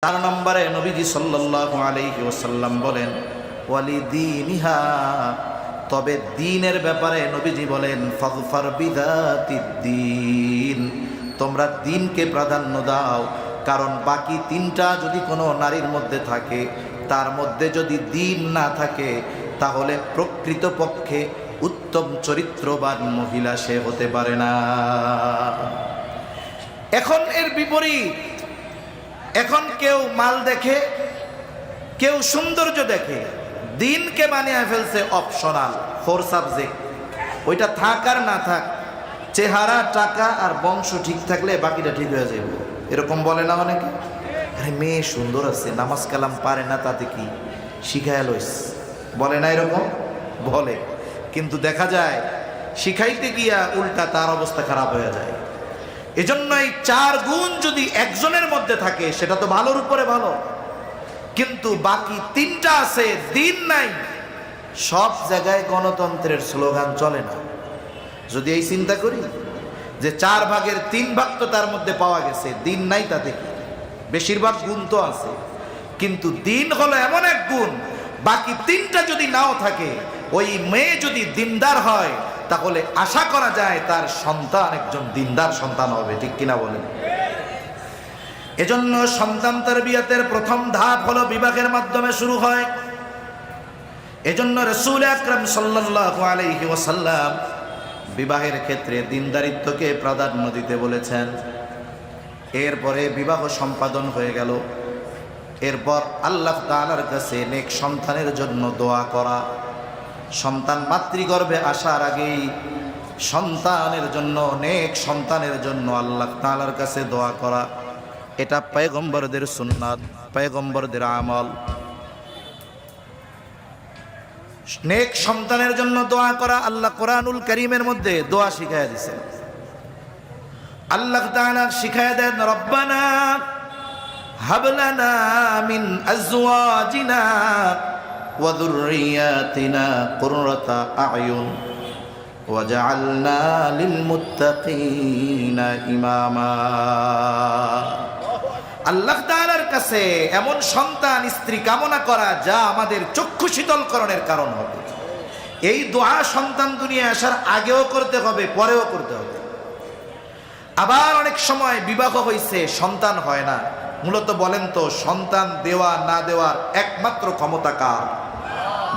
4 নম্বরে নবীজি সাল্লাল্লাহু আলাইহি ওয়াসাল্লাম বলেন ওয়ালিদীনিহা, তবে দ্বীনের ব্যাপারে নবীজি বলেন ফাযফার বিযাতিদ্দীন, তোমরা দ্বীনকে প্রাধান্য দাও। কারণ বাকি 3টা যদি কোনো নারীর মধ্যে থাকে, তার মধ্যে যদি দ্বীন না থাকে, তাহলে প্রকৃতপক্ষে উত্তম চরিত্রবান মহিলা সে হতে পারে না। এখন এর বিপরীত, এখন কেউ মাল দেখে, কেউ সৌন্দর্য দেখে, দ্বীনকে বানিয়ে ফেলছে অপশনাল 4 সাবজেক্ট। ওইটা থাক আর না থাক, চেহারা, টাকা আর বংশ ঠিক থাকলে বাকিটা ঠিক হয়ে যাবে, এরকম বলে না অনেকে? আরে মেয়ে সুন্দর আছে, নামাজ কালাম পারে না, তাতে কি, শিখায় লইস, বলে না এরকম? বলে। কিন্তু দেখা যায় শিখাইতে গিয়া উল্টা তার অবস্থা খারাপ হয়ে যায়। এজন্য এই 4 গুণ যদি একজনের মধ্যে থাকে সেটা তো ভালোর উপরে ভালো, কিন্তু বাকি 3টা আছে, দ্বীন নাই, সব জায়গায় গণতন্ত্রের স্লোগান চলে না। যদি এই চিন্তা করি যে 4 ভাগের 3 ভাগ তো তার মধ্যে পাওয়া গেছে, দ্বীন নাই, তাতে কি, বেশিরভাগ গুণ তো আছে, কিন্তু দ্বীন হলো এমন এক গুণ, বাকি 3টা যদি নাও থাকে, ওই মেয়ে যদি দ্বীনদার হয় তাহলে আশা করা যায় তার সন্তান একজন দ্বীনদার সন্তান হবে, ঠিক কিনা বলেন? এজন্য সন্তান তারবিয়াতের প্রথম ধাপ হলো বিবাহের মাধ্যমে শুরু হয়। এজন্য রাসূল আকরাম সাল্লাল্লাহু আলাইহি ওয়াসাল্লাম বিবাহের ক্ষেত্রে দ্বীনদারিত্বকে প্রাধান্য দিতে বলেছেন। এরপরে বিবাহ সম্পাদন হয়ে গেল, এরপর আল্লাহ তাআলার কাছে নেক সন্তানের জন্য দোয়া করা। সন্তান মাতৃগর্ভে আসার আগেই সন্তানের জন্য, নেক সন্তানের জন্য আল্লাহ তাআলার কাছে দোয়া করা, এটা পয়গম্বরদের সুন্নাত, পয়গম্বরদের আমল। নেক সন্তানের জন্য দোয়া করা আল্লাহ কোরআনুল কারীমের মধ্যে দোয়া শিখায়া দিয়েছেন। আল্লাহ তাআলা শিখায়া দেন, রব্বানা হাব লানা মিন আজওয়াজিনা ওয়া যুররিয়াতিনা কুররাতা আ'য়ুন ওয়াজআলনা লিল মুত্তাকিনা ইমামা। আল্লাহ তাআলার কাছে এমন সন্তান, স্ত্রী কামনা করা যা আমাদের চক্ষু শীতলকরণের কারণ হবে। এই দোয়া সন্তান দুনিয়ায় আসার আগেও করতে হবে, পরেও করতে হবে। আবার অনেক সময় বিবাহ হইছে, সন্তান হয় না। মূলত বলেন তো, সন্তান দেওয়া না দেওয়ার একমাত্র ক্ষমতা কার?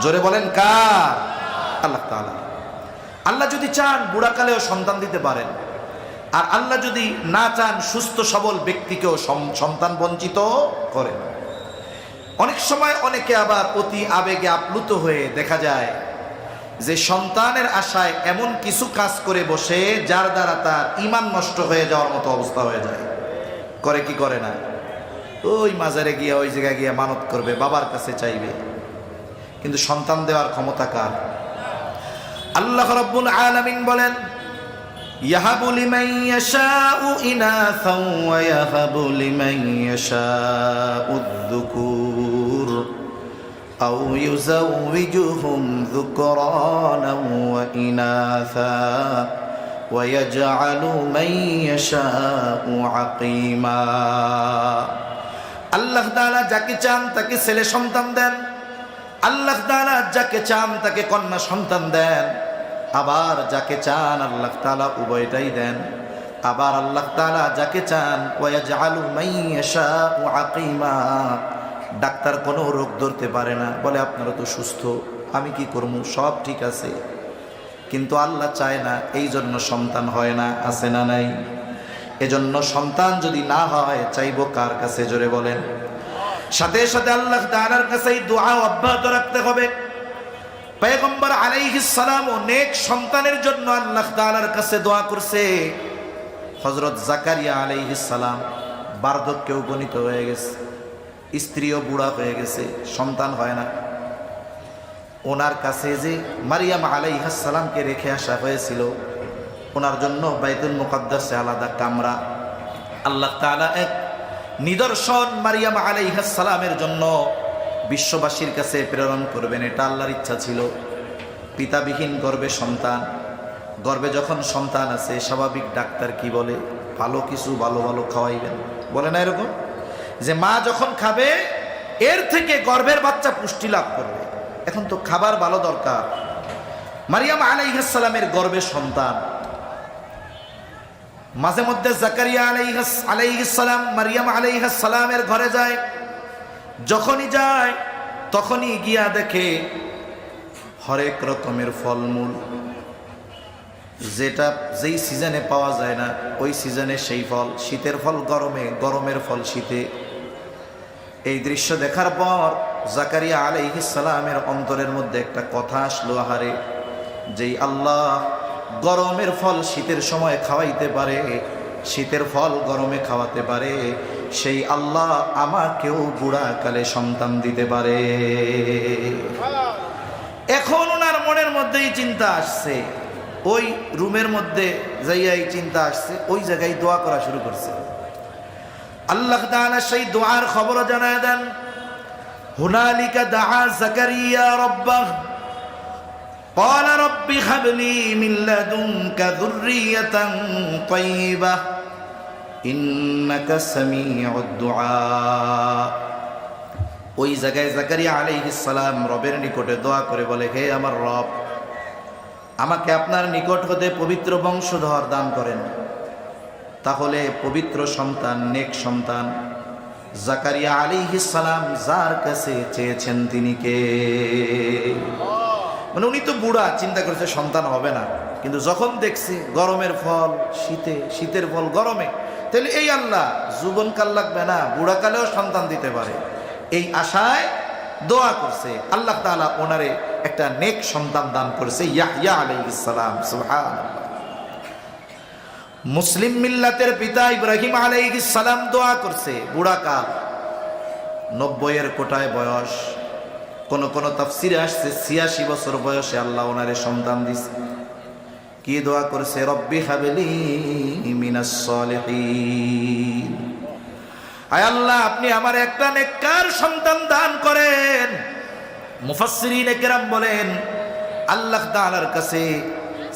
জোরে বলেন, কার? আল্লাহ তাআলা। আল্লাহ যদি চান বুড়াকালেও সন্তান দিতে পারেন, আর আল্লাহ যদি না চান সুস্থ সবল ব্যক্তিকেও সন্তান বঞ্চিত করেন। অনেক সময় অনেকে আবার অতি আবেগে আপ্লুত হয়ে দেখা যায় যে সন্তানের আশায় এমন কিছু কাজ করে বসে যার দ্বারা তার ঈমান নষ্ট হয়ে যাওয়ার মতো অবস্থা হয়ে যায়। করে কি করে না? ওই মাজারে গিয়া, ওই জায়গায় গিয়া মানত করবে, বাবার কাছে চাইবে, কিন্তু সন্তান দেওয়ার ক্ষমতা কার? আল্লাহ রাব্বুল আলামিন বলেন, ইয়াহাবু লিমান ইয়াশাউ ইনাসান ওয়া ইয়াহাবু লিমান ইয়াশাউ যুকুর আও ইউযাউযুহুম যুকরানান ওয়া ইনাসা ওয়া ইয়াজআলু মান ইয়াশাউ আকিমা। আল্লাহ তাআলা যাকে চান তাকে ছেলে সন্তান দেন, আল্লাহ তাআলা যাকে চান তাকে কন্যা সন্তান দেন, আবার যাকে চান আল্লাহ তাআলা উভয়টাই দেন। আবার আল্লাহ তাআলা যাকে চান ওয়াজআলু মান ইয়াশাউ আকিমা। ডাক্তার কোনো রোগ ধরতে পারে না, বলে আপনারা তো সুস্থ, আমি কি করব, সব ঠিক আছে, কিন্তু আল্লাহ চায় না, এই জন্য সন্তান হয় না। আছে না নাই? এজন্য সন্তান যদি না হয় চাইবো কার কাছে? জোরে বলেন। সাথে সাথে আল্লাহ তাআলার কাছে দোয়া অব্যাহত রাখতে হবে। পয়গম্বর আলাইহিস সালাম ও নেক সন্তানের জন্য আল্লাহ তাআলার কাছে দোয়া করছে। হযরত জাকারিয়া আলাইহিস সালাম বার্ধক্যে উপনীত হয়ে গেছে, স্ত্রীও বুড়া হয়ে গেছে, সন্তান হয় না। ওনার কাছে যে মারিয়াম আলাইহিস সালামকে রেখে আসা হয়েছিল, ওনার জন্য বাইতুল মুকাদ্দাসে আলাদা কামরা। আল্লাহ তাআলা এক নিদর্শন মারিয়াম আলাইহিস সালামের জন্য বিশ্ববাসীর কাছে প্রেরণ করবেন, এটা আল্লাহর ইচ্ছা ছিল। পিতাবিহীন গর্ভে সন্তান, গর্ভে যখন সন্তান আছে, স্বাভাবিক ডাক্তার কি বলে, ভালো কিছু ভালো ভালো খাওয়াইবেন, বলে না এরকম? যে মা যখন খাবে এর থেকে গর্ভের বাচ্চা পুষ্টি লাভ করবে। এখন তো খাবার ভালো দরকার। মারিয়াম আলাইহিস সালামের গর্ভে সন্তান, মাঝে মধ্যে জাকারিয়া আলাইহিস সালাম মারিয়াম আলাইহিস সালামের ঘরে যায়। যখনই যায় তখনই গিয়া দেখে হরেক রকমের ফলমূল, যেটা যেই সিজনে পাওয়া যায় না ওই সিজনে সেই ফল, শীতের ফল গরমে, গরমের ফল শীতে। এই দৃশ্য দেখার পর জাকারিয়া আলাইহিস সালামের অন্তরের মধ্যে একটা কথা আসলো, আহারে, যেই আল্লাহ গরমের ফল শীতের সময় খাওয়াইতে পারে, শীতের ফল গরমে খাওয়াতে পারে, সেই আল্লাহ আমাকেও বুড়াকালে সন্তান দিতে পারে। এখন ওনার মনের মধ্যেই চিন্তা আসছে, ওই রুমের মধ্যে যাইয়া এই চিন্তা আসছে, ওই জায়গায় দোয়া করা শুরু করছে। আল্লাহ তাআলা সেই দোয়ার খবর জানায় দেন, হুনালিকা দাআ জাকারিয়া রাব্বাহ قال رب هب لي من لدنك ذرية طيبة إنك سميع الدعاء। ওই জায়গায় জাকারিয়া আলাইহিস সালাম রবের নিকটে দোয়া করে বলে, হে আমার রব, আমাকে আপনার নিকট হতে পবিত্র বংশধর দান করেন, তাহলে পবিত্র সন্তান, নেক সন্তান। জাকারিয়া আলাইহিস সালাম যার কাছে চেয়েছেন তিনি কে? মানে উনি তো বুড়া, চিন্তা করেছে সন্তান হবে না, কিন্তু যখন দেখছে গরমের ফল শীতে, শীতের ফল গরমে, তাহলে এই আল্লাহ যৌবনকাল লাগবে না, বুড়াকালেও সন্তান দিতে পারে, এই আশায় দোয়া করছে। আল্লাহ তাআলা ওনারে একটা নেক সন্তান দান করেছে, ইয়াহইয়া আলাইহিস সালাম। সুবহানাল্লাহ। মুসলিম মিল্লাতের পিতা ইব্রাহিম আলাইহিস সালাম দোয়া করছে, বুড়াকাল, 90 এর কোটায় বয়স, কোন কোন তাফসিরে আসছে 86 বছর বয়সে আল্লাহ ওনারে সন্তান দিছে। কি দোয়া করেছে? রব্বি হাবলি মিনাস সলিহিন, আয় আল্লাহ আপনি আমার একটা নেককার সন্তান দান করেন। মুফাসসিরিনে কেরাম বলেন, আল্লাহ তাআলার কাছে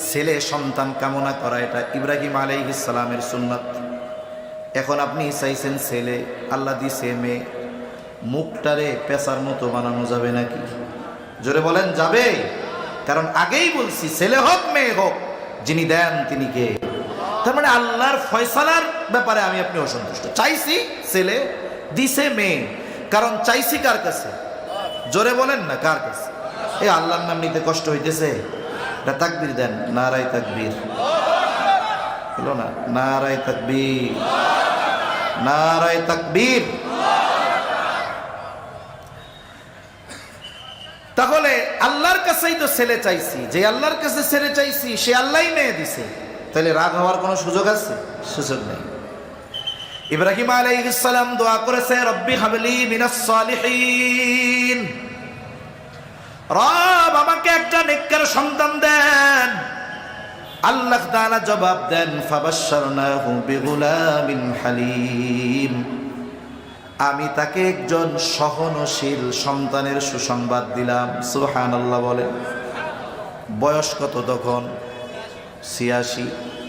ছেলে সন্তান কামনা করা এটা ইব্রাহিম আলাইহিস সালামের সুন্নাত। এখন আপনি চাইছেন ছেলে, আল্লাহ দিছে মেয়ে, মুখটারে পেশার মতো বানানো যাবে নাকি? জোরে বলেন যাবে? কারণ আগেই বলছি, ছেলে হোক মেয়ে হোক, যিনি দেন তিনি কে? তার মানে আল্লাহর ফয়সালার ব্যাপারে আমি আপনি অসন্তুষ্ট। চাইছি ছেলে, দিছে মেয়ে, কারণ চাইছি কার কাছে? জোরে বলেন না, কার কাছে? এই আল্লাহর নাম নিতে কষ্ট হইতেছে, এটা তাকবীর দেন, নারায়ে তাকবীর। হলো না? নারায়ে তাকবীর, নারায়ে তাকবীর। তাহলে আল্লাহর কাছেই তো ছেলে চাইছি, যে আল্লাহর কাছে ছেলে চাইছি সে আল্লাহই মেয়ে দিছে, তাহলে রাগ হওয়ার কোনো সুযোগ আছে? সুযোগ নেই। ইব্রাহিম আলাইহিস সালাম দোয়া করেছে, রব্বি হাবলি মিনাস সালিহিন, রব আমাকে একটা নেককার সন্তান দেন। আল্লাহ তাআলা জবাব দেন, ফাবাশশারনাহু বিগুলামিন হালিম, আমি তাকে একজন সহনশীল সন্তানের সুসংবাদ দিলাম। সুবহানাল্লাহ বলেন। বয়স কত তখন? 86।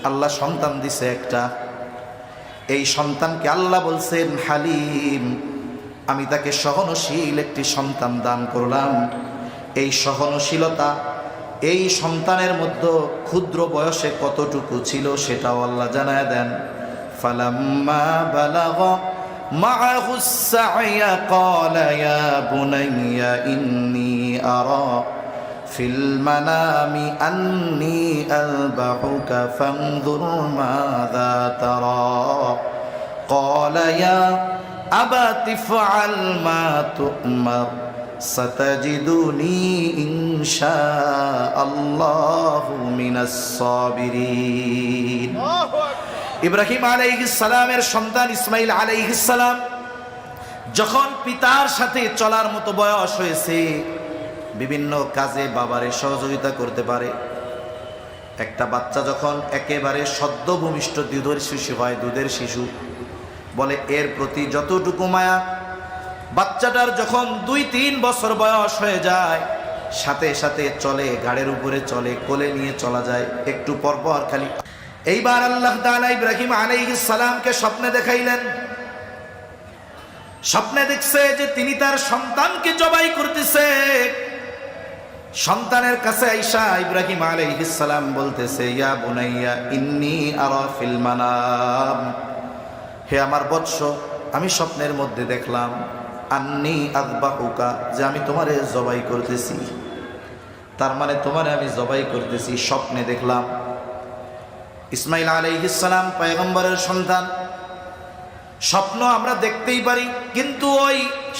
আল্লাহ সন্তান দিছে একটা। এই সন্তানকে আল্লাহ বলছেন হালিম, আমি তাকে সহনশীল একটি সন্তান দান করলাম। এই সহনশীলতা এই সন্তানের মধ্যে ক্ষুদ্র বয়সে কতটুকু ছিল সেটাও আল্লাহ জানায় দেন। ফালাম্মা বালাগা معه السعي قال يا بني إني أرى في المنام أني أذبحك فانظر ماذا ترى قال يا أبت افعل ما تؤمر ستجدني إن شاء الله من الصابرين। ইব্রাহিম আলাইহিস সালামের সন্তান ইসমাইল আলাইহিস সালাম যখন পিতার সাথে চলার মতো বয়স হয়েছে, বিভিন্ন কাজে বাবারে সহযোগিতা করতে পারে। একটা বাচ্চা যখন একেবারে সদ্য ভূমিষ্ঠ দুধের শিশু হয়, দুধের শিশু বলে, এর প্রতি যতটুকু মায়া, বাচ্চাটার যখন 2-3 বছর বয়স হয়ে যায়, সাথে সাথে চলে, ঘাড়ের উপরে চলে, কোলে নিয়ে চলা যায়, একটু পরপর খালি। এইবার আল্লাহ তাআলা ইব্রাহিম আলাইহিস সালামকে স্বপ্নে দেখাইলেন, স্বপ্নে দেখছে যে তিনি তার সন্তানকে জবাই করতেছে। সন্তানের কাছে আইসা ইব্রাহিম আলাইহিস সালাম বলতেছে, ইয়া বুনাইয়া ইন্নী আরা ফিল মানাম, হে আমার বৎস, আমি স্বপ্নের মধ্যে দেখলাম আন্নী আযবাহুকা, যে আমি তোমারে জবাই করতেছি। তার মানে তোমারে আমি জবাই করতেছি, স্বপ্নে দেখলাম। ইসমাইল আলাইহিস সালাম পয়গম্বরের সন্তান, স্বপ্ন আমরা দেখতেই পারি, কিন্তু ওই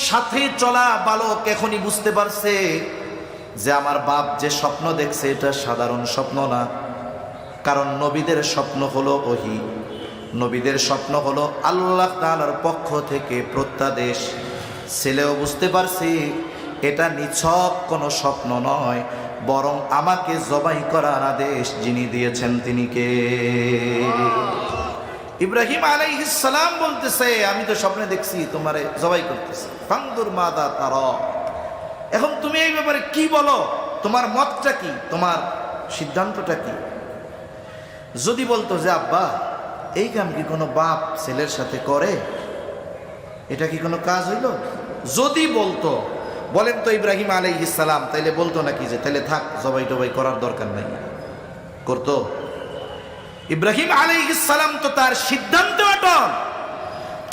সাথে চলা বালক এখনই বুঝতে পারছে যে আমার বাপ যে স্বপ্ন দেখছে এটা সাধারণ স্বপ্ন না। কারণ নবীদের স্বপ্ন হলো ওহী, নবীদের স্বপ্ন হলো আল্লাহ তাআলার পক্ষ থেকে প্রত্যাদেশ। ছেলেও বুঝতে পারছি এটা নিছক কোনো স্বপ্ন নয়, বরং আমাকে জবাই করার আদেশ যিনি দিয়েছেন তিনি কে? ইব্রাহিম আলাইহিস সালাম বলতেছে, আমি তো স্বপ্নে দেখছি তোমারে জবাই করতেছি। ফানদুর মাদা তারা, এখন তুমি এই ব্যাপারে কি বলো, তোমার মতটা কি, তোমার সিদ্ধান্তটা কি? যদি বলতো যে আব্বা এই কাম কি কোনো বাপ ছেলের সাথে করে, এটা কি কোনো কাজ হইল? যদি বলতো, বলেন তো ইব্রাহিম আলাইহিস সালাম তাইলে বলতো নাকি যে তাইলে থাক জবাই টবাই করার দরকার নাই? করতো? ইব্রাহিম আলাইহিস সালাম তো তার সিদ্ধান্ত অটল,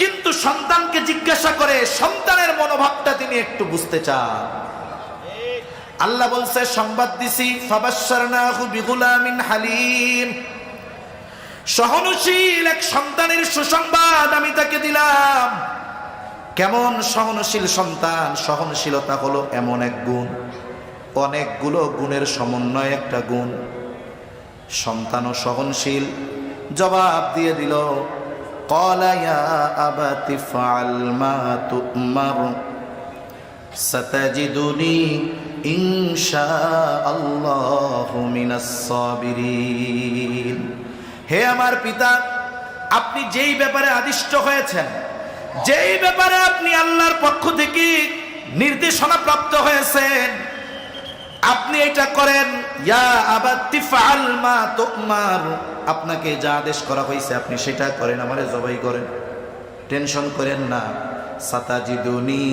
কিন্তু সন্তানকে জিজ্ঞাসা করে সন্তানের মনোভাবটা তিনি একটু বুঝতে চান। আল্লাহ বলছে, সংবাদ দিছি, ফাবাশশারনাহু বিগুলামিন হালিম, সহনশীল এক সন্তানের সুসংবাদ আমি তাকে দিলাম। কেমন সহনশীল সন্তান? সহনশীলতা হলো এমন এক গুণ, অনেকগুলো গুণের সমন্বয় একটা গুণ। সন্তানও সহনশীল, জবাব দিয়ে দিল, ক্বালা ইয়া আবাতি ফাআল মা তু'মার সাতাজিদুনি ইনশাআল্লাহু মিনাস সাবিরিন। হে আমার পিতা, আপনি যেই ব্যাপারে আদিষ্ট হয়েছেন, যেই ব্যাপারে আপনি আল্লাহর পক্ষ থেকে নির্দেশনা প্রাপ্ত হয়েছেন, আপনি এটা করেন। ইয়া আবাতি ফাআল মা তু'মার, আপনাকে যা আদেশ করা হয়েছে আপনি সেটা করেন, আমারে জবাই করেন, টেনশন করেন না। সাতাজিদুনি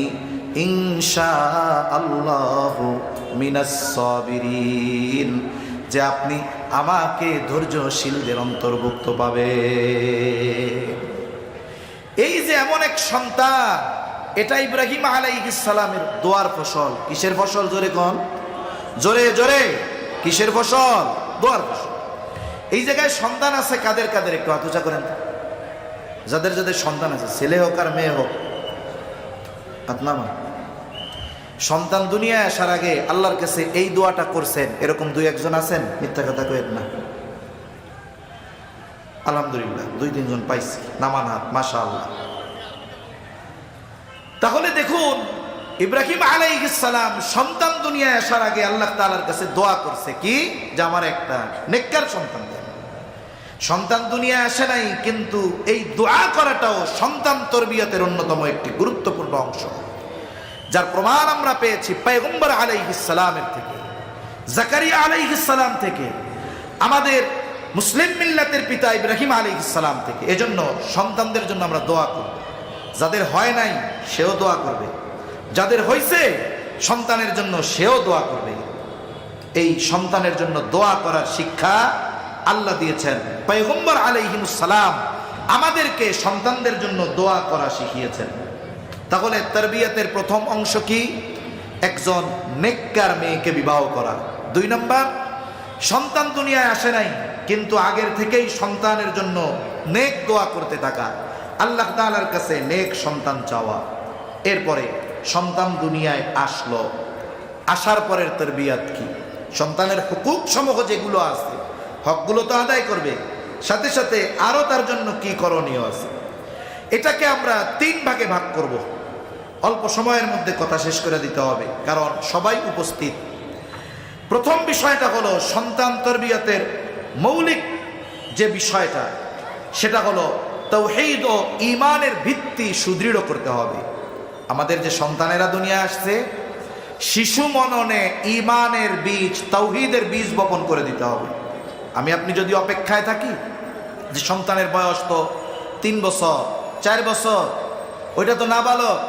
ইনশাআল্লাহু মিনাস সাবিরিন, যে আপনি আমাকে ধৈর্যশীলদের অন্তর্ভুক্ত পাবে। এই যে এমন এক সন্তান, এটা ইব্রাহিম আলাইহিস সালামের দোয়ার ফসল। কিসের ফসল? জোরে কোন, জোরে জোরে, কিসের ফসল? দোয়ার ফসল। এই জায়গায় সন্তান আছে কাদের কাদের একটু হাত উঁচা করেন। যাদের যাদের সন্তান আছে, ছেলে হোক আর মেয়ে হোক, আপনামা সন্তান দুনিয়ায় আসার আগে আল্লাহর কাছে এই দোয়াটা করছেন, এরকম দুই একজন আছেন? মিথ্যা কথা কইেন না। আলহামদুলিল্লাহ 2-3 জন পাইছি, নামান হাত, মাশাআল্লাহ। তাহলে দেখুন, ইব্রাহিম আলাইহিস সালাম সন্তান দুনিয়ায় আসার আগে আল্লাহ তাআলার কাছে দোয়া করছে কি, যে আমার একটা নেককার সন্তান দেন। সন্তান দুনিয়ায় আসে নাই, কিন্তু এই দোয়া করাটাও সন্তান তরবিয়তের অন্যতম একটি গুরুত্বপূর্ণ অংশ, যার প্রমাণ আমরা পেয়েছি পয়গম্বর আলাইহিস সালামের থেকে, জাকারিয়া আলাইহিস সালাম থেকে, আমাদের মুসলিম মিল্লাতের পিতা ইব্রাহিম আলাইহিস সালাম থেকে। এজন্য সন্তানদের জন্য আমরা দোয়া করব। যাদের হয় নাই সেও দোয়া করবে, যাদের হয়েছে সন্তানের জন্য সেও দোয়া করবে। এই সন্তানের জন্য দোয়া করার শিক্ষা আল্লাহ দিয়েছেন। পয়গম্বর আলাইহিস সালাম আমাদেরকে সন্তানদের জন্য দোয়া করা শিখিয়েছেন। তাহলে তারবিয়াতের প্রথম অংশ কি? একজন নেককার মেয়েকে বিবাহ করা। 2 নম্বর, সন্তান দুনিয়ায় আসে নাই, কিন্তু আগের থেকেই সন্তানের জন্য নেক দোয়া করতে থাকা, আল্লাহ তাআলার কাছে নেক সন্তান চাওয়া। এরপরে সন্তান দুনিয়ায় আসলো, আসার পরের তারবিয়াত কি? সন্তানের হুকুক সমূহ যেগুলো আছে, হকগুলো তো আদায় করবে, সাথে সাথে আরও তার জন্য কি করণীয় আছে। এটাকে আমরা 3 ভাগে ভাগ করব। অল্প সময়ের মধ্যে কথা শেষ করে দিতে হবে, কারণ সবাই উপস্থিত। প্রথম বিষয়টা হলো সন্তান তরবিয়তের মৌলিক যে বিষয়টা, সেটা হলো তাওহীদ ও ঈমানের ভিত্তি সুদৃঢ় করতে হবে। আমাদের যে সন্তানেরা দুনিয়ায় আসছে, শিশু মননে ঈমানের বীজ, তাওহীদের বীজ বপন করে দিতে হবে। আমি আপনি যদি অপেক্ষায় থাকি যে সন্তানের বয়স তো 3 বছর 4 বছর, ওইটা তো নাবালক,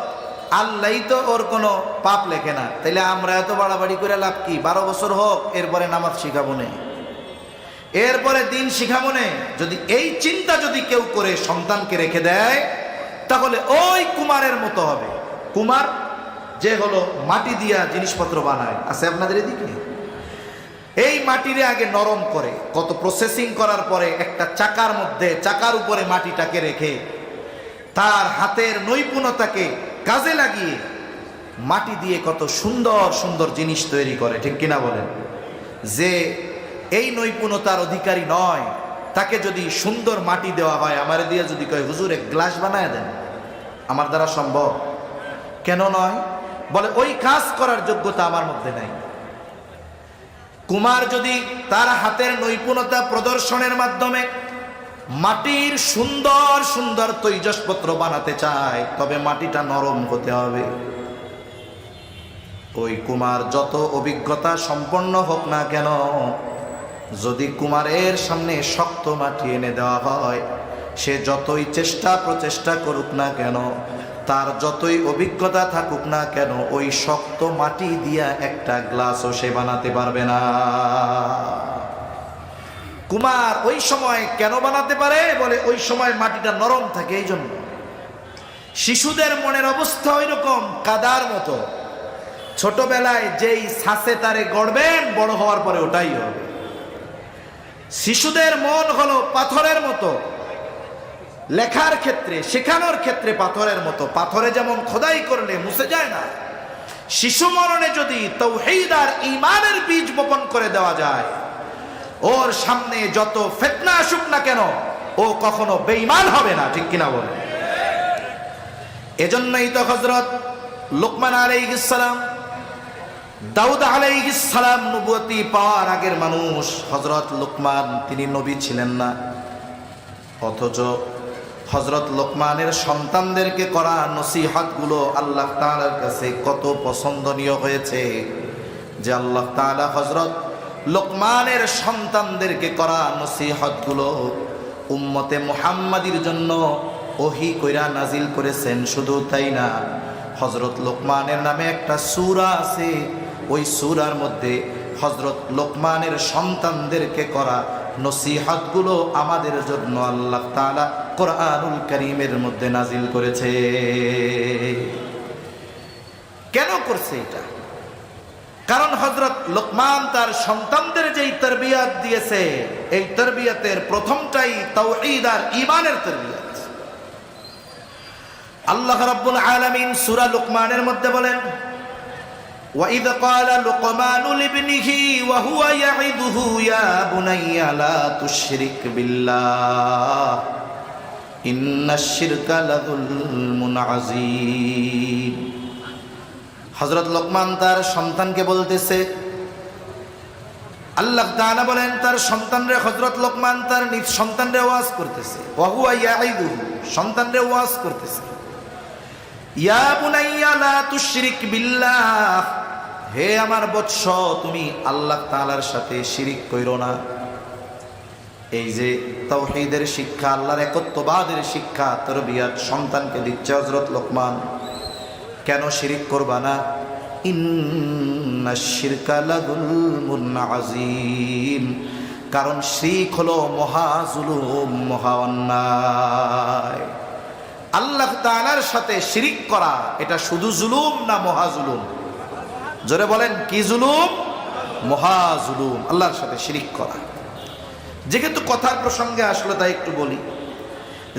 আল্লাহ তো ওর কোনো পাপ লেখে না, তাইলে আমরা এত বাড়াবাড়ি করে লাভ কি? 12 বছর হোক, এরপরে নামাজ শিখাবো না, এরপরে দিন শিখাবো না। যদি এই চিন্তা যদি কেউ করে সন্তানকে রেখে দেয়, তাহলে ওই কুমারের মতো হবে। কুমার যে হলো মাটি দিয়া জিনিসপত্র বানায়, আছে আপনাদের এদিকে? এই মাটিরে আগে নরম করে, কত প্রসেসিং করার পরে একটা চাকার মধ্যে, চাকার উপরে মাটিটাকে রেখে তার হাতের নৈপুণ্যতাকে কাজে লাগিয়ে মাটি দিয়ে কত সুন্দর সুন্দর জিনিস তৈরি করে, ঠিক কিনা বলেন? যে এই নৈপুণ্যতার অধিকারী নয়, তাকে যদি সুন্দর মাটি দেওয়া হয়, আমারে দিয়ে যদি কয় হুজুর এক গ্লাস বানায় দেন, আমার দ্বারা সম্ভব? কেন নয়? বলে ওই কাজ করার যোগ্যতা আমার মধ্যে নাই। কুমার যদি তার হাতের নৈপুণ্যতা প্রদর্শনের মাধ্যমে মাটির সুন্দর সুন্দর তৈজসপত্র বানাতে চায়, তবে মাটিটা নরম হতে হবে। ওই কুমার যত অভিজ্ঞতা সম্পন্ন হোক না কেন, যদি কুমারের সামনে শক্ত মাটি এনে দেওয়া হয়, সে যতই চেষ্টা প্রচেষ্টা করুক না কেন, তার যতই অভিজ্ঞতা থাকুক না কেন, ওই শক্ত মাটি দিয়া একটা গ্লাসও সে বানাতে পারবে না। কুমার ওই সময় কেন বানাতে পারে? বলে ওই সময় মাটিটা নরম থাকে। এই জন্য শিশুদের মনের অবস্থা ওই রকম কাদার মতো, ছোটবেলায় যেই ছাঁচে তারে গড়বেন, বড় হওয়ার পরে ওটাই হবে। শিশুদের মন হলো পাথরের মতো, লেখার ক্ষেত্রে শেখানোর ক্ষেত্রে পাথরের মতো। পাথরে যেমন খোদাই করলে মুছে যায় না, শিশু মরণে যদি তাওহীদ আর ঈমানের বীজ বপন করে দেওয়া যায়, ওর সামনে যত ফিতনা আসুক না কেন, ও কখনো বেঈমান হবে না, ঠিক কিনা বলে? এজন্যই তো হযরত লোকমান আলাইহিস সালাম, দাউদ আলাইহিস সালাম নবুয়তি পাওয়ার আগের মানুষ। হযরত লোকমান তিনি নবী ছিলেন না, অথচ হযরত লোকমানের সন্তানদেরকে করা নসিহতগুলো আল্লাহ তাআলার কাছে কত পছন্দনীয় হয়েছে, যে আল্লাহ তাআলা হযরত লোকমানের সন্তানদেরকে করা নসিহতগুলো উম্মতে মুহাম্মাদির জন্য ওহী কইরা নাজিল করেছেন। শুধু তাই না, হযরত লোকমানের নামে একটা সূরা আছে, ওই সূরার মধ্যে হযরত লোকমানের সন্তানদেরকে করা নসিহতগুলো আমাদের জন্য আল্লাহ তাআলা কোরআনুল কারীমের মধ্যে নাজিল করেছে। কেন করছে এটা? কারণ হযরত লোকমান তার সন্তানদের যেই তারবিয়াত দিয়েছে, এই তারবিয়াতের প্রথমটাই তাওহীদ আর ঈমানের তারবিয়াত। আল্লাহ রাব্বুল আলামিন সূরা লোকমানের মধ্যে বলেন, وَإِذْ قَالَ لُقْمَانُ لِابْنِهِ وَهُوَ يَعِظُهُ يَا بُنَيَّ لَا تُشْرِكْ بِاللَّهِ إِنَّ الشِّرْكَ لَظُلْمٌ عَظِيمٌ। হযরত লোকমান তার সন্তানকে বলতেছে, আল্লাহ তাআলা বলেন তার সন্তানরে, হযরত লোকমান তার নিজ সন্তানরে ওয়াজ করতেছে, وَهُوَ يَعِظُهُ, সন্তানরে ওয়াজ করতেছে, ইয়া বুনাইয়া লা তুশরিক বিল্লাহ, হে আমার বৎস, তুমি আল্লাহ তাআলার সাথে শিরিক কইরো না। এই যে তাওহীদের শিক্ষা, আল্লাহর একত্ববাদের শিক্ষা, তারবিয়াত সন্তানকে দিচ্ছে হযরত লোকমান। কেন শিরিক করবা না? ইন্নাশ শিরকা লাযুলমুন আযীম, কারণ শিরক হলো মহাজুলুম, মহা অন্যায়। আল্লাহ তাআলার সাথে শিরিক করা এটা শুধু জুলুম না মহা জুলুম? জোরে বলেন, কি জুলুম? মহা জুলুম, আল্লাহর সাথে শিরিক করা। যেহেতু কথার প্রসঙ্গে আসলে তাই একটু বলি,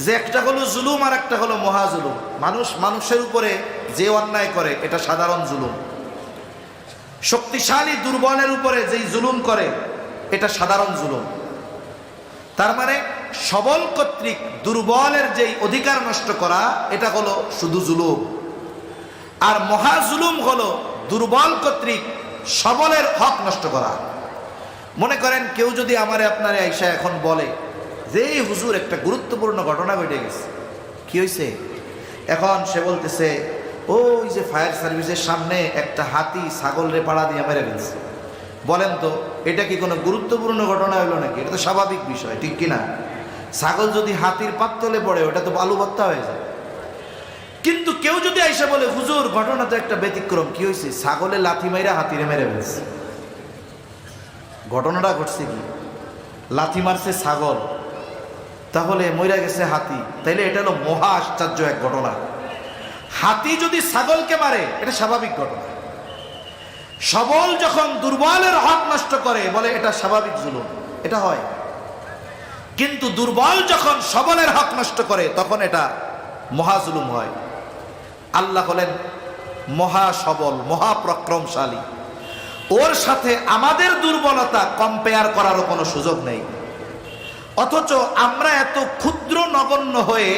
যে একটা হলো জুলুম আর একটা হলো মহা জুলুম। মানুষের উপরে যে অন্যায় করে এটা সাধারণ জুলুম। শক্তিশালী দুর্বলের উপরে যেই জুলুম করে এটা সাধারণ জুলুম। তার মানে সবল কর্তৃক দুর্বলের যেই অধিকার নষ্ট করা, এটা হলো শুধু জুলুম। আর মহা জুলুম হলো দুর্বল কর্তৃক সবলের হক নষ্ট করা। মনে করেন কেউ যদি আমারে আপনারে আইসা এখন বলে যে হুজুর একটা গুরুত্বপূর্ণ ঘটনা ঘটে গেছে, কি হয়েছে? এখন সে বলতেছে, ওই যে ফায়ার সার্ভিসের সামনে একটা হাতি ছাগলরে পাড়া দিয়ে মেরে ফেলছে। বলেন তো, এটা কি কোনো গুরুত্বপূর্ণ ঘটনা হলো নাকি? এটা তো স্বাভাবিক বিষয়, ঠিক কিনা? ছাগল যদি হাতির পাততলে পড়ে, ওটা তো আলু ভর্তা হয়ে যায়। কিন্তু কেউ যদি আইসা বলে হুজুর ঘটনা তো একটা ব্যতিক্রম, কি হয়েছে? ছাগলে লাথি মাইরা হাতিরে মেরে ফেলছে। ঘটনাটা ঘটছে কি? লাথি মারছে ছাগল, তাহলে মইরা গেছে হাতি। তাইলে এটা হলো মহা আশ্চর্য এক ঘটনা। হাতি যদি ছাগলকে মারে এটা স্বাভাবিক ঘটনা। সবল যখন দুর্বলের হক নষ্ট করে বলে এটা স্বাভাবিক জুলুম, এটা হয়। কিন্তু দুর্বল যখন সবলের হক নষ্ট করে তখন এটা মহা জুলুম হয়। আল্লাহ হলেন মহা সবল, মহা পরাক্রমশালী। ওর সাথে আমাদের দুর্বলতা কম্পেয়ার করারও কোনো সুযোগ নেই। অথচ আমরা এত ক্ষুদ্র নগণ্য হয়ে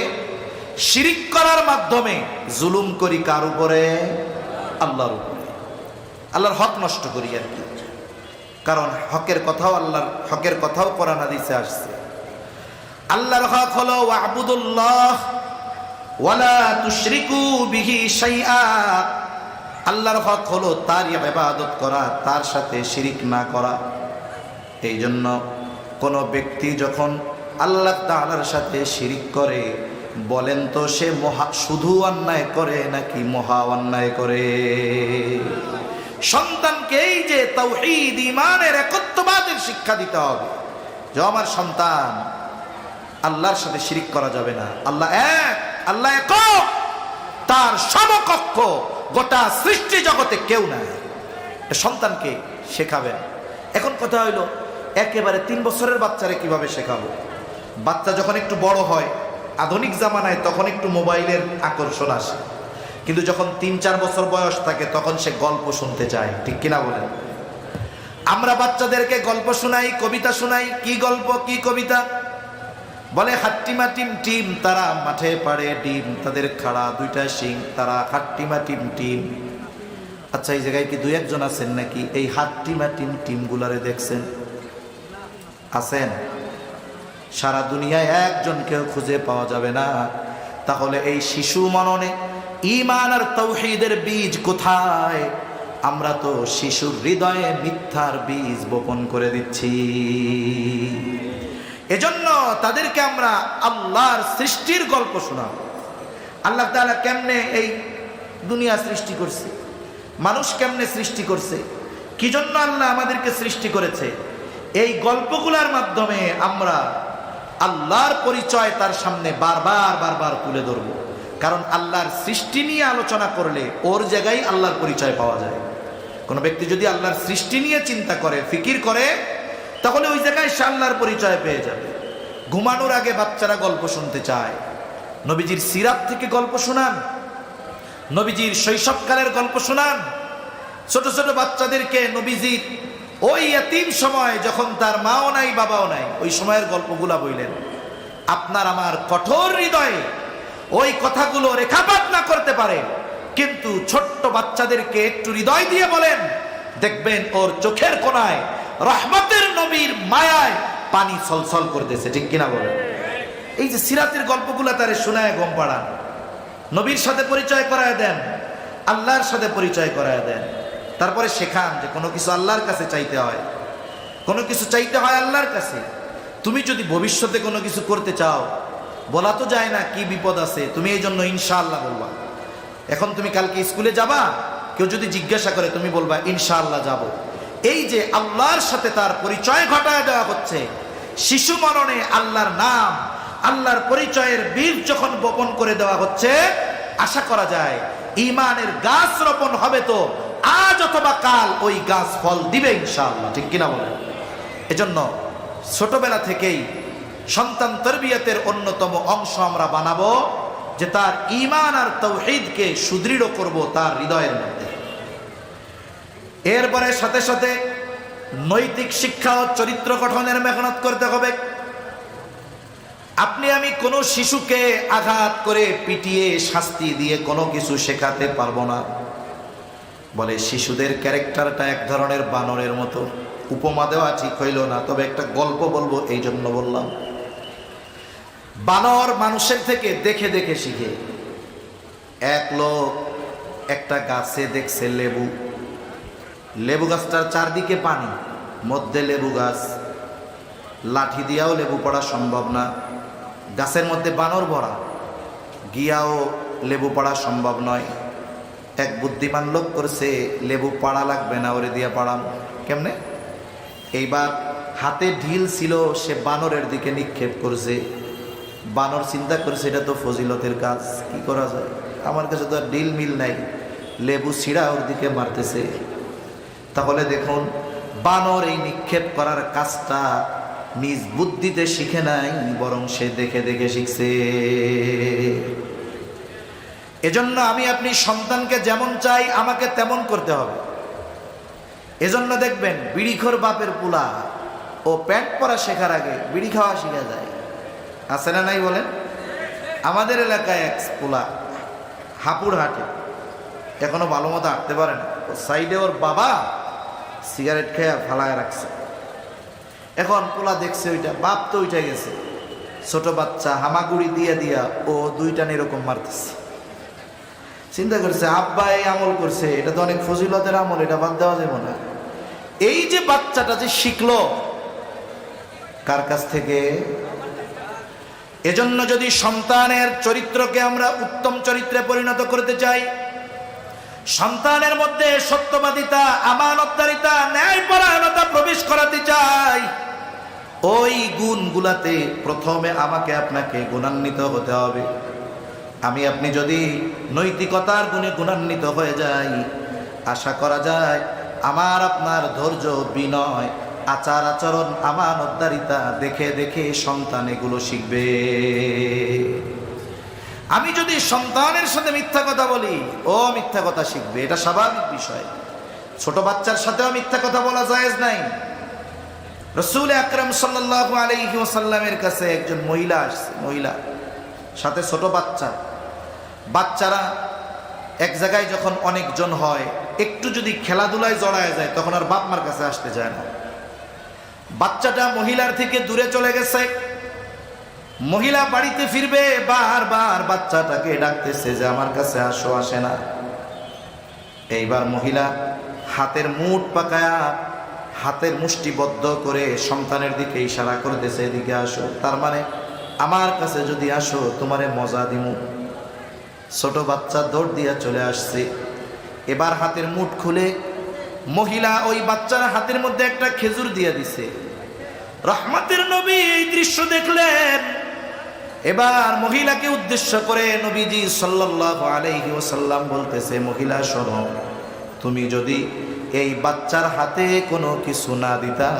শিরিক করার মাধ্যমে জুলুম করি কার উপরে? আল্লাহর উপরে। আল্লাহর হক নষ্ট করি আর কি। কারণ হকের কথাও আল্লাহর হকের কথাও কোরআন হাদিসে আসছে। আল্লাহর হক হলো ওয়াবুদুল্লাহ ওয়ালা তুশরিকু বিহি শাইআ। আল্লাহর হক হলো তার ইবাদত করা, তার সাথে শিরিক না করা। এই জন্য কোনো ব্যক্তি যখন আল্লাহ তাআলার সাথে শিরিক করে, বলেন তো সে শুধু অন্যায় করে নাকি মহা অন্যায় করে? সন্তানকে এই যে তাওহীদ ঈমানের একত্ববাদের শিক্ষা দিতে হবে, যে আমার সন্তান আল্লাহর সাথে শিরিক করা যাবে না। আল্লাহ এক, আল্লাহ একক, তার সমকক্ষ গোটা সৃষ্টি জগতে কেউ নাই। সন্তানকে শেখাবেন। এখন কথা হইল একেবারে 3 বছরের বাচ্চারে কিভাবে শেখাবো? বাচ্চা যখন একটু বড় হয়, আধুনিক জামানায়, তখন একটু মোবাইলের আকর্ষণ আসে। কিন্তু যখন 3-4 বছর বয়স থাকে তখন সে গল্প শুনতে চায়, ঠিক কিনা বলেন? আমরা বাচ্চাদেরকে গল্প শোনাই, কবিতা শোনাই। কি গল্প, কি কবিতা? বলে হাট্টিমা টিম টিম, তারা মাঠে পাড়ে ডিম, তাদের খাড়া 2টা শিং, তারা হাট্টিমা টিম টিম। আচ্ছা, এই জায়গায় কি 2-1 জন আছেন নাকি এই হাট্টিমা টিম টিম গুলারে দেখছেন? আছেন? সারা দুনিয়ায় একজনকেও খুঁজে পাওয়া যাবে না। তাহলে এই শিশু মননে ঈমান আর তাওহীদের বীজ কোথায়? আমরা তো শিশুর হৃদয়ে মিথ্যার বীজ বপন করে দিচ্ছি। এজন্য তাদেরকে আমরা আল্লাহর সৃষ্টির গল্প শোনাবো। আল্লাহ তাআলা কেমনে এই দুনিয়া সৃষ্টি করছে, মানুষ কেমনে সৃষ্টি করছে, কি জন্য আল্লাহ আমাদেরকে সৃষ্টি করেছে, এই গল্পগুলোর মাধ্যমে আমরা আল্লাহর পরিচয় তার সামনে বারবার বারবার তুলে ধরব। কারণ আল্লাহর সৃষ্টি নিয়ে আলোচনা করলে ওর জায়গায় আল্লাহর পরিচয় পাওয়া যায়। কোনো ব্যক্তি যদি আল্লাহর সৃষ্টি নিয়ে চিন্তা করে, ফিকির করে, তাহলে ওই জায়গায় সে আল্লাহর পরিচয় পেয়ে যাবে। ঘুমানোর আগে বাচ্চারা গল্প শুনতে চায়, নবীজির সিরাত থেকে গল্প শোনান, নবীজির শৈশবকালের গল্প শোনান। ছোট ছোট বাচ্চাদেরকে নবীজির ওই ইয়াতীম সময়, যখন তার মাও নাই বাবাও নাই, ওই সময়ের গল্পগুলা বললেন। আপনার আমার কঠোর হৃদয়ে ওই কথাগুলো রেখাপাত না করতে পারে, কিন্তু ছোট্ট বাচ্চাদেরকে একটু হৃদয় দিয়ে বলেন, দেখবেন ওর চোখের কোণায় রহমতের নবীর মায়ায় পানি ছলছল করতেছে, ঠিক কিনা বলেন? এই যে সিরাতের গল্পগুলা তারে শোনায় গম পাড়ান, নবীর সাথে পরিচয় করায় দেন, আল্লাহর সাথে পরিচয় করায় দেন। তারপরে শেখান যে কোনো কিছু আল্লাহর কাছে চাইতে হয়, কোনো কিছু চাইতে হয় আল্লাহর কাছে। তুমি যদি ভবিষ্যতে কোনো কিছু করতে চাও, বলা তো যায় না কি বিপদ আছে, তুমি এই জন্য ইনশাআল্লাহ বলবা। এখন তুমি কালকে স্কুলে যাবা, কেউ যদি জিজ্ঞাসা করে তুমি বলবা ইনশাআল্লাহ যাব। এই যে আল্লাহর সাথে তার পরিচয় ঘটায় দেওয়া হচ্ছে, শিশু মননে আল্লাহর নাম, আল্লাহর পরিচয়ের বীজ যখন বপন করে দেওয়া হচ্ছে, আশা করা যায় ঈমানের গাছ রোপণ হবে। তো আজ অথবা কাল ওই গাছ ফল দিবে ইনশাআল্লাহ, ঠিক কিনা বলেন? এজন্য ছোটবেলা থেকেই সন্তান তরবিয়তের অন্যতম অংশ আমরা বানাবো, যে তার ঈমান আর তাওহীদকে সুদৃঢ় করব তার হৃদয়ের মধ্যে। এরপরে সাথে সাথে নৈতিক শিক্ষা ও চরিত্র গঠনের মেহনত করতে হবে। আপনি আমি কোনো শিশুকে আঘাত করে পিটিয়ে শাস্তি দিয়ে কোনো কিছু শেখাতে পারবো না। বলে শিশুদের ক্যারেক্টারটা এক ধরনের বানরের মতো। উপমা দেওয়া ঠিক হইল না, তবে একটা গল্প বলবো এই জন্য বললাম। বানর মানুষের থেকে দেখে দেখে শিখে। এক লোক একটা গাছে দেখছে লেবু, লেবু গাছটার চারদিকে পানি, মধ্যে লেবু গাছ, লাঠি দিয়াও লেবু পড়া সম্ভব না, গাছের মধ্যে বানর ভরা, গিয়াও লেবু পাড়া সম্ভব নয়। এক বুদ্ধিমান লোক করছে, লেবু পাড়া লাগবে না, ওরে দিয়া পাড়াম। কেমনে? এইবার হাতে ঢিল ছিল, সে বানরের দিকে নিক্ষেপ করছে। বানর চিন্তা করছে এটা তো ফজিলতের কাজ, কি করা যায়, আমার কাছে তো আর ঢিল মিল নাই, লেবু ছিঁড়া ওর দিকে মারতেছে। তাহলে দেখুন, বানর এই নিক্ষেপ করার কাজটা নিজ বুদ্ধিতে শিখে নাই, বরং সে দেখে দেখে শিখছে। এজন্য আমি আপনি সন্তানকে যেমন চাই আমাকে তেমন করতে হবে। এজন্য দেখবেন বিড়িখোর বাপের পুলা ও প্যান্ট পরা শেখার আগে বিড়ি খাওয়া শিখা যায়, আছে না নাই বলেন? আমাদের এলাকায় এক পুলা হাপুর হাটে, এখনো ভালো মতো হাঁটতে পারে না, ও সাইডে ওর বাবা সিগারেট খেয়ে ফালায় রাখছে। এখন পোলা দেখছে ওইটা, বাপ তো ওইটা গেছে, ছোট বাচ্চা হামাগুড়ি দিয়ে দিয়া ও দুইটান এরকম মারতেছে। চিন্তা করছে আব্বা এই আমল করছে, এটা তো অনেক ফজিলতের আমল, এটা বাদ দেওয়া যাবে না। এই যে বাচ্চাটা যে শিখলো কার কাছ থেকে? এজন্য যদি সন্তানের চরিত্রকে আমরা উত্তম চরিত্রে পরিণত করতে চাই, সন্তানের মধ্যে সত্যবাদিতা, আমানতদারিতা, ন্যায়পরায়ণতা প্রবেশ করাতে চাই, ওই গুণগুলাতে প্রথমে আমাকে আপনাকে গুণান্বিত হতে হবে। আমি আপনি যদি নৈতিকতার গুণে গুণান্বিত হয়ে যাই, আশা করা যায় আমার আপনার ধৈর্য, বিনয়, আচার আচরণ, আমানতদারিতা দেখে দেখে সন্তান এগুলো শিখবে। আমি যদি সন্তানের সাথে মিথ্যা কথা বলি, ও মিথ্যা কথা শিখবে, এটা স্বাভাবিক বিষয়। ছোট বাচ্চার সাথেও মিথ্যা কথা বলা জায়েজ নাই। রাসূল আকরাম সাল্লাল্লাহু আলাইহি ওয়াসাল্লামের কাছে একজন মহিলা আসছে, মহিলা সাথে ছোট বাচ্চা। বাচ্চারা এক জায়গায় যখন অনেকজন হয়, একটু যদি খেলাধুলায় জড়ায় যায় তখন আর বাপ মার কাছে আসতে চায় না। বাচ্চাটা মহিলার থেকে দূরে চলে গেছে, মহিলা বাড়িতে ফিরবে, বারবার বাচ্চাটাকে ডাকতেছে যে আমার কাছে আসো, আসে না। এইবার মহিলা হাতের মুঠ পাকায়া, হাতের মুষ্টিবদ্ধ করে সন্তানের দিকে ইশারা করতেছে এদিকে আসো, তার মানে আমার কাছে যদি আসো তোমারে মজা দিমু। ছোট বাচ্চা দৌড় দিয়া চলে আসছে। এবার হাতের মুঠ খুলে মহিলা ওই বাচ্চার হাতের মধ্যে একটা খেজুর দিয়ে দিছে। রহমতের নবী এই দৃশ্য দেখলেন। এবার মহিলাকে উদ্দেশ্য করে নবীজি সাল্লাল্লাহু আলাইহি ওয়াসাল্লাম বলতেছে, মহিলা শোনো, তুমি যদি এই বাচ্চার হাতে কোনো কিছু না দিতা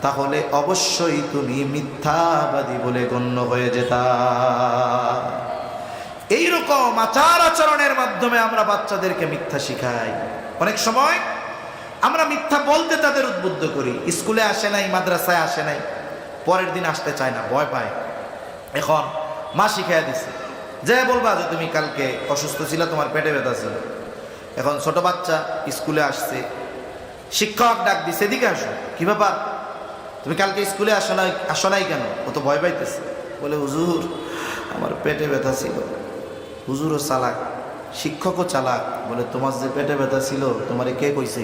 তাহলে অবশ্যই তুমি মিথ্যাবাদী বলে গণ্য হয়ে যেতা। এইরকম আচার আচরণের মাধ্যমে আমরা বাচ্চাদেরকে মিথ্যা শিখাই। অনেক সময় আমরা মিথ্যা বলতে তাদের উদ্বুদ্ধ করি। স্কুলে আসে নাই, মাদ্রাসায় আসে নাই, পরের দিন আসতে চায় না, ভয় পায়। এখন মা শিখাইয়া দিছে, যে বলবা যে তুমি কালকে অসুস্থ ছিল, তোমার পেটে ব্যথা ছিল। এখন ছোট বাচ্চা স্কুলে আসছে, শিক্ষক ডাক দিছে এদিকে আসো, কি ব্যাপার তুমি কালকে স্কুলে আসো নাই কেন? ও তো ভয় পাইতেছে, বলে হুজুর আমার পেটে ব্যথা ছিল। হুজুরও চালাক, শিক্ষকও চালাক, বলে তোমার যে পেটে ব্যথা ছিল তোমারে কে কইছে?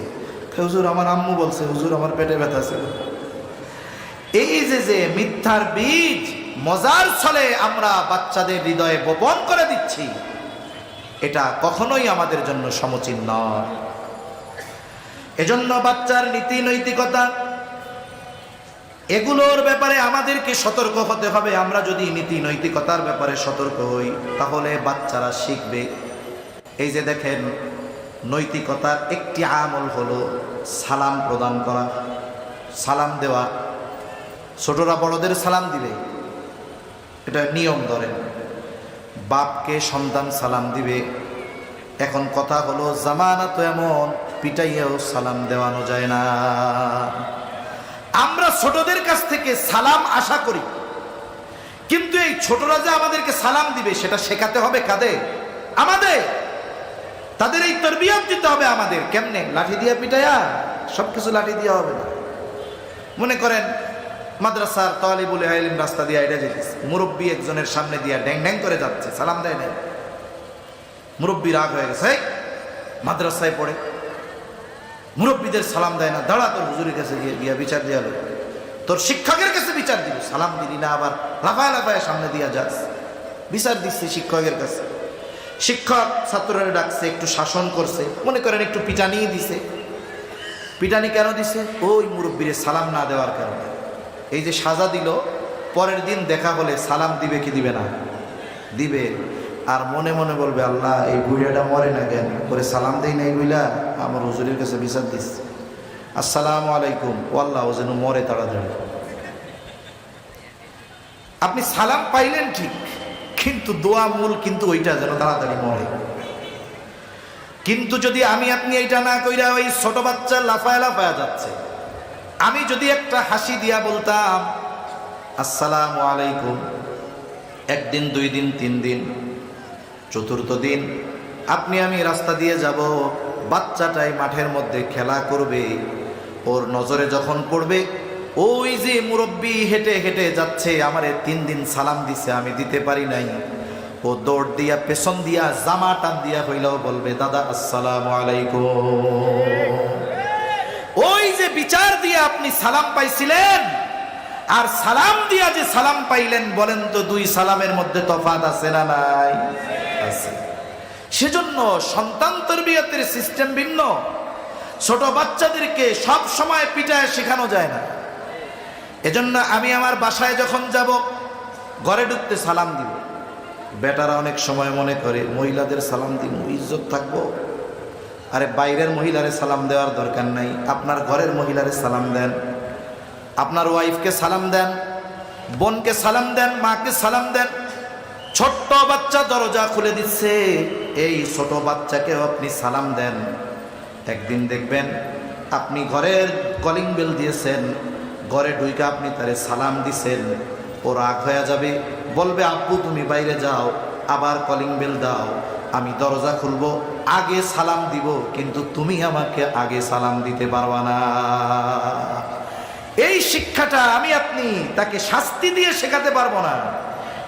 হুজুর আমার আম্মু বলছে হুজুর আমার পেটে ব্যথা ছিল। এই যে মিথ্যার বীজ মজার ছলে আমরা বাচ্চাদের হৃদয়ে বপন করে দিচ্ছি, এটা কখনোই আমাদের জন্য সমীচীন নয়। এজন্য বাচ্চার নীতি নৈতিকতা এগুলোর ব্যাপারে আমাদেরকে সতর্ক হতে হবে। আমরা যদি নীতি নৈতিকতার ব্যাপারে সতর্ক হই তাহলে বাচ্চারা শিখবে। এই যে দেখেন, নৈতিকতার একটি আমল হলো সালাম প্রদান করা, সালাম দেওয়া। ছোটরা বড়দের সালাম দিবে, এটা নিয়ম। ধরেন বাপকে সন্তান সালাম দিবে। এখন কথা হলো জামানা তো এমন, পিটাইয়াও সালাম দেওয়ানো যায় না। আমরা ছোটদের কাছ থেকে সালাম আশা করি, কিন্তু এই ছোটরা যে আমাদেরকে সালাম দিবে সেটা শেখাতে হবে কাদের? আমাদের। তাদের এই তরবিয়ত দিতে হবে আমাদের। কেমনে? লাঠি দিয়া পিটাইয়া? সবকিছু লাঠি দিয়া হবে না। মনে করেন মাদ্রাসার তালিবুল ইলম রাস্তা দিয়ে এটা যেতেছে, মুরব্বী একজনের সামনে দিয়া ড্যাং ড্যাং করে যাচ্ছে, সালাম দেয় নাই। মুরব্বী রাগ হয়ে গেছে, মাদ্রাসায় পড়ে মুরব্বীদের সালাম দেয় না, দাঁড়া তোর হুজুরের কাছে গিয়া বিচার দিয়া লো, তোর শিক্ষকের কাছে বিচার দিবি। সালাম দিলি না, আবার লাফায় লাফায় সামনে দিয়া যাস। বিচার দিচ্ছে শিক্ষকের কাছে। শিক্ষক ছাত্ররা ডাকছে, একটু শাসন করছে, মনে করেন একটু পিটানি দিছে। পিটানি কেন দিছে? ওই মুরব্বীরে সালাম না দেওয়ার কারণে। এই যে সাজা দিল, পরের দিন দেখা হলে সালাম দিবে কি দিবে না? দিবে। আর মনে মনে বলবে, আল্লাহ এই বুড়িয়াটা মরে না কেন, করে সালাম দেই না এই বুইলা, আমার হুজুরের কাছে বিচার দিস, আসসালামু আলাইকুম, ও আল্লাহ ও যেন মরে তাড়াতাড়ি। আপনি সালাম পাইলেন ঠিক, কিন্তু দোয়া মূল কিন্তু ওইটা যেন তাড়াতাড়ি মরে। কিন্তু যদি আমি আপনি এইটা না কইরা ওই ছোট বাচ্চা লাফায় লাফায় যাচ্ছে, আমি যদি একটা হাসি দিয়া বলতাম আসসালামু আলাইকুম, একদিন, 2 দিন, 3 দিন, চতুর্থ দিন আপনি আমি রাস্তা দিয়ে যাব, বাচ্চাটাই মাঠের মধ্যে খেলা করবে, ওর নজরে যখন পড়বে ওই যে মুরব্বী হেঁটে হেঁটে যাচ্ছে, আমারে 3 দিন সালাম দিছে, আমি দিতে পারি নাই, ও দৌড় দিয়া পেছন দিয়া জামা টান দিয়া হইলেও বলবে, দাদা আসসালামু আলাইকুম। ওই যে বিচার দিয়ে আপনি সালাম পাইছিলেন আর সালাম দিয়া যে সালাম পাইলেন, বলেন তো 2 সালামের মধ্যে তফাৎ আছে না নাই? আছে। সেজন্য সন্তান তরবিয়তের সিস্টেম ভিন্ন। ছোট বাচ্চাদেরকে সব সময় পিটায় শেখানো যায় না। এজন্য আমি আমার বাসায় যখন যাব, ঘরে ঢুকতে সালাম দিব। বেটারা অনেক সময় মনে করে মহিলাদের সালাম দিব, ইজ্জত থাকবো। আরে বাইরের মহিলারে সালাম দেওয়ার দরকার নাই, আপনার ঘরের মহিলারে সালাম দেন, আপনার ওয়াইফকে সালাম দেন, বোনকে সালাম দেন, মাকে সালাম দেন। ছোট্ট বাচ্চা দরজা খুলে দিচ্ছে, এই ছোট বাচ্চাকেও আপনি সালাম দেন। একদিন দেখবেন আপনি ঘরের কলিং বেল দিয়েছেন, ঘরে ঢুইকা আপনি তারে সালাম দিছেন, ও রাগ হয়ে যাবে, বলবে আব্বু তুমি বাইরে যাও, আবার কলিং বেল দাও, আমি দরজা খুলবো, আগে সালাম দিব, কিন্তু তুমি আমাকে আগে সালাম দিতে পারবা না। এই শিক্ষাটা আমি আপনি তাকে শাস্তি দিয়ে শেখাতে পারবো না,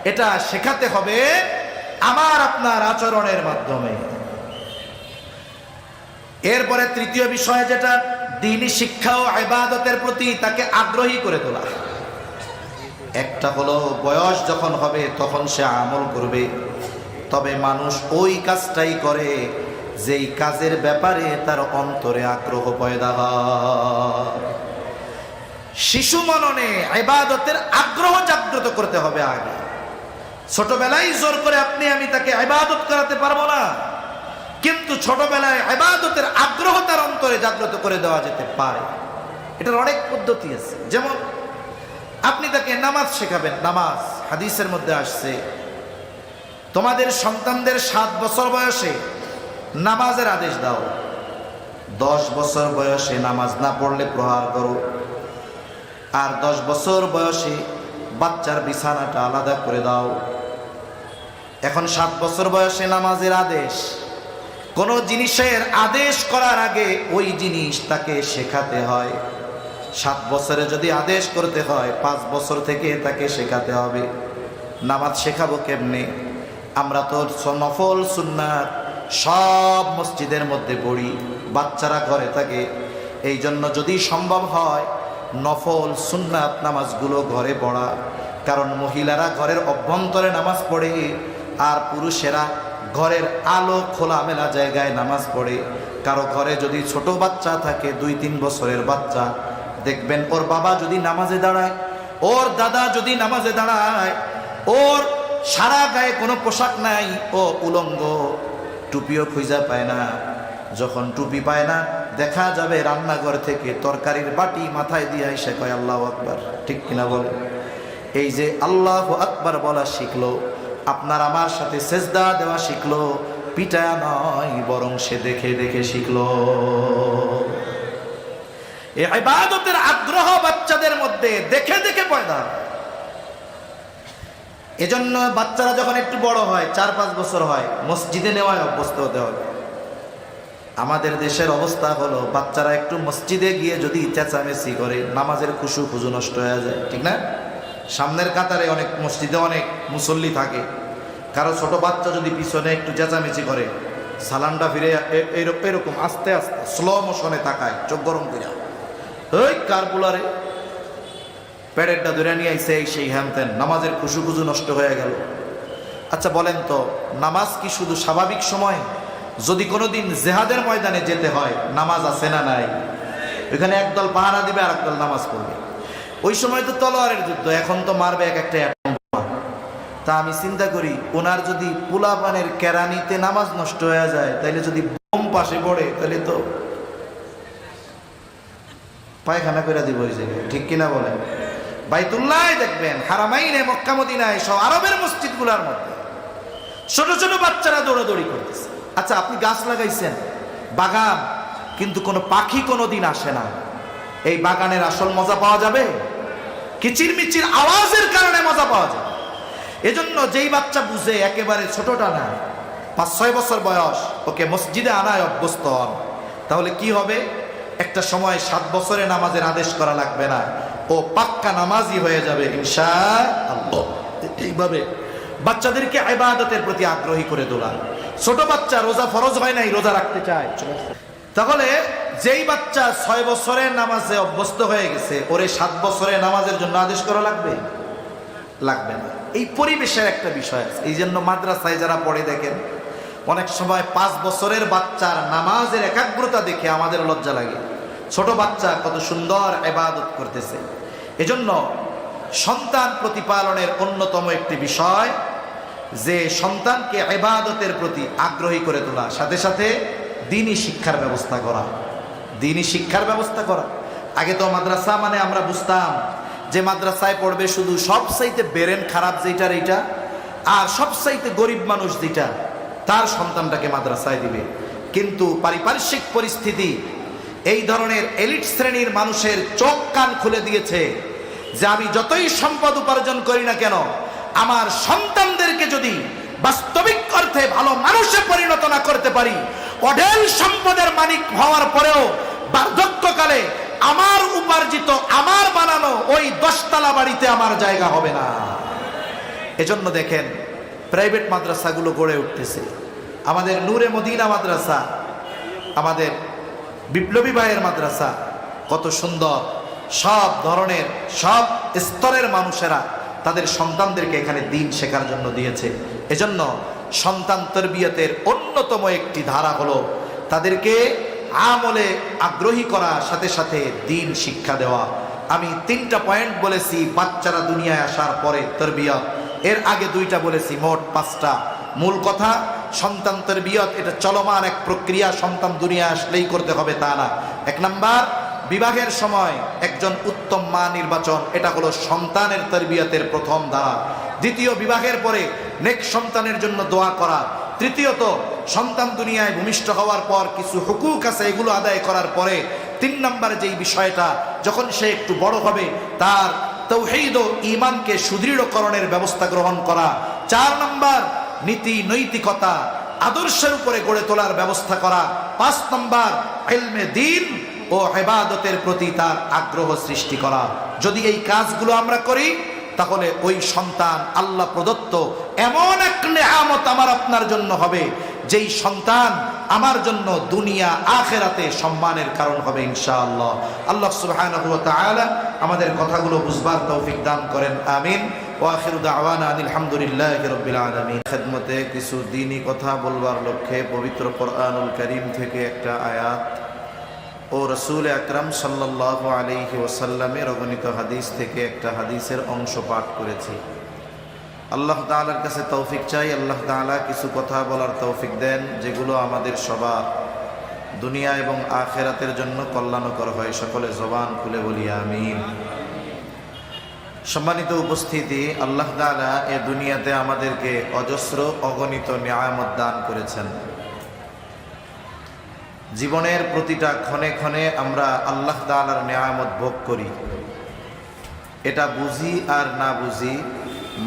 এটা শেখাতে হবে আমার আপনার আচরণের মাধ্যমে। এরপরে তৃতীয় বিষয় যেটা, দ্বীনি শিক্ষা ও ইবাদতের প্রতি তাকে আগ্রহী করে তোলা। একটা হলো বয়স যখন হবে তখন সে আমল করবে, তবে মানুষ ওই কাজটাই করে যেই কাজের ব্যাপারে তার অন্তরে আগ্রহ পয়দা হয়। শিশু মননে ইবাদতের আগ্রহ জাগ্রত করতে হবে আগে। ছোটবেলায় জোর করে আপনি আমি তাকে ইবাদত করাতে পারবো না, কিন্তু ছোটবেলায় ইবাদতের আগ্রহ তার অন্তরে জাগ্রত করে দেওয়া যেতে পারে। এটার অনেক পদ্ধতি আছে। যেমন আপনি তাকে নামাজ শেখাবেন। নামাজ হাদিসের মধ্যে আসছে, তোমাদের সন্তানদের 7 বছর বয়সে নামাজের আদেশ দাও, 10 বছর বয়সে নামাজ না পড়লে প্রহার করো, আর 10 বছর বয়সে বাচ্চার বিছানাটা আলাদা করে দাও। এখন 7 বছর বয়সে নামাজের আদেশ, কোনো জিনিসের আদেশ করার আগে ওই জিনিস তাকে শেখাতে হয়। 7 বছরে যদি আদেশ করতে হয়, 5 বছর থেকে তাকে শেখাতে হবে। নামাজ শেখাবো কেমনে? আমরা তো নফল সুন্নাত সব মসজিদের মধ্যে পড়ি, বাচ্চারা ঘরে থাকে, এই জন্য যদি সম্ভব হয় নফল সুন্নাত নামাজগুলো ঘরে পড়া। কারণ মহিলারা ঘরের অভ্যন্তরে নামাজ পড়ে, আর পুরুষেরা ঘরের আলো খোলামেলা জায়গায় নামাজ পড়ে। কারো ঘরে যদি ছোট বাচ্চা থাকে, 2-3 বছরের বাচ্চা, দেখবেন ওর বাবা যদি নামাজে দাঁড়ায়, ওর দাদা যদি নামাজে দাঁড়ায়, ওর সারা গায়ে কোনো পোশাক নাই, ও উলঙ্গ, টুপিও খুঁজে পায় না। যখন টুপি পায় না, দেখা যাবে রান্নাঘর থেকে তরকারির বাটি মাথায় দিয়ে এসে কয় আল্লাহু আকবার। ঠিক কিনা বলে? এই যে আল্লাহু আকবার বলা শিখলো, আপনার আমার সাথে সেজদা দেওয়া শিখলো, পিটা নয় বরং সে দেখে দেখে শিখলো। এই ইবাদতের আগ্রহ বাচ্চাদের মধ্যে দেখে দেখে পয়দা। এজন্য বাচ্চারা যখন একটু বড় হয়, 4-5 বছর হয়, মসজিদে নেওয়ায় অভ্যস্ত হতে হবে। আমাদের দেশের অবস্থা হলো, বাচ্চারা একটু মসজিদে গিয়ে যদি চেঁচামেচি করে, নামাজের খুশু খুজু নষ্ট হয়ে যায়। ঠিক না? সামনের কাতারে অনেক মসজিদে অনেক মুসল্লি থাকে, কারো ছোট বাচ্চা যদি পিছনে একটু চেঁচামেচি করে, সালামটা ফিরে এরকম আস্তে আস্তে স্লো মোশনে তাকায়, চোখ গরম করে, ওই কার বুলারে প্যাডেরটা ধরে নিয়ে আইসে, সেই হ্যানতেন, নামাজের খুশু খুজু নষ্ট হয়ে গেল। আচ্ছা বলেন তো, নামাজ কি শুধু স্বাভাবিক সময়? যদি কোনোদিন জেহাদের ময়দানে যেতে হয়, নামাজ আছে না নাই? ওইখানে একদল পাহারা দিবে আর একদল নামাজ পড়বে। ওই সময় তো তলোয়ারের যুদ্ধ, এখন তো মারবে এক একটা। তা আমি চিন্তা করি, ওনার যদি পোলাপানের কেরানিতে নামাজ নষ্ট হয়ে যায়, তাইলে যদি বোম পাশে পড়ে, তাহলে তো পায়খানা করে দিব ওই জায়গায়, ঠিক কিনা বলেন? বাইতুল্লাহ দেখবেন, হারামাইনে, মক্কা মদিনায়, সব আরবের মসজিদগুলোর মধ্যে ছোট ছোট বাচ্চারা দৌড়াদৌড়ি করতেছে। আচ্ছা, আপনি গাছ লাগাইছেন, বাগান, কিন্তু কোনো পাখি কোনোদিন আসে না, এই বাগানের আসল মজা পাওয়া যাবে? কিচিরমিচির আওয়াজের কারণে মজা পাওয়া যায়। এজন্য যেই বাচ্চা বুঝে, একেবারে ছোটটা না, 5-6 বছর বয়স, ওকে মসজিদে আনায় অভ্যস্ত হন, তাহলে কি হবে? একটা সময় 7 বছরে নামাজের আদেশ করা লাগবে না, ও পাক্কা নামাজি হয়ে যাবে ইনশাআল্লাহ। এইভাবে বাচ্চাদেরকে ইবাদতের প্রতি আগ্রহী করে তোলা। ছোট বাচ্চা রোজা ফরজ হয় নাই, রোজা রাখতে চায়, তাহলে যেই বাচ্চা 6 বছরের নামাজে অভ্যস্ত হয়ে গেছে, ওরে 7 বছরে নামাজের জন্য আদেশ করা লাগবে? লাগবে না। এই পরিবেশের একটা বিষয় আছে। এই জন্য মাদ্রাসায় যারা পড়ে, দেখেন অনেক সময় 5 বছরের বাচ্চার নামাজের একাগ্রতা দেখে আমাদের লজ্জা লাগে। ছোট বাচ্চা কত সুন্দর ইবাদত করতেছে। এজন্য সন্তান প্রতিপালনের অন্যতম একটি বিষয় যে সন্তানকে ইবাদতের প্রতি আগ্রহী করে তোলা, সাথে সাথে দ্বীনি শিক্ষার ব্যবস্থা করা। দ্বীনি শিক্ষার ব্যবস্থা করা। আগে তো মাদ্রাসা মানে আমরা বুঝতাম যে মাদ্রাসায় পড়বে শুধু সবচাইতে ব্রেন খারাপ যেটার এইটা, আর সবচাইতে গরিব মানুষ যেটা, তার সন্তানটাকে মাদ্রাসায় দিবে। কিন্তু পারিপার্শ্বিক পরিস্থিতি এই ধরনের এলিট শ্রেণীর মানুষের চোখ কান খুলে দিয়েছে যে আমি যতই সম্পদ উপার্জন করি না কেন, আমার সন্তানদেরকে যদি বাস্তবিক অর্থে ভালো মানুষে পরিণত না করতে পারি, অঢেল সম্পদের মালিক হওয়ার পরেও বার্ধক্যকালে আমার উপার্জিত, আমার বানানো ওই 10 তলা বাড়িতে আমার জায়গা হবে না। এজন্য দেখেন প্রাইভেট মাদ্রাসাগুলো গড়ে উঠতেছে। আমাদের নূরে মদিনা মাদ্রাসা, আমাদের বিপ্লবী ভাইয়ের মাদ্রাসা, কত সুন্দর। সব ধরনের, সব স্তরের মানুষেরা তাদের সন্তানদেরকে এখানে দ্বীন শেখার জন্য দিয়েছে। এজন্য সন্তান তরবিয়তের অন্যতম একটি ধারা হলো তাদেরকে আমলে আগ্রহী করা, সাথে সাথে দ্বীন শিক্ষা দেওয়া। আমি 3টা পয়েন্ট বলেছি বাচ্চারা দুনিয়ায় আসার পরে তরবিয়ত, এর আগে 2টা বলেছি, মোট 5টা। মূল কথা, সন্তান তরবিয়ত এটা চলমান এক প্রক্রিয়া, সন্তান দুনিয়ায় আসলেই করতে হবে তা না। 1 নাম্বার, বিবাহের সময় একজন উত্তম মা নির্বাচন, এটা হলো সন্তানের তরবিয়তের প্রথম ধারা। দ্বিতীয়, বিবাহের পরে নেক সন্তানের জন্য দোয়া করা। তৃতীয়ত, সন্তান দুনিয়ায় ভূমিষ্ঠ হওয়ার পর কিছু হুকুক আছে, এগুলো আদায় করার পরে 3 নম্বরে যেই বিষয়টা, যখন সে একটু বড় হবে তার তাওহীদ ও ঈমানকে সুদৃঢ়করণের ব্যবস্থা গ্রহণ করা। 4 নম্বর, নীতি নৈতিকতা আদর্শের উপরে গড়ে তোলার ব্যবস্থা করা। 5 নম্বর, ইলমে দ্বীন ও ইবাদতের প্রতি তার আগ্রহ সৃষ্টি করা। যদি এই কাজগুলো আমরা করি, তাহলে ওই সন্তান আল্লাহ প্রদত্ত এমন এক নেয়ামত আমার আপনার জন্য হবে, যেই সন্তান আমার জন্য দুনিয়া আখিরাতে সম্মানের কারণ হবে ইনশাআল্লাহ। আল্লাহ সুবহানাহু ওয়া তাআলা আমাদের কথাগুলো বুঝবার তৌফিক দান করেন, আমিন। ওয়া আখিরু দাওয়ানা আলহামদুলিল্লাহি রাব্বিল আলামিন। খেদমতে কিছু দ্বীনি কথা বলবার লক্ষ্যে পবিত্র কোরআনুল কারীম থেকে একটা আয়াত ও রাসূল আকরাম সাল্লাল্লাহু আলাইহি ওয়াসাল্লামের অগণিত হাদিস থেকে একটা হাদিসের অংশ পাঠ করেছি। আল্লাহ তাআলার কাছে তৌফিক চাই, আল্লাহ তাআলা কিছু কথা বলার তৌফিক দেন যেগুলো আমাদের সবার দুনিয়া এবং আখিরাতের জন্য কল্যাণকর হয়। সকলে জবান খুলে বলি আমিন। সম্মানিত উপস্থিতি, আল্লাহ তাআলা এ দুনিয়াতে আমাদেরকে অজস্র অগণিত নিয়ামত দান করেছেন। জীবনের প্রতিটা ক্ষণে ক্ষণে আমরা আল্লাহ তাআলার নিয়ামত ভোগ করি। এটা বুঝি আর না বুঝি,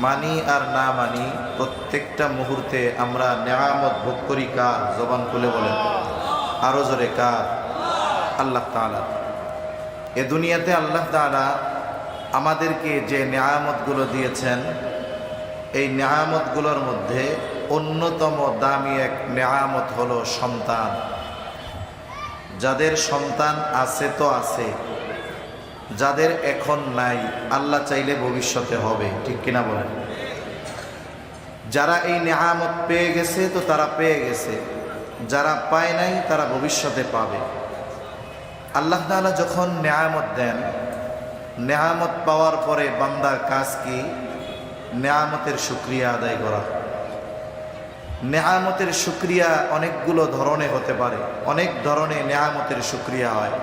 মানি আর না মানি, প্রত্যেকটা মুহূর্তে আমরা নিয়ামত ভোগ করি কার? জবান খুলে বলেন আরো জোরে, কার? আল্লাহ তাআলা। এ দুনিয়াতে আল্লাহ তাআলা আমাদেরকে যে নিয়ামতগুলো দিয়েছেন, এই নিয়ামতগুলোর মধ্যে অন্যতম দামি এক নিয়ামত হলো সন্তান। যাদের সন্তান আছে তো আছে, যাদের এখন নাই আল্লাহ চাইলে ভবিষ্যতে হবে, ঠিক কিনা বলেন? যারা এই নেয়ামত পেয়ে গেছে তো তারা পেয়ে গেছে, যারা পায় নাই তারা ভবিষ্যতে পাবে। আল্লাহ তাআলা যখন নেয়ামত দেন, নেয়ামত পাওয়ার পরে বান্দার কাজ কি? নেয়ামতের শুকরিয়া আদায় করা। নেয়ামতের শুকরিয়া অনেকগুলো ধরনে হতে পারে, অনেক ধরনে নেয়ামতের শুকরিয়া হয়।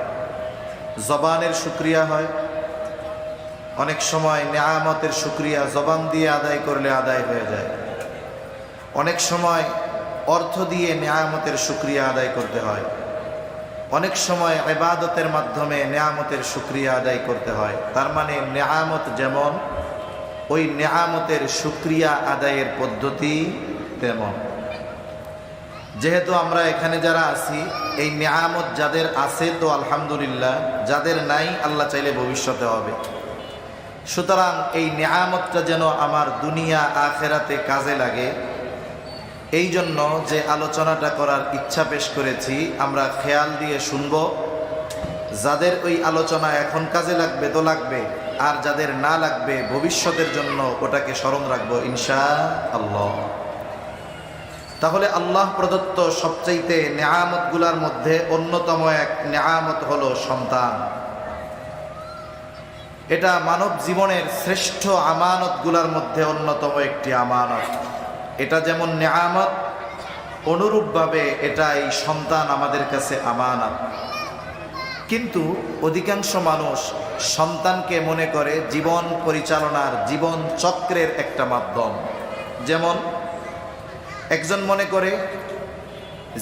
জবানের শুকরিয়া হয়, অনেক সময় নেয়ামতের শুকরিয়া জবান দিয়ে আদায় করলে আদায় হয়ে যায়। অনেক সময় অর্থ দিয়ে নেয়ামতের শুকরিয়া আদায় করতে হয়। অনেক সময় ইবাদতের মাধ্যমে নেয়ামতের শুকরিয়া আদায় করতে হয়। তার মানে নেয়ামত যেমন, ওই নেয়ামতের শুকরিয়া আদায়ের পদ্ধতি তেমন। যেহেতু আমরা এখানে যারা আছি, এই নেয়ামত যাদের আছে তো আলহামদুলিল্লাহ, যাদের নাই আল্লাহ চাইলে ভবিষ্যতে হবে। সুতরাং এই নেয়ামতটা যেন আমার দুনিয়া আখেরাতে কাজে লাগে, এই জন্য যে আলোচনাটা করার ইচ্ছা পেশ করেছি, আমরা খেয়াল দিয়ে শুনব। যাদের ওই আলোচনা এখন কাজে লাগবে তো লাগবে, আর যাদের না লাগবে ভবিষ্যতের জন্য ওটাকে স্মরণ রাখবো ইনশাআল্লাহ। তাহলে আল্লাহ প্রদত্ত সবচাইতে নেয়ামতগুলোর মধ্যে অন্যতম এক নেয়ামত হলো সন্তান। এটা মানব জীবনের শ্রেষ্ঠ আমানতগুলোর মধ্যে অন্যতম একটি আমানত। এটা যেমন নেয়ামত, অনুরূপভাবে এটা এই সন্তান আমাদের কাছে আমানত। কিন্তু অধিকাংশ মানুষ সন্তানকে মনে করে জীবন পরিচালনার, জীবন চক্রের একটা মাধ্যম। যেমন একজন মনে করে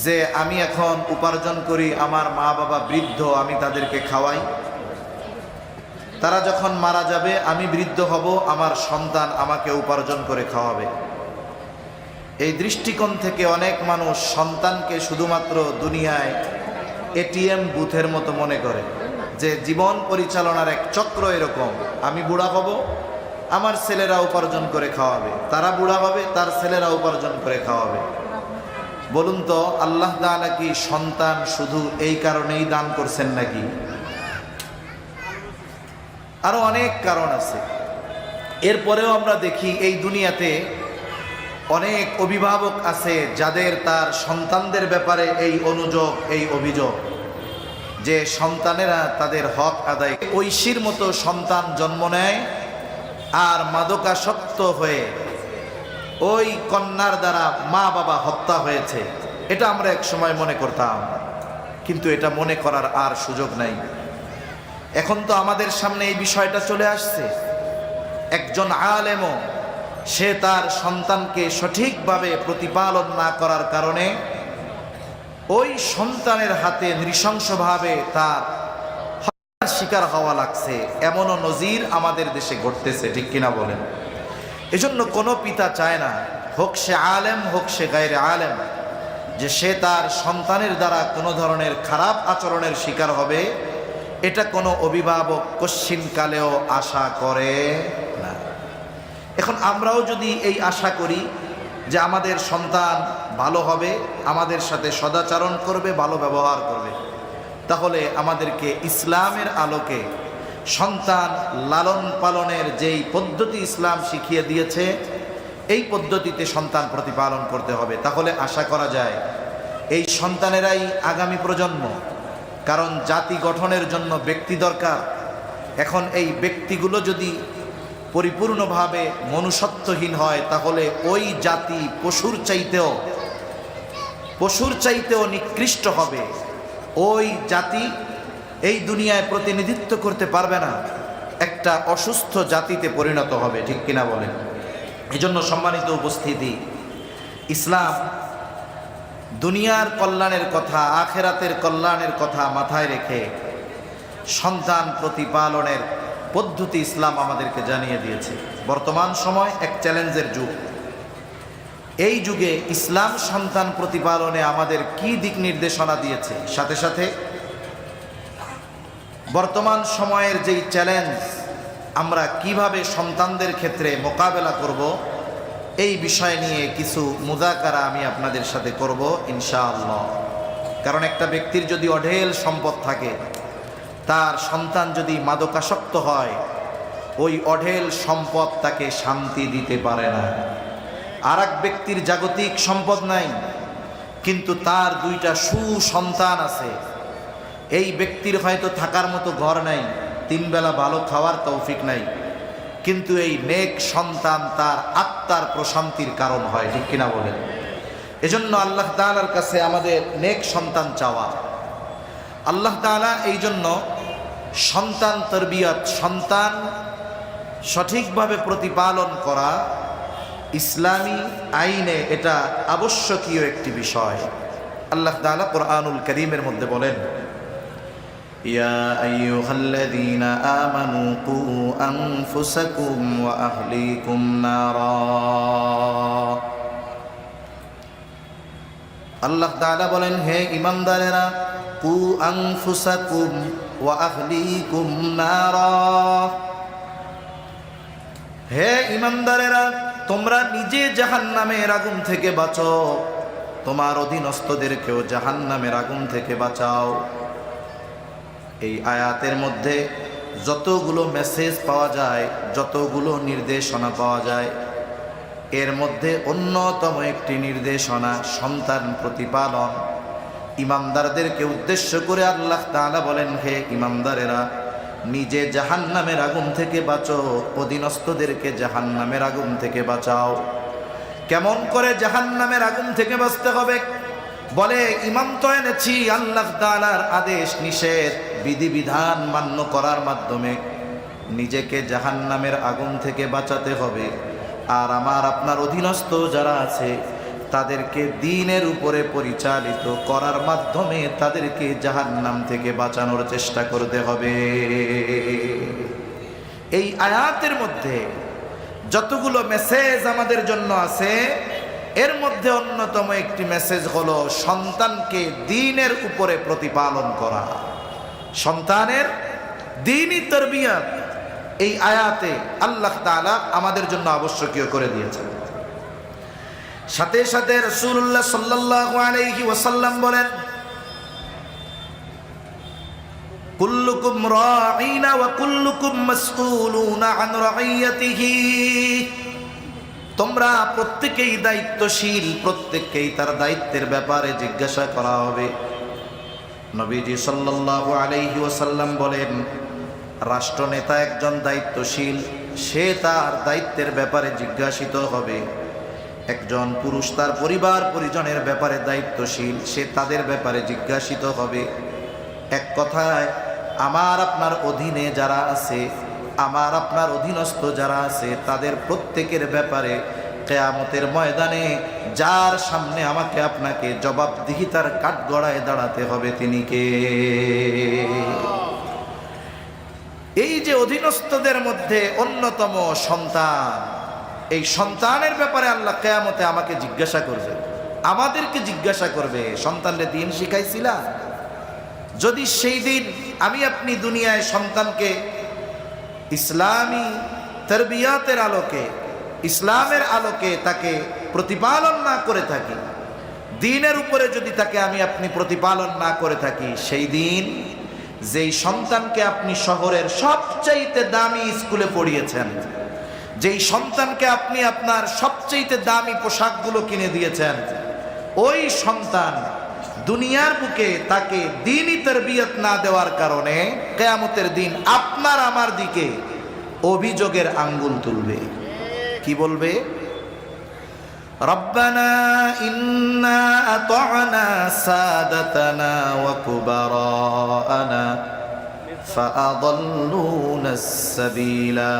যে আমি এখন উপার্জন করি, আমার মা বাবা বৃদ্ধ, আমি তাদেরকে খাওয়াই, তারা যখন মারা যাবে আমি বৃদ্ধ হব, আমার সন্তান আমাকে উপার্জন করে খাওয়াবে। এই দৃষ্টিকোণ থেকে অনেক মানুষ সন্তানকে শুধুমাত্র দুনিয়ায় এটিএম বুথের মতো মনে করে, যে জীবন পরিচালনার এক চক্র এরকম। আমি বুড়া হব, আমার ছেলেরা উপার্জন করে খাওয়াবে, তারা বুড়া হবে, তার ছেলেরা উপার্জন করে খাওয়াবে। বলুন তো, আল্লাহ তাআলা কি সন্তান শুধু এই কারণেই দান করছেন নাকি? আরো অনেক কারণ আছে। এরপরেও আমরা দেখি এই দুনিয়াতে অনেক অভিভাবক আছে যাদের তার সন্তানদের ব্যাপারে এই অনুযোগ, এই অভিযোগ যে সন্তানেরা তাদের হক আদায়, ঐশীর মতো সন্তান জন্ম নেয় আর মাদকাসক্ত হয়ে ওই কন্যার দ্বারা মা বাবা হত্যা হয়েছে। এটা আমরা এক সময় মনে করতাম, কিন্তু এটা মনে করার আর সুযোগ নাই। এখন তো আমাদের সামনে এই বিষয়টা চলে আসছে। একজন আলেমও সে তার সন্তানকে সঠিকভাবে প্রতিপালন না করার কারণে ওই সন্তানের হাতে নৃশংসভাবে তার হত্যার শিকার হওয়া লাগছে, এমনও নজির আমাদের দেশে ঘটতেছে, ঠিক কিনা বলেন? এজন্য কোনো পিতা চায় না, হোক সে আলেম হোক সে গায়রে আলেম, যে সে তার সন্তানের দ্বারা কোনো ধরনের খারাপ আচরণের শিকার হবে, এটা কোনো অভিভাবক কশ্চিনকালেও আশা করে না। এখন আমরাও যদি এই আশা করি যে আমাদের সন্তান ভালো হবে, আমাদের সাথে সদাচরণ করবে, ভালো ব্যবহার করবে, তাহলে আমাদেরকে ইসলামের আলোকে সন্তান লালন পালনের যেই পদ্ধতি ইসলাম শিখিয়ে দিয়েছে, এই পদ্ধতিতে সন্তান প্রতিপালন করতে হবে। তাহলে আশা করা যায় এই সন্তানেরাই আগামী প্রজন্ম। কারণ জাতি গঠনের জন্য ব্যক্তি দরকার। এখন এই ব্যক্তিগুলো যদি পরিপূর্ণভাবে মনুষ্যত্বহীন হয়, তাহলে ওই জাতি পশুর চাইতেও নিকৃষ্ট হবে। ওই জাতি এই দুনিয়ায় প্রতিনিধিত্ব করতে পারবে না, একটা অসুস্থ জাতিতে পরিণত হবে, ঠিক কিনা বলেন? এজন্য সম্মানিত উপস্থিতি, ইসলাম দুনিয়ার কল্যাণের কথা, আখেরাতের কল্যাণের কথা মাথায় রেখে সন্তান প্রতিপালনের পদ্ধতি ইসলাম আমাদেরকে জানিয়ে দিয়েছে। বর্তমান সময় এক চ্যালেঞ্জের যুগ। এই যুগে ইসলাম সন্তান প্রতিপালনে আমাদের কি দিক নির্দেশনা দিয়েছে, সাথে সাথে বর্তমান সময়ের যেই চ্যালেঞ্জ, আমরা কিভাবে সন্তানদের ক্ষেত্রে মোকাবেলা করব, এই বিষয় নিয়ে কিছু মুযাকারা আমি আপনাদের সাথে করব ইনশাআল্লাহ। কারণ একটা ব্যক্তির যদি অঢেল সম্পদ থাকে, তার সন্তান যদি মাদকাসক্ত হয়, ওই অঢেল সম্পদ তাকে শান্তি দিতে পারে না। আর এক ব্যক্তির জাগতিক সম্পদ নাই, কিন্তু তার দুইটা সুসন্তান আছে। এই ব্যক্তির হয়তো থাকার মতো ঘর নাই, 3 বেলা ভালো খাওয়ার তৌফিক নাই, কিন্তু এই নেক সন্তান তার আত্মার প্রশান্তির কারণ হয়, ঠিক কিনা বলেন? এজন্য আল্লাহ তাআলার কাছে আমাদের নেক সন্তান চাওয়া। আল্লাহ তাআলা এই জন্য সন্তান তরবিয়ত, সন্তান সঠিকভাবে প্রতিপালন করা ইসলামী আইনে এটা আবশ্যকীয় একটি বিষয়। আল্লাহ তাআলা কোরআনুল কারীমের মধ্যে বলেন, ইয়া আইয়ুহাল্লাযীনা আমানু কু আনফুসাকুম ওয়া আহলিকুম নারা। আল্লাহ তাআলা বলেন, হে ঈমানদারেরা, কু আনফুসাকুম ওয়া আহলিকুম নারা, হে ঈমানদারেরা, তোমরা নিজে জাহান্নামের আগুন থেকে বাঁচো, তোমার অধীনস্থদেরকেও জাহান্নামের আগুন থেকে বাঁচাও। এই আয়াতের মধ্যে যতগুলো মেসেজ পাওয়া যায়, যতগুলো নির্দেশনা পাওয়া যায়, এর মধ্যে অন্যতম একটি নির্দেশনা সন্তান প্রতিপালন। ইমানদারদেরকে উদ্দেশ্য করে আল্লাহ তাআলা বলেন, হে ইমানদারেরা, নিজে জাহান্নামের আগুন থেকে বাঁচো, অধীনস্থদেরকে জাহান্নামের আগুন থেকে বাঁচাও। কেমন করে জাহান্নামের আগুন থেকে বাঁচতে হবে? বলে, ইমাম তো এনেছি আল্লাহ তাআলার আদেশ নিষেধ বিধিবিধান মান্য করার মাধ্যমে নিজেকে জাহান্নামের আগুন থেকে বাঁচাতে হবে। আর আমার আপনার অধীনস্থ যারা আছে তাদেরকে দ্বীনের উপরে পরিচালিত করার মাধ্যমে তাদেরকে জাহান্নাম থেকে বাঁচানোর চেষ্টা করতে হবে। এই আয়াতের মধ্যে যতগুলো মেসেজ আমাদের জন্য আছে, এর মধ্যে অন্যতম একটি মেসেজ হলো সন্তানকে দ্বীনের উপরে প্রতিপালন করা, সন্তানের দ্বীনি তারবিয়ত। এই আয়াতে আল্লাহ তাআলা আমাদের জন্য আবশ্যকীয় করে দিয়েছেন। সাথে সাথে রাসূলুল্লাহ সাল্লাল্লাহু আলাইহি ওয়াসাল্লাম বলেন, কুল্লুকুম রাঈনা ওয়া কুল্লুকুম মাসউলুনা আন রাইয়াতিহি। তোমরা প্রত্যেকেই দায়িত্বশীল, প্রত্যেককেই তার দায়িত্বের ব্যাপারে জিজ্ঞাসা করা হবে। নবীজি সাল্লাল্লাহু আলাইহি ওয়াসাল্লাম বলেন, রাষ্ট্রনেতা একজন দায়িত্বশীল, সে তার দায়িত্বের ব্যাপারে জিজ্ঞাসিত হবে। একজন পুরুষ তার পরিবার পরিজনের ব্যাপারে দায়িত্বশীল, সে তাদের ব্যাপারে জিজ্ঞাসিত হবে। এক কথায়, আমার আপনার অধীনে যারা আছে, আমার আপনার অধীনস্থ যারা আছে, তাদের প্রত্যেকের ব্যাপারে কিয়ামতের ময়দানে যার সামনে আমাকে আপনাকে জবাবদিহিতার কাঠগড়ায় দাঁড়াতে হবে, তিনি কে? এই যে অধীনস্থদের মধ্যে অন্যতম সন্তান, এই সন্তানের ব্যাপারে আল্লাহ কিয়ামতে আমাকে জিজ্ঞাসা করবে, আমাদেরকে জিজ্ঞাসা করবে, সন্তানরে দ্বীন শিখাইছিলা? যদি সেই দিন আমি আপনি দুনিয়ায় সন্তানকে ইসলামী তারবিয়াতের আলোকে, ইসলামের আলোকে তাকে প্রতিপালন না করে থাকি, দ্বীনের উপরে যদি তাকে আমি আপনি প্রতিপালন না করে থাকি, সেই দিন যেই সন্তানকে আপনি শহরের সবচাইতে দামি স্কুলে পড়িয়েছেন, যেই সন্তানকে আপনি আপনার সবচাইতে দামি পোশাকগুলো কিনে দিয়েছেন, ওই সন্তান দুনিয়ার বুকে তাকে দ্বীনি তারবিয়ত না দেওয়ার কারণে কিয়ামতের দিন আপনার আমার দিকে অভিযোগের আঙ্গুল তুলবে। কি বলবে? রব্বানা ইন্না আতা'না সাদাতানা ওয়া কুবারানা ফাআদাল্লুনাস সাবিলা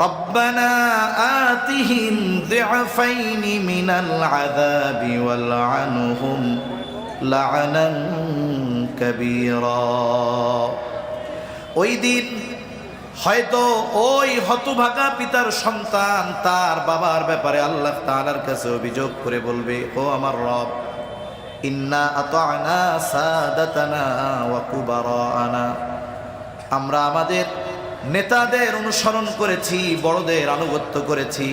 রব্বানা আতিহিম দি'ফাইনি মিনাল আযাবি ওয়ালআনহুম লা'নান কাবীরা। ওই দিন হয়তো ওই হতভাগা পিতার সন্তান তার বাবার ব্যাপারে আল্লাহ তাআলার কাছে অভিযোগ করে বলবে, ও আমার রব, ইন্না আতা'না সাদাতানা ওয়া কুবারানা, আমরা আমাদের নেতাদের অনুসরণ করেছি, বড়দের আনুগত্য করেছি,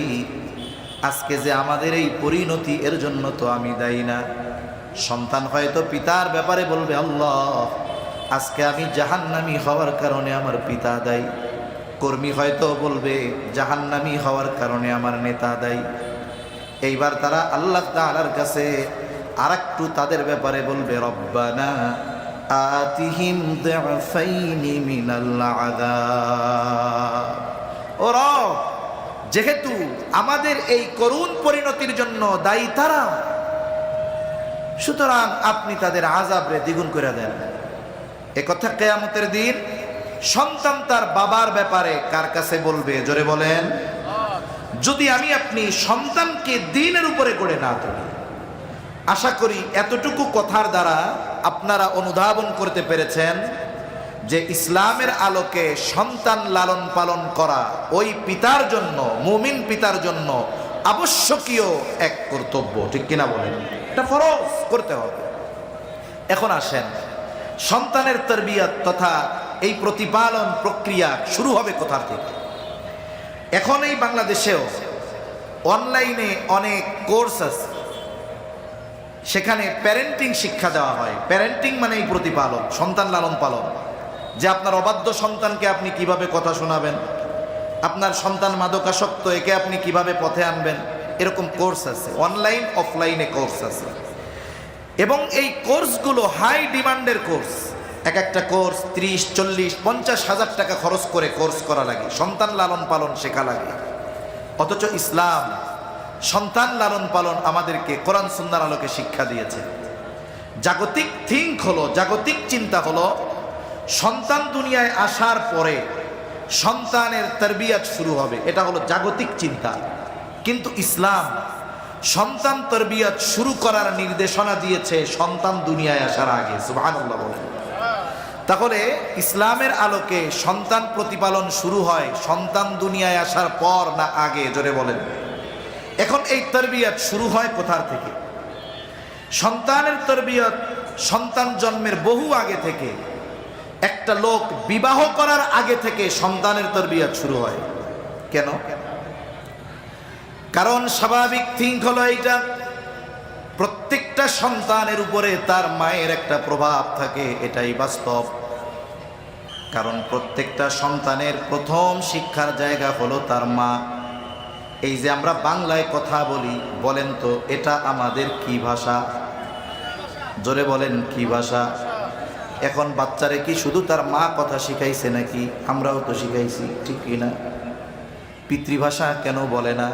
আজকে যে আমাদের এই পরিণতি, এর জন্য তো আমি দায়ী না। সন্তান হয়তো পিতার ব্যাপারে বলবে, আল্লাহ, আজকে আমি জাহান্নামী হওয়ার কারণে আমার পিতা দায়ী। কর্মী হয়তো বলবে জাহান্নামী হওয়ার কারণে আমার নেতা দায়ী। এইবার তারা আল্লাহ তাআলার কাছে আরেকটু তাদের ব্যাপারে বলবে, রব্বানা আতিহিম দি'ফাইনি মিনাল আযাব। ও রব, যেহেতু আমাদের এই করুণ পরিণতির জন্য দায়ী তারা, সুতরাং আপনি তাদের আযাবরে দ্বিগুণ করে দেন। একথা কিয়ামতের দিন সন্তান তার বাবার ব্যাপারে কার কাছে বলবে? জোরে বলেন। যদি আমি আপনি সন্তানকে দ্বীনের উপরে গড়ে না তুলি। আশা করি এতটুকু কথার দ্বারা আপনারা অনুধাবন করতে পেরেছেন যে ইসলামের আলোকে সন্তান লালন পালন করা ওই পিতার জন্য, মুমিন পিতার জন্য আবশ্যকীয় এক কর্তব্য। ঠিক কিনা বলেন? এটা ফরজ করতে হবে। এখন আসেন, সন্তানের তারবিয়াত তথা এই প্রতিপালন প্রক্রিয়া শুরু হবে কোথা থেকে? এখন এই বাংলাদেশেও অনলাইনে অনেক কোর্স আছে, সেখানে প্যারেন্টিং শিক্ষা দেওয়া হয়। প্যারেন্টিং মানে এই প্রতিপালন, সন্তান লালন পালন, যে আপনার অবাধ্য সন্তানকে আপনি কিভাবে কথা শোনাবেন, আপনার সন্তান মাদকাসক্ত, একে আপনি কিভাবে পথে আনবেন, এরকম কোর্স আছে। অনলাইন অফলাইনে কোর্স আছে এবং এই কোর্সগুলো হাই ডিমান্ডের কোর্স। এক একটা কোর্স 30, 40, 50 হাজার টাকা খরচ করে কোর্স করা লাগে, সন্তান লালন পালন শেখা লাগে। অথচ ইসলাম সন্তান লালন পালন আমাদেরকে কোরআন সুন্নাহর আলোকে শিক্ষা দিয়েছে। জাগতিক থিঙ্ক হলো, জাগতিক চিন্তা হলো সন্তান দুনিয়ায় আসার পরে সন্তানের তারবিয়াত শুরু হবে, এটা হলো জাগতিক চিন্তা। কিন্তু ইসলাম সন্তান তারবিয়াত শুরু করার নির্দেশনা দিয়েছে সন্তান দুনিয়ায় আসার আগে। সুবহানাল্লাহ বলেন। তাহলে ইসলামের আলোকে সন্তান প্রতিপালন শুরু হয় সন্তান দুনিয়ায় আসার পর না আগে? জোরে বলেন। এখন এই তারবিয়াত শুরু হয় কোথা থেকে? সন্তানের তারবিয়াত সন্তান জন্মের বহু আগে থেকে। একটা লোক বিবাহ করার আগে থেকে সন্তানের তারবিয়াত শুরু হয়। কেন? কারণ স্বাভাবিক থিঙ্ক হলো এইটা, প্রত্যেকটা সন্তানের উপরে তার মায়ের একটা প্রভাব থাকে, এটাই বাস্তব। কারণ প্রত্যেকটা সন্তানের প্রথম শিক্ষার জায়গা হলো তার মা। এই যে আমরা বাংলায় কথা বলি, বলেন তো এটা আমাদের কি ভাষা? জোরে বলেন, কি ভাষা? এখন বাচ্চারে কি শুধু তার মা কথা শিখাইছে নাকি? আমরাও তো শিখাইছি, ঠিক কিনা? পিতৃভাষা কেন বলে না?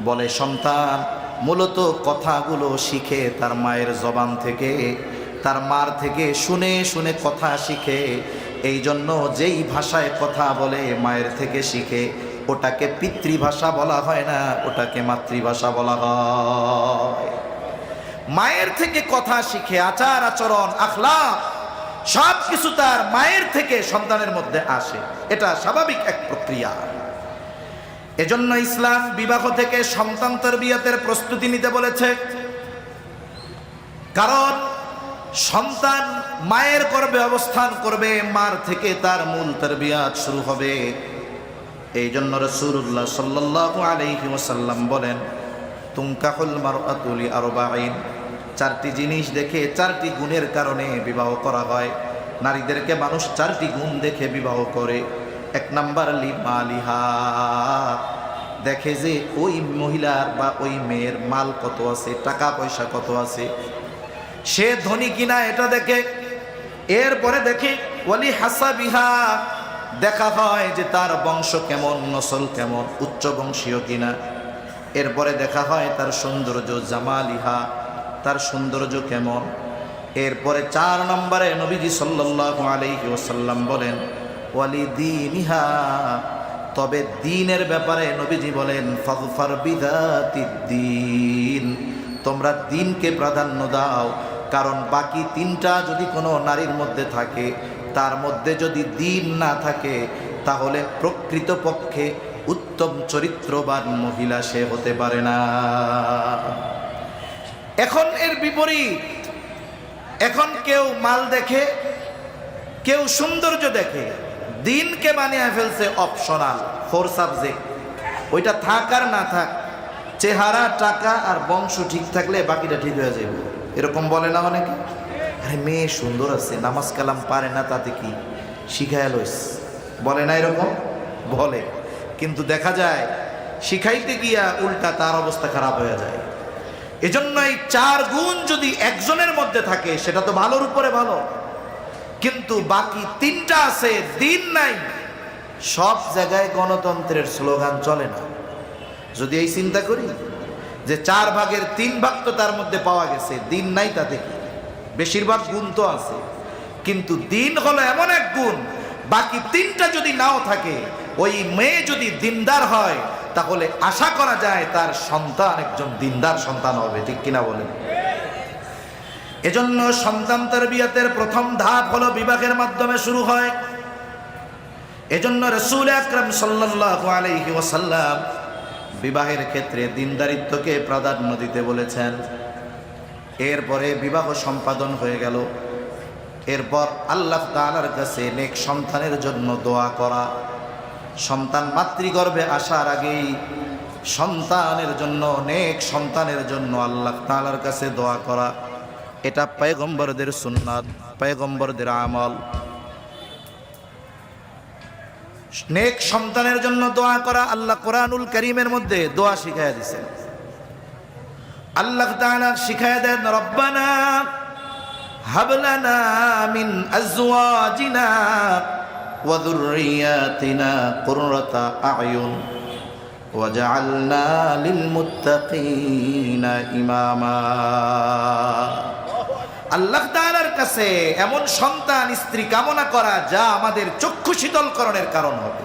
বলে সন্তান মূলত কথাগুলো শিখে তার মায়ের জবান থেকে, তার মার থেকে শুনে শুনে কথা শিখে। এই জন্য যেই ভাষায় কথা বলে মায়ের থেকে শিখে, ওটাকে পিতৃভাষা বলা হয় না, ওটাকে মাতৃভাষা বলা হয়। মায়ের থেকে কথা শিখে, আচার আচরণ আখলাক সব কিছু তার মায়ের থেকে সন্তানের মধ্যে আসে, এটা স্বাভাবিক এক প্রক্রিয়া। এজন্য ইসলাম বিবাহ থেকে সন্তান তারবিয়াতের প্রস্তুতি নিতে বলেছে। কারণ সন্তান মায়ের গর্ভে অবস্থান করবে, মার থেকে তার মূল তারবিয়াত শুরু হবে। এই জন্য রাসূলুল্লাহ সাল্লাল্লাহু আলাইহি ওয়াসাল্লাম বলেন, তুনকাহুল মারআতু লিআরবাঈন, 4টি জিনিস দেখে, 4টি গুণের কারণে বিবাহ করা হয়। নারীদেরকে মানুষ 4টি গুণ দেখে বিবাহ করে। 1 নাম্বার লিমালিহা, দেখে যে ওই মহিলার বা ওই মেয়ের মাল কত আছে, টাকা পয়সা কত আছে, সে ধনী কিনা এটা দেখে। এরপরে দেখে ওয়ালি হাসাবিহা, দেখা হয় যে তার বংশ কেমন, নসল কেমন, উচ্চ বংশীয় কিনা। এরপরে দেখা হয় তার সৌন্দর্য, জামালিহা, তার সৌন্দর্য কেমন। এরপরে 4 নম্বরে নবীজি সাল্লাল্লাহু আলাইহি ওয়াসাল্লাম বলেন ওয়ালি দীনিহা, তবে দ্বীনের ব্যাপারে নবীজি বলেন ফাযফার বিযাতিদ্দীন, তোমরা দ্বীনকে প্রাধান্য দাও। কারণ বাকি 3টা যদি কোনো নারীর মধ্যে থাকে, তার মধ্যে যদি দ্বীন না থাকে, তাহলে প্রকৃতপক্ষে উত্তম চরিত্রবান মহিলা সে হতে পারে না। এখন এর বিপরীত, এখন কেউ মাল দেখে, কেউ সৌন্দর্য দেখে, দ্বীনকে বানিয়ে ফেলছে অপশনাল, 4 সাবজেক্ট। ওইটা থাক আর না থাক, চেহারা, টাকা আর বংশ ঠিক থাকলে বাকিটা ঠিক হয়ে যাবে, এরকম বলে না অনেকে? আরে মেয়ে সুন্দর আছে, নামাজ কালাম পারে না, তাতে কি, শিখায় লইস, বলে না এরকম? বলে, কিন্তু দেখা যায় শিখাইতে গিয়া উল্টা তার অবস্থা খারাপ হয়ে যায়। এজন্য এই 4 গুণ যদি একজনের মধ্যে থাকে সেটা তো ভালোর উপরে ভালো, কিন্তু বাকি 3টা আছে, দিন নাই। সব জায়গায় গণতন্ত্রের স্লোগান চলে না। যদি এই চিন্তা করি যে 4 ভাগের 3 ভাগ তো তার মধ্যে পাওয়া গেছে, দিন নাই, তাতে কি? বেশিরভাগ গুণ তো আছে, কিন্তু দিন হলো এমন এক গুণ, বাকি 3টা যদি নাও থাকে, ওই মেয়ে যদি দিনদার হয় তাহলে আশা করা যায় তার সন্তান একজন দিনদার সন্তান হবে, ঠিক কিনা বলেন? এজন্য সন্তান তারবিয়াতের প্রথম ধাপ হলো বিবাহের মাধ্যমে শুরু হয়। এজন্য রাসূল আকরাম সাল্লাল্লাহু আলাইহি ওয়াসাল্লাম বিবাহের ক্ষেত্রে দিনদারিত্বকে প্রাধান্য দিতে বলেছেন। এরপরে বিবাহ সম্পাদন হয়ে গেল, এরপর আল্লাহ তাআলার কাছে নেক সন্তানের জন্য দোয়া করা। সন্তান মাতৃগর্ভে আসার আগেই সন্তানের জন্য, নেক সন্তানের জন্য আল্লাহ তাআলার কাছে দোয়া করা, এটা পয়গম্বরদের সুন্নাত, পয়গম্বরদের আমল। নেক সন্তানের জন্য দোয়া করা আল্লাহ কোরআনুল কারীমের মধ্যে দোয়া শিখায়া দিয়েছেন। আল্লাহ তাআলা শিখায়া দেন, রব্বানা হাব লানা মিন আজওয়াজিনা ওয়া যুররিয়াতিনা কুররাতা আ'য়ুন ওয়াজআলনা লিল মুত্তাকিনা ইমামা। আল্লাহ তাআলার কাছে এমন সন্তান স্ত্রী কামনা করা যা আমাদের চক্ষু শীতলকরণের কারণ হবে।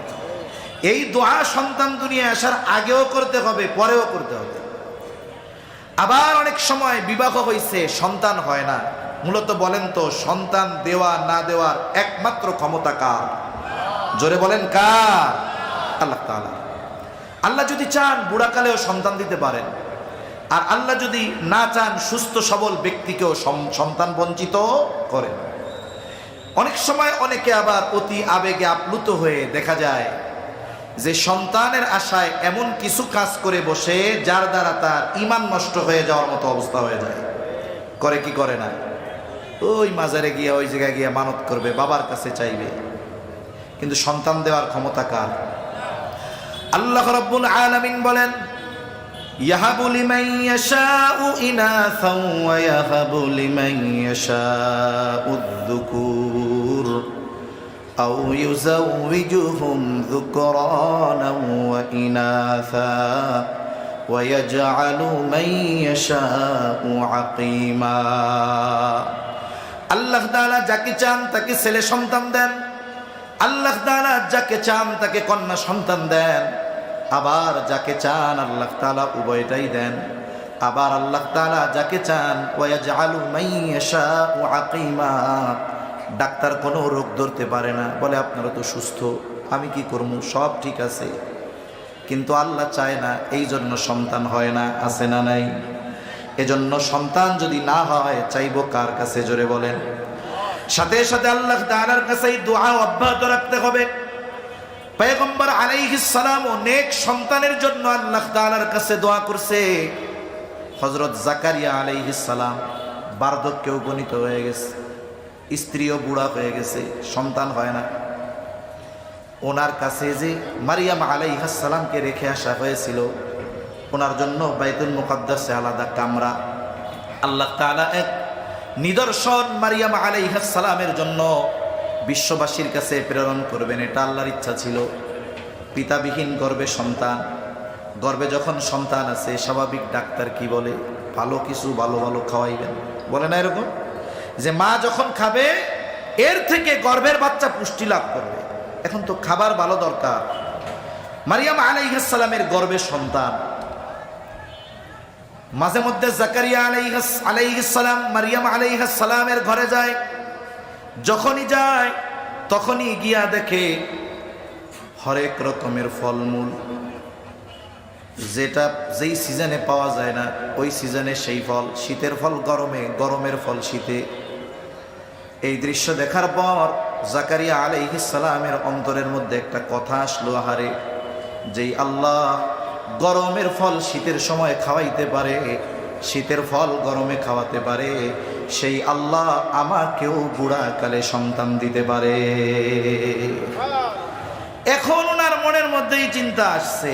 এই দোয়া সন্তান দুনিয়ায় আসার আগেও করতে হবে, পরেও করতে হবে। আবার অনেক সময় বিবাহ হয়েছে, সন্তান হয় না। মূলত বলেন তো, সন্তান দেওয়া না দেওয়ার একমাত্র ক্ষমতা কার? জোরে বলেন কার? আল্লাহ তাআলা। আল্লাহ যদি চান বুড়াকালেও সন্তান দিতে পারেন, আর আল্লাহ যদি না চান সুস্থ সবল ব্যক্তিকেও সন্তান বঞ্চিত করেন। অনেক সময় অনেকে আবার অতি আবেগে আপ্লুত হয়ে দেখা যায় যে সন্তানের আশায় এমন কিছু কাজ করে বসে যার দ্বারা তার ঈমান নষ্ট হয়ে যাওয়ার মতো অবস্থা হয়ে যায়। করে কি করে না? ওই মাজারে গিয়ে, ওই জায়গায় গিয়ে মানত করবে, বাবার কাছে চাইবে, কিন্তু সন্তান দেওয়ার ক্ষমতা কার? আল্লাহ রাব্বুল আলামিন বলেন, ইয়াহাবু লিমান ইয়াশাউ ইনাসা ওয়া ইয়াহাবু লিমান ইয়াশাউ যুকুর আও ইউযাউযুহুম যুকরানা ওয়া ইনাসা ওয়া ইয়াজআলু মান ইয়াশাউ আকিমা। আল্লাহ তাআলা যাকে চান তাকে ছেলে সন্তান দেন, আল্লাহ তাআলা যাকে চান তাকে কন্যা সন্তান দেন, আবার যাকে চান আল্লাহ তাআলা উভয়টাই দেন। আবার আল্লাহ তাআলা যাকে চান ওয়াজআলু মান ইয়াশাউ আকিমা। ডাক্তার কোনো রোগ ধরতে পারে না, বলে আপনারা তো সুস্থ, আমি কি করব, সব ঠিক আছে, কিন্তু আল্লাহ চায় না, এই জন্য সন্তান হয় না। আছে না নাই? এজন্য সন্তান যদি না হয় চাইবো কার কাছে? জোরে বলেন। সাথে সাথে আল্লাহ তাআলার কাছে এই দোয়া অব্যাহত রাখতে হবে। পয়গম্বর আলাইহিস সালাম নেক সন্তানের জন্য আল্লাহ তাআলার কাছে দোয়া করছে। হযরত জাকারিয়া আলাইহিস সালাম বার্ধক্যে উপনীত হয়ে গেছে, স্ত্রীও বুড়া হয়ে গেছে, সন্তান হয় না। ওনার কাছে যে মারিয়াম আলাইহিস সালামকে রেখে আসা হয়েছিল, ওনার জন্য বাইতুল মুকাদ্দাসে আলাদা কামরা। আল্লাহ তাআলা এক নিদর্শন মারিয়াম আলাইহিস সালামের জন্য বিশ্ববাসীর কাছে প্রেরণ করবেন, এটা আল্লাহর ইচ্ছা ছিল। পিতাবিহীন গর্ভে সন্তান, গর্ভে যখন সন্তান আছে স্বাভাবিক ডাক্তার কি বলে, ভালো কিছু ভালো ভালো খাওয়াইবেন, বলে না এরকম? যে মা যখন খাবে এর থেকে গর্ভের বাচ্চা পুষ্টি লাভ করবে। এখন তো খাবার ভালো দরকার। মারিয়াম আলাইহিস সালামের গর্ভে সন্তান। মাঝে মধ্যে জাকারিয়া আলাইহিস সালাম মারিয়াম আলাইহিস সালামের ঘরে যায়। যখনই যায় তখনই গিয়া দেখে হরেক রকমের ফলমূল, যেটা যেই সিজনে পাওয়া যায় না ওই সিজনে সেই ফল। শীতের ফল গরমে, গরমের ফল শীতে। এই দৃশ্য দেখার পর জাকারিয়া আলাইহিস সালামের অন্তরের মধ্যে একটা কথা আসলো, আহারে, যেই আল্লাহ গরমের ফল শীতের সময় খাওয়াইতে পারে, শীতের ফল গরমে খাওয়াতে পারে, সেই আল্লাহ আমাকেও বুড়া কালে সন্তান দিতে পারে। এখন ওনার মনে মনের মধ্যেই চিন্তা আসছে,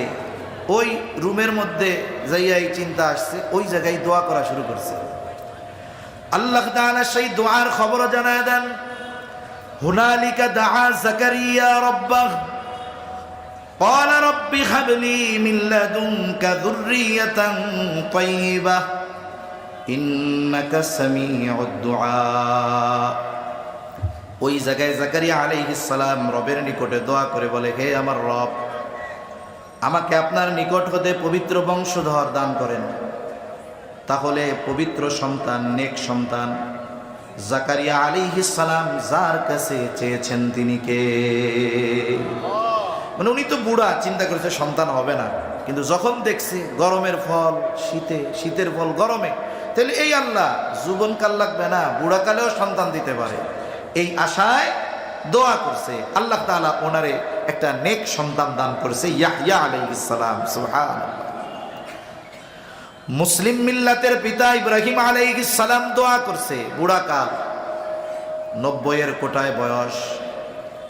ওই রুমের মধ্যে যাইয়াই চিন্তা আসছে, ওই জায়গায় দোয়া করা শুরু করছে। আল্লাহ তাআলা সেই দোয়ার খবর জানায় দেন, হুনালিকা দাআ যাকারিয়া রাব্বাহ ক্বালা রাব্বি হাবলি মিন লাদুনকা যুররিয়াতান তাইয়্যিবাহ ইন্নাকা সামিউদ দুআ। ওই জায়গায় জাকারিয়া আলাইহিস সালাম রবের নিকটে দোয়া করে বলে, হে আমার রব, আমাকে আপনার নিকট হতে পবিত্র বংশধর দান করেন। তাহলে পবিত্র সন্তান, নেক সন্তান জাকারিয়া আলাইহিস সালাম যার কাছে চেয়েছেন তিনি কে? মানে উনি তো বুড়া, চিন্তা করেছে সন্তান হবে না, কিন্তু যখন দেখছে গরমের ফল শীতে, শীতের ফল গরমে, তাহলে এই আল্লাহ যৌবনকাল লাগবে না, বুড়াকালেও সন্তান দিতে পারে, এই আশায় দোয়া করছে। আল্লাহ তাআলা ওনারে একটা নেক সন্তান দান করেছে, ইয়াহইয়া আলাইহিস সালাম। সুবহানাল্লাহ। মুসলিম মিল্লাতের পিতা ইব্রাহিম আলাইহিস সালাম দোয়া করছে, বুড়াকাল, 90-এর কোটায় বয়স,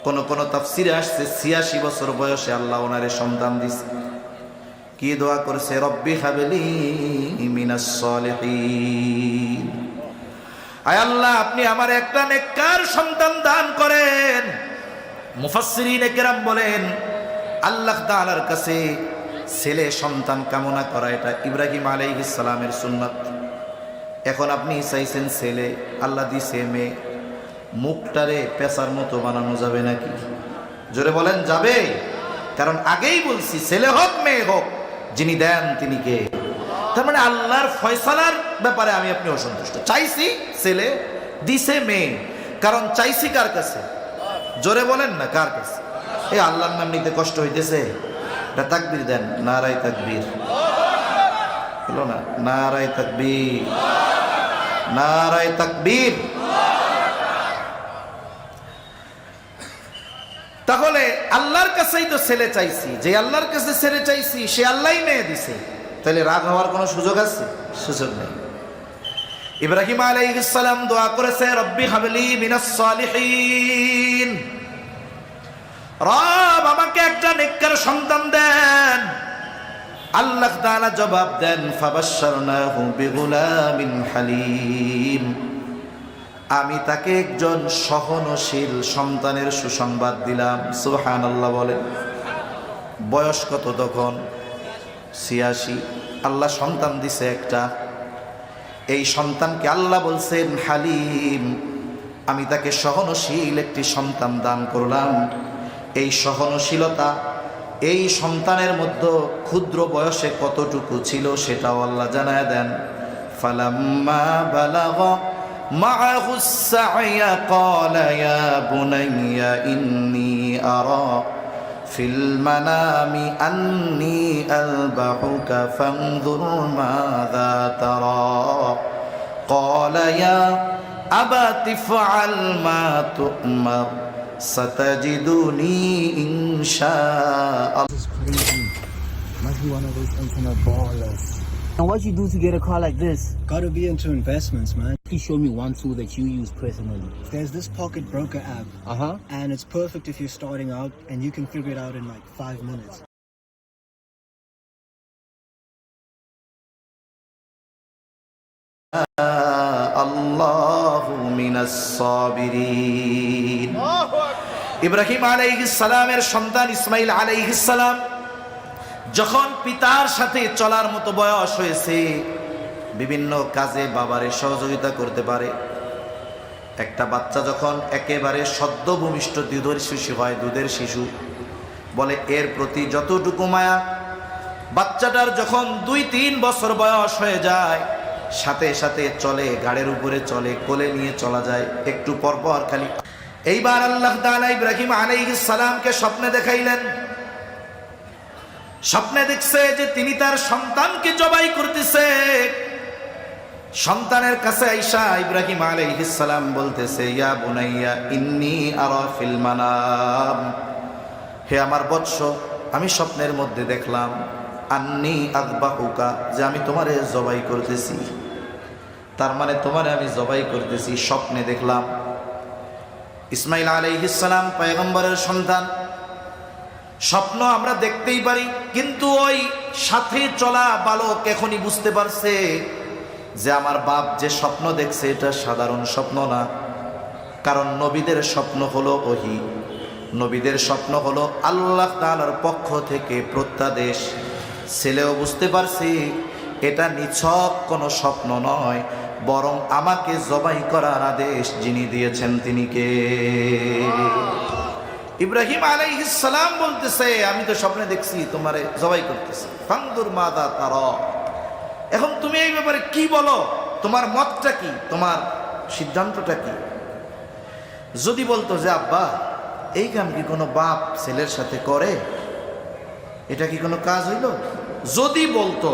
কোন কোন তাফসিরে আসছে 86 বছর বয়সে আল্লাহ ওনারে সন্তান দিছে। কি দোয়া করছে? রব্বি হাবলি মিনাস সলিহিন, আয় আল্লাহ আপনি আমার একটা নেককার সন্তান দান করেন। মুফাসসিরিনে কেরাম বলেন, আল্লাহ তাআলার কাছে ছেলে সন্তান কামনা করা এটা ইব্রাহিম আলাইহিস সালামের সুন্নাত। এখন আপনি চাইছেন ছেলে, আল্লাহ দিছে মেয়ে, মুখটারে পেশার মতো বানানো যাবে নাকি? জোরে বলেন যাবে? কারণ আগেই বলছি, ছেলে হোক মেয়ে হোক, যিনি দেন তিনি কে? তার মানে আল্লাহর ফয়সালার ব্যাপারে আমি আপনি অসন্তুষ্ট। চাইছি ছেলে, দিছে মেয়ে, কারণ চাইছি কার কাছে? জোরে বলেন না, কার কাছে? এই আল্লাহর নাম নিতে কষ্ট হইতেছে, এটা তাকবীর দেন, নারায়ে তাকবীর। হলো না? নারায়ে তাকবীর, নারায়ে তাকবীর। তাহলে আল্লাহর কাছেই তো ছেলে চাইছি, যে আল্লাহর কাছে ছেলে চাইছি সে আল্লাহই মেয়ে দিছে, তাহলে রাগ হওয়ার কোনো সুযোগ আছে? সুযোগ নেই। ইব্রাহিম আলাইহিস সালাম দোয়া করেছে, রব্বি হাবলি মিনাস সলিহিন, রব আমাকে একটা নেককার সন্তান দেন। আল্লাহ তাআলা জবাব দেন, ফাবাশশারনাহু বিগুলামিন হালিম, আমি তাকে একজন সহনশীল সন্তানের সুসংবাদ দিলাম। সুবহানাল্লাহ বলেন। বয়স কত তখন? 86। আল্লাহ সন্তান দিছে একটা, এই সন্তানকে আল্লাহ বলছেন হালিম, আমি তাকে সহনশীল একটি সন্তান দান করলাম। এই সহনশীলতা এই সন্তানের মধ্যে ক্ষুদ্র বয়সে কতটুকু ছিল সেটাও আল্লাহ জানায় দেন। ফালাম্মা বালাগা মাআহুস সা'য়া ক্বালা ইয়া বুনাইয়া ইন্নী আরা ফিল মানামি আন্নী আযবাহুকা ফানজুর মাযা তারা ক্বালা ইয়া আবাতি ইফআল মা তু'মার সাতাজিদুনি ইনশাআল্লাহ। Must be one of those internet ballers. And what you do to get a car like this? Gotta be into investments, man. Please show me one tool that you use personally. There's this Pocket Broker app, and it's perfect if you're starting out, and you can figure it out in like 5 minutes. আল্লাহু মিনাস Saverin. Ibrahim আলাইহিস সালামের সন্তান ইসমাইল আলাইহিস সালাম যখন পিতার সাথে চলার মতো বয়স হয়েছে, বিভিন্ন কাজে বাবারে সহযোগিতা করতে পারে। একটা বাচ্চা যখন একেবারে সদ্য ভূমিষ্ঠ দুধের শিশু হয়, দুধের শিশু বলে, এর প্রতি যতটুকু মায়া, বাচ্চাটার যখন 2-3 বছর বয়স হয়ে যায়, সাথে সাথে চলে, গাড়ির উপরে চলে, কোলে নিয়ে চলা যায়, একটু পর পর খালি। এইবার আল্লাহ তাআলা ইব্রাহিম আলাইহিস সালামকে স্বপ্নে দেখাইলেন। স্বপ্নে দেখছে যে তিনি তার সন্তানকে জবাই করতেছে। সন্তানের কাছে আইসা ইব্রাহিম আলাইহিস সালাম বলতেছে, ইয়া বুনাইয়া ইন্নী আরা ফিল মানাম, হে আমার বৎস, আমি স্বপ্নের মধ্যে দেখলাম, আন্নী আযবাহুকা, যে আমি তোমারে জবাই করতেছি। তার মানে তোমারে আমি জবাই করতেছি, স্বপ্নে দেখলাম। ইসমাইল আলাইহিস সালাম পয়গম্বরের সন্তান, স্বপ্ন আমরা দেখতেই পারি, কিন্তু ওই সাথে চলা বালক এখনই বুঝতে পারছে যে আমার বাপ যে স্বপ্ন দেখছে এটা সাধারণ স্বপ্ন না। কারণ নবীদের স্বপ্ন হলো ওহী, নবীদের স্বপ্ন হলো আল্লাহ তাআলার পক্ষ থেকে প্রত্যাদেশ। ছেলেও বুঝতে পারছি এটা নিছক কোনো স্বপ্ন নয়, বরং আমাকে জবাই করার আদেশ যিনি দিয়েছেন তিনি কে? ইব্রাহিম আলাইহিস সালাম বলতেছে আমি তো স্বপ্নে দেখছি তোমারে জবাই করতেছি, ফানদুর মাযা তারা। এখন তুমি এই ব্যাপারে কি বলো, তোমার মতটা কি, তোমার সিদ্ধান্তটা কি? যদি বলতো যে আব্বা এই কাম কি কোনো বাপ ছেলের সাথে করে, এটা কি কোনো কাজ হইল? যদি বলতো,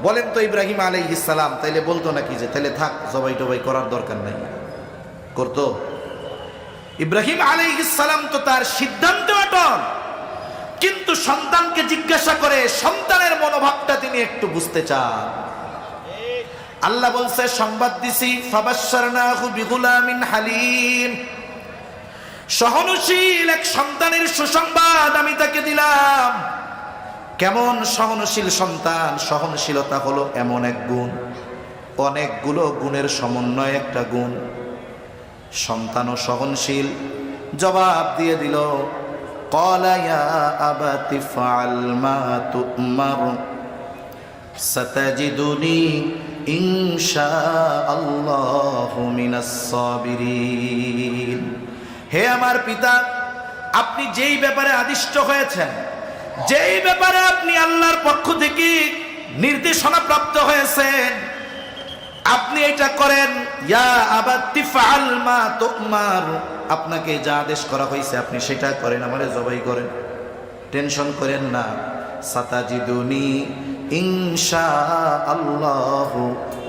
বলেন তো ইব্রাহিম আলাইহিস সালাম তাইলে বলতো নাকি যে তাইলে থাক জবাই টবাই করার দরকার নাই, করতো? ইব্রাহিম আলাইহিস সালাম তো তার সিদ্ধান্ত অটল, কিন্তু সন্তানকে জিজ্ঞাসা করে সন্তানের মনোভাবটা তিনি একটু বুঝতে চান। আল্লাহ বলছে সংবাদ দিছি ফাবাশশারনাহু বিগুলামিন হালিম, সহনশীল এক সন্তানের সুসংবাদ আমি তাকে দিলাম। কেমন সহনশীল সন্তান? সহনশীলতা হলো এমন এক গুণ, অনেকগুলো গুণের সমন্বয় একটা গুণ। সন্তানও সহনশীল, জবাব দিয়ে দিল ক্বালা ইয়া আবাতি ফাআল মা তু'মার সাতাজিদুনি ইনশাআল্লাহু মিনাস সাবিরিন। হে আমার পিতা, আপনি যেই ব্যাপারে আদিষ্ট হয়েছেন, যেই ব্যাপারে আপনি আল্লাহর পক্ষ থেকে নির্দেশনা প্রাপ্ত হয়েছেন, আপনি এটা করেন। ইয়া আবাতি ফাআল মা তু'মার, আপনাকে যা আদেশ করা হয়েছে আপনি সেটা করেন, আমারে জবাই করেন, টেনশন করেন না। সাতাজিদুনি ইনশাআল্লাহু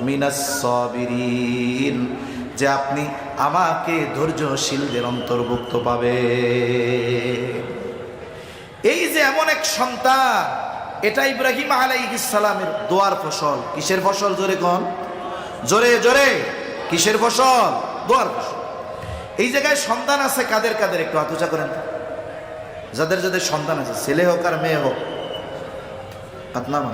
মিনাস সাবিরিন, যে আপনি আমাকে ধৈর্যশীলদের অন্তর্ভুক্ত পাবে। এই যে এমন এক সন্তান, এটা ইব্রাহিম আলাইহিস সালামের দোয়ার ফসল। কিসের ফসল? জোরে কোন, জোরে জোরে, কিসের ফসল? দোয়ার ফসল। এই জায়গায় সন্তান আছে কাদের কাদের একটু হাত উঁচা করেন। যাদের যাদের সন্তান আছে, ছেলে হোক আর মেয়ে হোক, আপনামা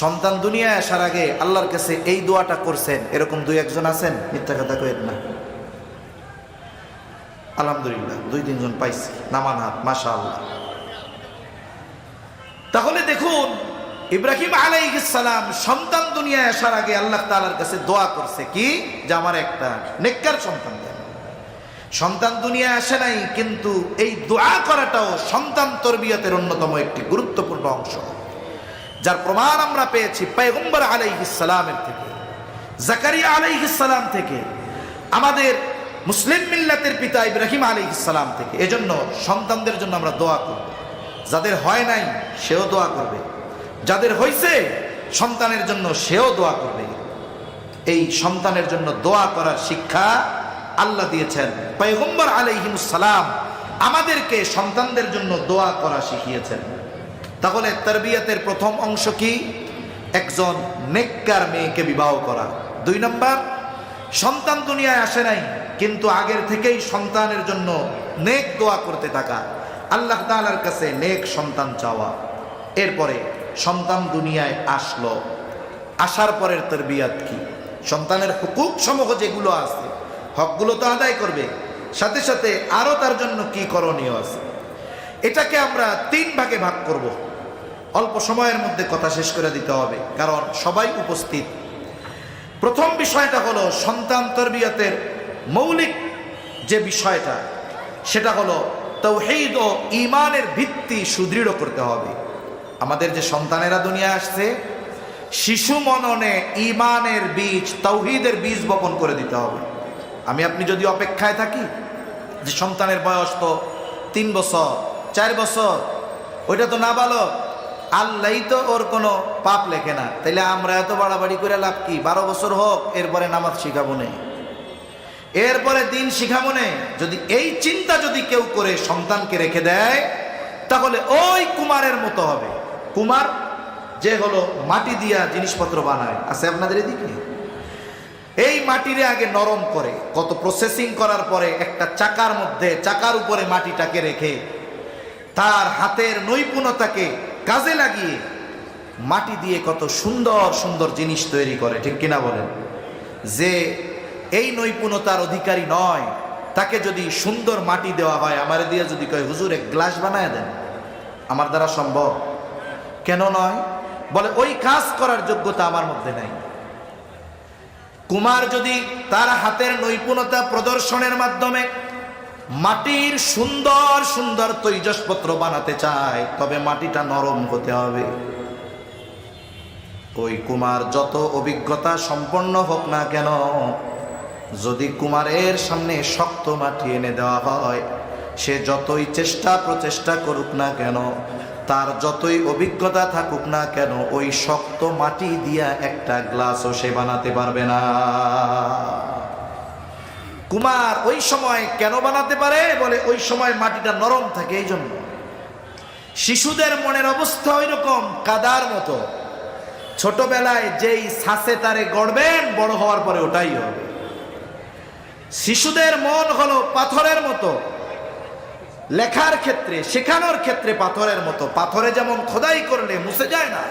সন্তান দুনিয়ায় আসার আগে আল্লাহর কাছে এই দোয়াটা করছেন, এরকম দুই একজন আছেন? মিথ্যা কথা কইেন না। আলহামদুলিল্লাহ 2-3 জন পাইছি, নামান হাত, মাশাআল্লাহ। তাহলে দেখুন ইব্রাহিম আলাইহিস সালাম সন্তান দুনিয়ায় আসার আগে আল্লাহ তাআলার কাছে দোয়া করছে কি, যে আমার একটা নেককার সন্তান দেন। সন্তান দুনিয়ায় আসে নাই, কিন্তু এই দোয়া করাটাও সন্তান তরবিয়তের অন্যতম একটি গুরুত্বপূর্ণ অংশ, যার প্রমাণ আমরা পেয়েছি পয়গম্বর আলাইহিস সালামের থেকে, জাকারিয়া আলাইহিস সালাম থেকে, আমাদের মুসলিম মিল্লাতের পিতা ইব্রাহিম আলাইহিস সালাম থেকে। এজন্য সন্তানদের জন্য আমরা দোয়া করব। যাদের হয় নাই সেও দোয়া করবে, যাদের হয়েছে সন্তানের জন্য সেও দোয়া করবে। এই সন্তানের জন্য দোয়া করার শিক্ষা আল্লাহ দিয়েছেন। পয়গম্বর আলাইহিস সালাম আমাদেরকে সন্তানদের জন্য দোয়া করা শিখিয়েছেন। তাহলে তারবিয়াতের প্রথম অংশ কি? একজন নেককার মেয়েকে বিবাহ করা। 2 নম্বর, সন্তান দুনিয়ায় আসে নাই, কিন্তু আগের থেকেই সন্তানের জন্য নেক দোয়া করতে থাকা, আল্লাহ তাআলার কাছে নেক সন্তান চাওয়া। এরপরে সন্তান দুনিয়ায় আসলো, আসার পরের তারবিয়াত কি? সন্তানের হুকুক সমূহ যেগুলো আছে, হকগুলো তো আদায় করবে, সাথে সাথে আরো তার জন্য কি করণীয় আছে। এটাকে আমরা 3 ভাগে ভাগ করব। অল্প সময়ের মধ্যে কথা শেষ করে দিতে হবে, কারণ সবাই উপস্থিত। প্রথম বিষয়টা হলো সন্তান তরবিয়তের মৌলিক যে বিষয়টা, সেটা হলো তাওহীদ ও ঈমানের ভিত্তি সুদৃঢ় করতে হবে। আমাদের যে সন্তানেরা দুনিয়া আসছে, শিশু মননে ঈমানের বীজ, তাওহীদের বীজ বপন করে দিতে হবে। আমি আপনি যদি অপেক্ষায় থাকি যে সন্তানের বয়স তো 3 বছর 4 বছর, ওইটা তো নাবালক, আল্লাহই তো ওর কোনো পাপ লেখে না, তাইলে আমরা এত বাড়াবাড়ি করে লাভ কি? 12 বছর হোক, এরপরে নামাজ শিখাবো না, এরপরে দিন শিখাবো না। যদি এই চিন্তা যদি কেউ করে সন্তানকে রেখে দেয়, তাহলে ওই কুমারের মতো হবে। কুমার যে হলো মাটি দিয়া জিনিসপত্র বানায়, আছে আপনাদের এদিকে? এই মাটিরে আগে নরম করে, কত প্রসেসিং করার পরে একটা চাকার মধ্যে, চাকার উপরে মাটিটাকে রেখে তার হাতের নৈপুণ্যতাকে কাজে লাগিয়ে মাটি দিয়ে কত সুন্দর সুন্দর জিনিস তৈরি করে, ঠিক কিনা বলেন? যে এই নৈপুণ্যতার অধিকারী নয়, তাকে যদি সুন্দর মাটি দেওয়া হয়, আমার দিয়ে যদি কয় হুজুর এক গ্লাস বানায় দেন, আমার দ্বারা সম্ভব? কেন নয়? বলে ওই কাজ করার যোগ্যতা আমার মধ্যে নাই। কুমার যদি তার হাতের নৈপুণ্যতা প্রদর্শনের মাধ্যমে মাটির সুন্দর সুন্দর তৈজসপত্র বানাতে চায়, তবে মাটিটা নরম হতে হবে। ওই কুমার যত অভিজ্ঞতা সম্পন্ন হোক না কেন, যদি কুমারের সামনে শক্ত মাটি এনে দেওয়া হয়, সে যতই চেষ্টা প্রচেষ্টা করুক না কেন, তার যতই অভিজ্ঞতা থাকুক না কেন, ওই শক্ত মাটি দিয়া একটা গ্লাসও সে বানাতে পারবে না। কুমার ওই সময় কেন বানাতে পারে? বলে ওই সময় মাটিটা নরম থাকে। এই জন্য শিশুদের মনের অবস্থা ওই রকম কাদার মতো, ছোটবেলায় যেই ছাঁচে তারে গড়বেন, বড় হওয়ার পরে ওটাই হবে। শিশুদের মন হলো পাথরের মতো, লেখার ক্ষেত্রে শেখানোর ক্ষেত্রে পাথরের মতো। পাথরে যেমন খোদাই করলে মুছে যায় না,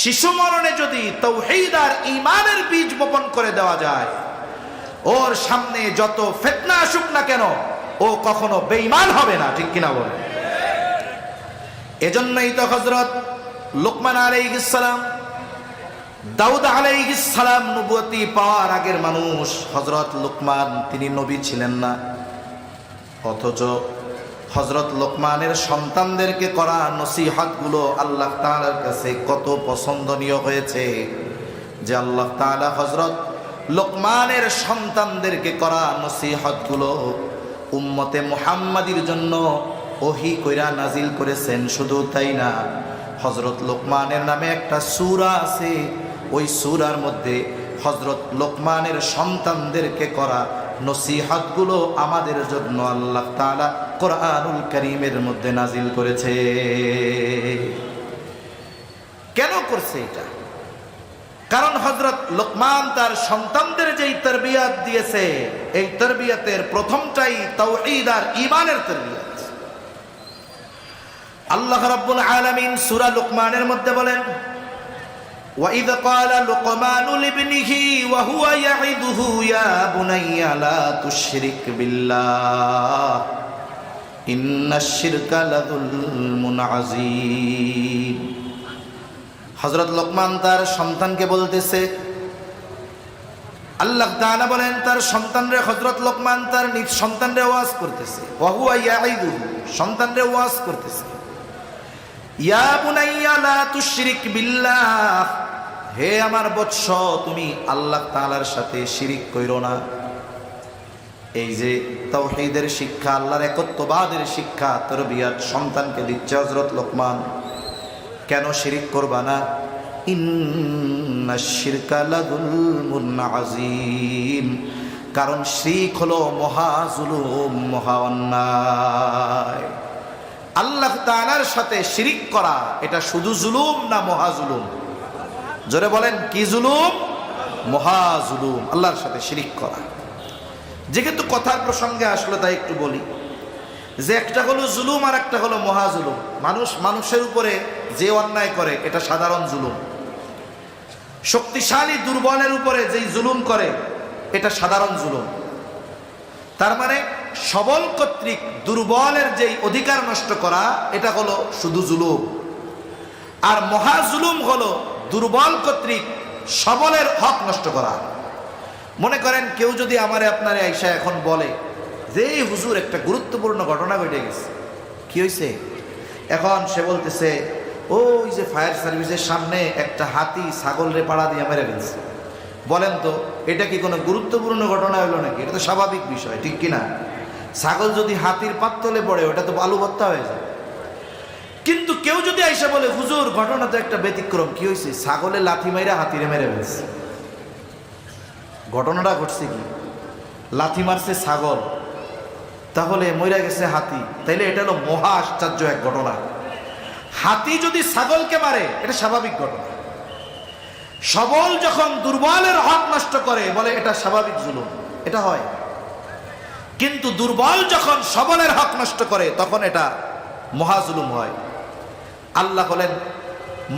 শিশু মরণে যদি তাওহীদ আর ঈমানের বীজ বপন করে দেওয়া যায়, ওর সামনে যত ফিতনা আসুক না কেন, ও কখনো বেঈমান হবে না, ঠিক কিনা বলে? এজন্যই তো হযরত লুকমান আলাইহিস সালাম, দাউদ আলাইহিস সালাম নবুয়তি পাওয়ার আগের মানুষ। হযরত লুকমান তিনি নবী ছিলেন না, অথচ হযরত লোকমানের সন্তানদেরকে করা নসিহতগুলো আল্লাহ তাআলার কাছে কত পছন্দনীয় হয়েছে, যে আল্লাহ তাআলা হযরত লোকমানের সন্তানদেরকে করা নসিহতগুলো উম্মতে মুহাম্মাদির জন্য ওহী কইরা নাজিল করেছেন। শুধু তাই না, হযরত লোকমানের নামে একটা সূরা আছে, ওই সূরার মধ্যে হযরত লোকমানের সন্তানদেরকে করা নসিহতগুলো আমাদের জন্য আল্লাহ তাআলা কোরআনুল কারীমের মধ্যে নাজিল করেছে। কেন করছে এটা? কারণ হযরত লোকমান তার সন্তানদের যেই তরবিয়ত দিয়েছে, এই তরবিয়তের প্রথমটাই তাওহীদ আর ঈমানের তরবিয়ত। আল্লাহ রাব্বুল আলামিন সূরা লুকমানের মধ্যে বলেন, وَإِذْ قَالَ لُقْمَانُ لِابْنِهِ وَهُوَ يَعِظُهُ يَا بُنَيَّ لَا تُشْرِكْ بِاللَّهِ إِنَّ الشِّرْكَ لَظُلْمٌ عَظِيمٌ। হযরত লোকমান তার সন্তানকে বলতেছে, আল্লাহ তাআলা বলেন তার সন্তানরে, হযরত লোকমান তার নিজ সন্তানরে ওয়াজ করতেছে, ওয়াহুয়া ইয়াইদুহু, সন্তানরে ওয়াজ করতেছে, ইয়া বুনাইয়া লা তুশরিক বিল্লাহ, হে আমার বৎস, তুমি আল্লাহ তাআলার সাথে শিরিক কইরো না। এই যে তাওহীদের শিক্ষা, আল্লাহর একত্ববাদের শিক্ষা, তরবিয়ত সন্তানকে দিচ্ছে হযরত লোকমান। কেন শিরিক করবা না? ইন্নাশ শিরকা লাযুলমুন আযীম, কারণ শিরক হলো মহাজুলুম, মহা অন্যায়। আল্লাহ তাআলার সাথে শিরিক করা এটা শুধু জুলুম না মহা জুলুম? জোরে বলেন, কি জুলুম? মহা জুলুম, আল্লাহর সাথে শিরিক করা। যেহেতু কথার প্রসঙ্গে আসলে তাই একটু বলি, যে একটা হলো জুলুম আর একটা হলো মহা জুলুম। মানুষের উপরে যে অন্যায় করে এটা সাধারণ জুলুম। শক্তিশালী দুর্বলের উপরে যেই জুলুম করে এটা সাধারণ জুলুম। তার মানে সবল কর্তৃক দুর্বলের যেই অধিকার নষ্ট করা এটা হলো শুধু জুলুম। আর মহা জুলুম হলো দুর্বল কর্তৃক সবলের হক নষ্ট করা। মনে করেন কেউ যদি আমারে আপনারে আইসা এখন বলে যে হুজুর একটা গুরুত্বপূর্ণ ঘটনা ঘটে গেছে, কি হয়েছে? এখন সে বলতেছে, ওই যে ফায়ার সার্ভিসের সামনে একটা হাতি ছাগলরে পাড়া দিয়ে মেরে ফেলছে। বলেন তো এটা কি কোনো গুরুত্বপূর্ণ ঘটনা হলো নাকি? এটা তো স্বাভাবিক বিষয়, ঠিক কিনা? ছাগল যদি হাতির পাততলে পড়ে ওটা তো বালু ভর্তা হয়ে যায়। কিন্তু কেউ যদি আইসা বলে হুজুর ঘটনা তো একটা ব্যতিক্রম, কি হয়েছে? ছাগলে লাথি মাইরা হাতিরে মেরে ফেলছে। ঘটনাটা ঘটছে কি? লাথি মারছে ছাগল, তাহলে মইরা গেছে হাতি। তাইলে এটা হলো মহা আশ্চর্য এক ঘটনা। হাতি যদি ছাগলকে মারে এটা স্বাভাবিক ঘটনা। সবল যখন দুর্বলের হক নষ্ট করে বলে এটা স্বাভাবিক জুলুম, এটা হয়। কিন্তু দুর্বল যখন সবলের হক নষ্ট করে তখন এটা মহাজুলুম হয়। আল্লাহ হলেন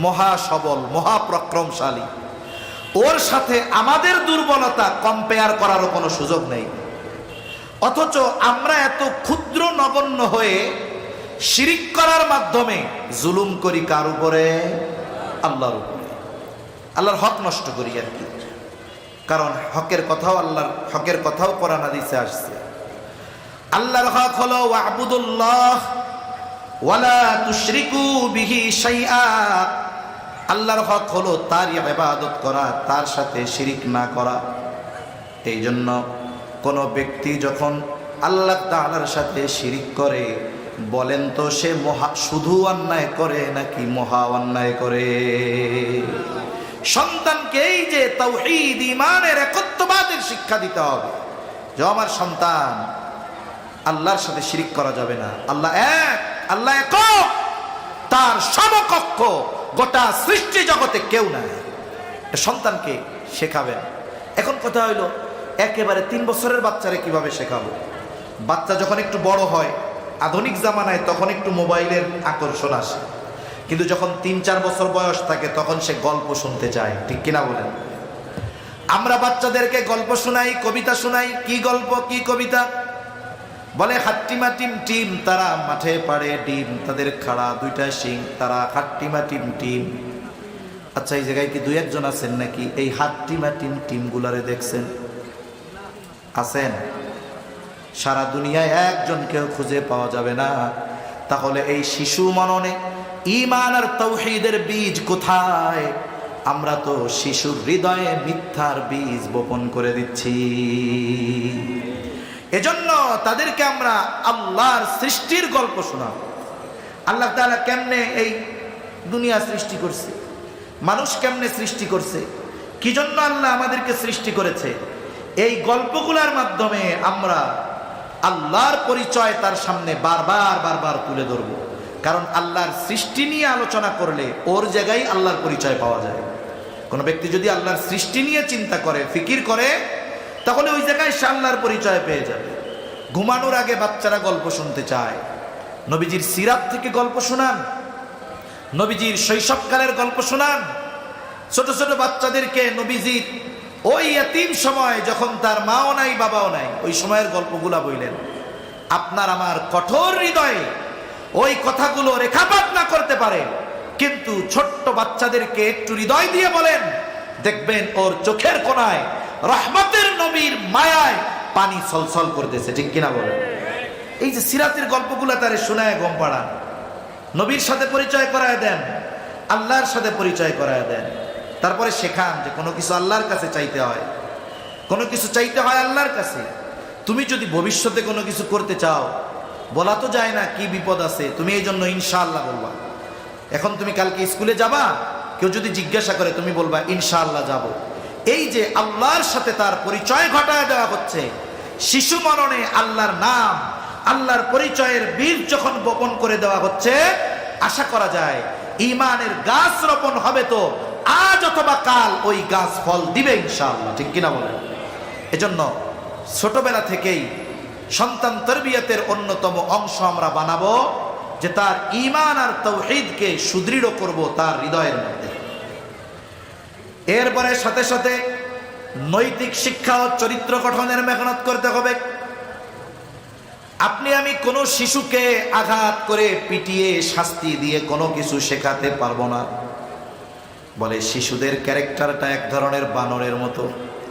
মহা সবল, মহাপরাক্রমশালী। ওর সাথে আমাদের দুর্বলতা কম্পেয়ার করারও কোনো সুযোগ নেই। অথচ আমরা এত ক্ষুদ্র নগণ্য হয়ে শিরিক করার মাধ্যমে জুলুম করি কার উপরে? আল্লাহর উপরে। আল্লাহর হক নষ্ট করি আর কি। কারণ হকের কথাও কোরআন হাদিসে আসছে। আল্লাহর হক হলো ওয়া'বুদুল্লাহ ওয়ালা তুশরিকু বিহি শাইআ। আল্লাহর হক হলো তার ইবাদত করা, তার সাথে শিরিক না করা। এই জন্য কোন ব্যক্তি যখন আল্লাহ তাআলার সাথে শিরিক করে, বলেন তো সে শুধু অন্যায় করে নাকি মহা অন্যায় করে? সন্তানকে এই যে তাওহীদ, ঈমানের একত্ববাদের শিক্ষা দিতে হবে যে আমার সন্তান, আল্লাহর সাথে শিরিক করা যাবে না। আল্লাহ এক, আল্লাহ একক, তার সমকক্ষ গোটা সৃষ্টি জগতে কেউ নাই। সন্তানকে শেখাবেন। এখন কথা হইল, একেবারে 3 বছরের বাচ্চারে কিভাবে শেখাবো? বাচ্চা যখন একটু বড় হয়, আধুনিক জামানায়, তখন একটু মোবাইলের আকর্ষণ আসে। কিন্তু যখন 3-4 বছর বয়স থাকে তখন সে গল্প শুনতে চায়, ঠিক কিনা বলেন? আমরা বাচ্চাদেরকে গল্প শোনাই, কবিতা শোনাই। কি গল্প, কি কবিতা? বলে হাট্টিমা টিম টিম, তারা মাঠে পাড়ে ডিম, তাদের খাড়া 2টা শিং, তারা হাট্টিমা টিম টিম। আচ্ছা, এই জায়গায় কি 2-1 আছেন নাকি এই হাট্টিমা টিম টিম গুলারে দেখছেন? আছেন? সারা দুনিয়ায় একজনকেও খুঁজে পাওয়া যাবে না। তাহলে এই শিশু মননে ঈমান আর তাওহীদের বীজ কোথায়? আমরা তো শিশুর হৃদয়ে মিথ্যার বীজ বপন করে দিচ্ছি। এজন্য তাদেরকে আমরা আল্লাহর সৃষ্টির গল্প শোনাব। আল্লাহ তাআলা কেমনে এই দুনিয়া সৃষ্টি করছে, মানুষ কেমনে সৃষ্টি করছে, কি জন্য আল্লাহ আমাদেরকে সৃষ্টি করেছে, এই গল্পগুলোর মাধ্যমে আমরা আল্লাহর পরিচয় তার সামনে বারবার তুলে ধরব। কারণ আল্লাহর সৃষ্টি নিয়ে আলোচনা করলে ওর জায়গায় আল্লাহর পরিচয় পাওয়া যায়। কোনো ব্যক্তি যদি আল্লাহর সৃষ্টি নিয়ে চিন্তা করে, ফিকির করে, তাহলে ওই জায়গায় সে আল্লাহর পরিচয় পেয়ে যাবে। ঘুমানোর আগে বাচ্চারা গল্প শুনতে চায়। নবীজির সিরাত থেকে গল্প শোনান, নবীজির শৈশবকালের গল্প শোনান। ছোট ছোট বাচ্চাদেরকে নবীজির ওই এতিম সময়, যখন তার মাও নাই বাবাও নাই, ওই সময়ের গল্পগুলা বললেন। আপনার আমার কঠোর হৃদয়ে ওই কথাগুলো রেখাপাত না করতে পারে, কিন্তু ছোট্ট বাচ্চাদেরকে একটু হৃদয় দিয়ে বলেন, দেখবেন ওর চোখের কোণায় রহমতের নবীর মায়ায় পানি ছলছল করতেছে, ঠিক কিনা বলেন? এই যে সিরাতের গল্পগুলা তারে শোনায় গম পাড়ান, নবীর সাথে পরিচয় করায় দেন, আল্লাহর সাথে পরিচয় করায় দেন। তারপরে শেখান যে কোনো কিছু আল্লাহর কাছে চাইতে হয়, কোনো কিছু চাইতে হয় আল্লাহর কাছে। তুমি যদি ভবিষ্যতে কোনো কিছু করতে চাও, বলা তো যায় না কি বিপদ আছে, তুমি এই জন্য ইনশাআল্লাহ বলবা। এখন তুমি কালকে স্কুলে যাবা, কেউ যদি জিজ্ঞাসা করে তুমি বলবা ইনশাআল্লাহ যাব। এই যে আল্লাহর সাথে তার পরিচয় ঘটায় দেওয়া হচ্ছে, শিশু মননে আল্লাহর নাম, আল্লাহর পরিচয়ের বীজ যখন বপন করে দেওয়া হচ্ছে, আশা করা যায় ঈমানের গাছ রোপণ হবে। তো আজ অথবা কাল ওই গাছ ফল দিবে ইনশাআল্লাহ, ঠিক কিনা বলেন? এজন্য ছোটবেলা থেকেই সন্তান তরবিয়তের অন্যতম অংশ আমরা বানাবো যে তার ঈমান আর তাওহীদকে সুদৃঢ় করব তার হৃদয়ের মধ্যে। এরপরে সাথে সাথে নৈতিক শিক্ষা ও চরিত্র গঠনের মেহনত করতে হবে। আপনি আমি কোনো শিশুকে আঘাত করে, পিটিয়ে, শাস্তি দিয়ে কোনো কিছু শেখাতে পারবো না। বলে শিশুদের ক্যারেক্টারটা এক ধরনের বানরের মতো।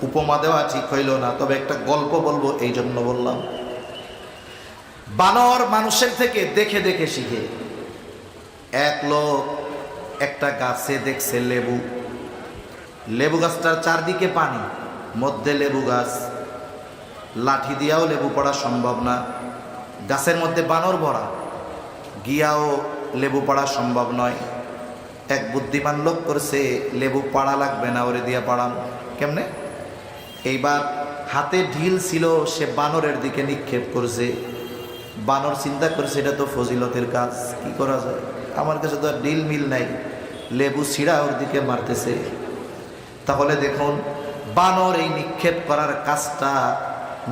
উপমা দেওয়া ঠিক হইল না, তবে একটা গল্প বলবো এই জন্য বললাম। বানর মানুষের থেকে দেখে দেখে শিখে। এক লোক একটা গাছে দেখছে লেবু, লেবু গাছটার চারদিকে পানি, মধ্যে লেবু গাছ, লাঠি দিয়াও লেবু পড়া সম্ভব না, গাছের মধ্যে বানর ভরা, গিয়াও লেবু পড়া সম্ভব নয়। এক বুদ্ধিমান লোক করছে লেবু পাড়া লাগবে না, ওরে দিয়া পাড়াম। কেমনে? এইবার হাতে ঢিল ছিল, সে বানরের দিকে নিক্ষেপ করছে। বানর চিন্তা করছে এটা তো ফজিলতের কাজ, কি করা যায়, আমার কাছে তো আর ঢিল মিল নাই, লেবু ছিঁড়া ওর দিকে মারতেছে। তাহলে দেখুন, বানর এই নিক্ষেপ করার কাজটা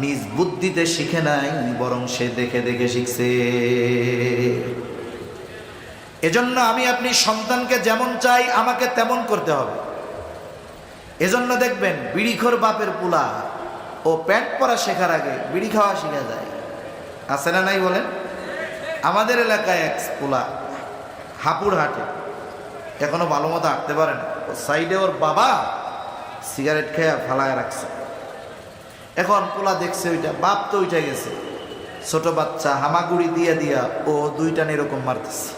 নিজ বুদ্ধিতে শিখে নাই, বরং সে দেখে দেখে শিখছে। এজন্য আমি আপনি সন্তানকে যেমন চাই আমাকে তেমন করতে হবে। এজন্য দেখবেন বিড়িখোর বাপের পুলা ও প্যান্ট পরা শেখার আগে বিড়ি খাওয়া শিখা যায়, আছে না নাই বলেন? আমাদের এলাকায় এক পুলা হাপুর হাটে, এখনো ভালো মতো হাঁটতে পারে না, ও সাইডে ওর বাবা সিগারেট খেয়ে ফালায় রাখছে। এখন পোলা দেখছে ওইটা, বাপ তো উঠে গেছে, ছোট বাচ্চা হামাগুড়ি দিয়া দিয়া ও দুইটান এরকম মারতেছে।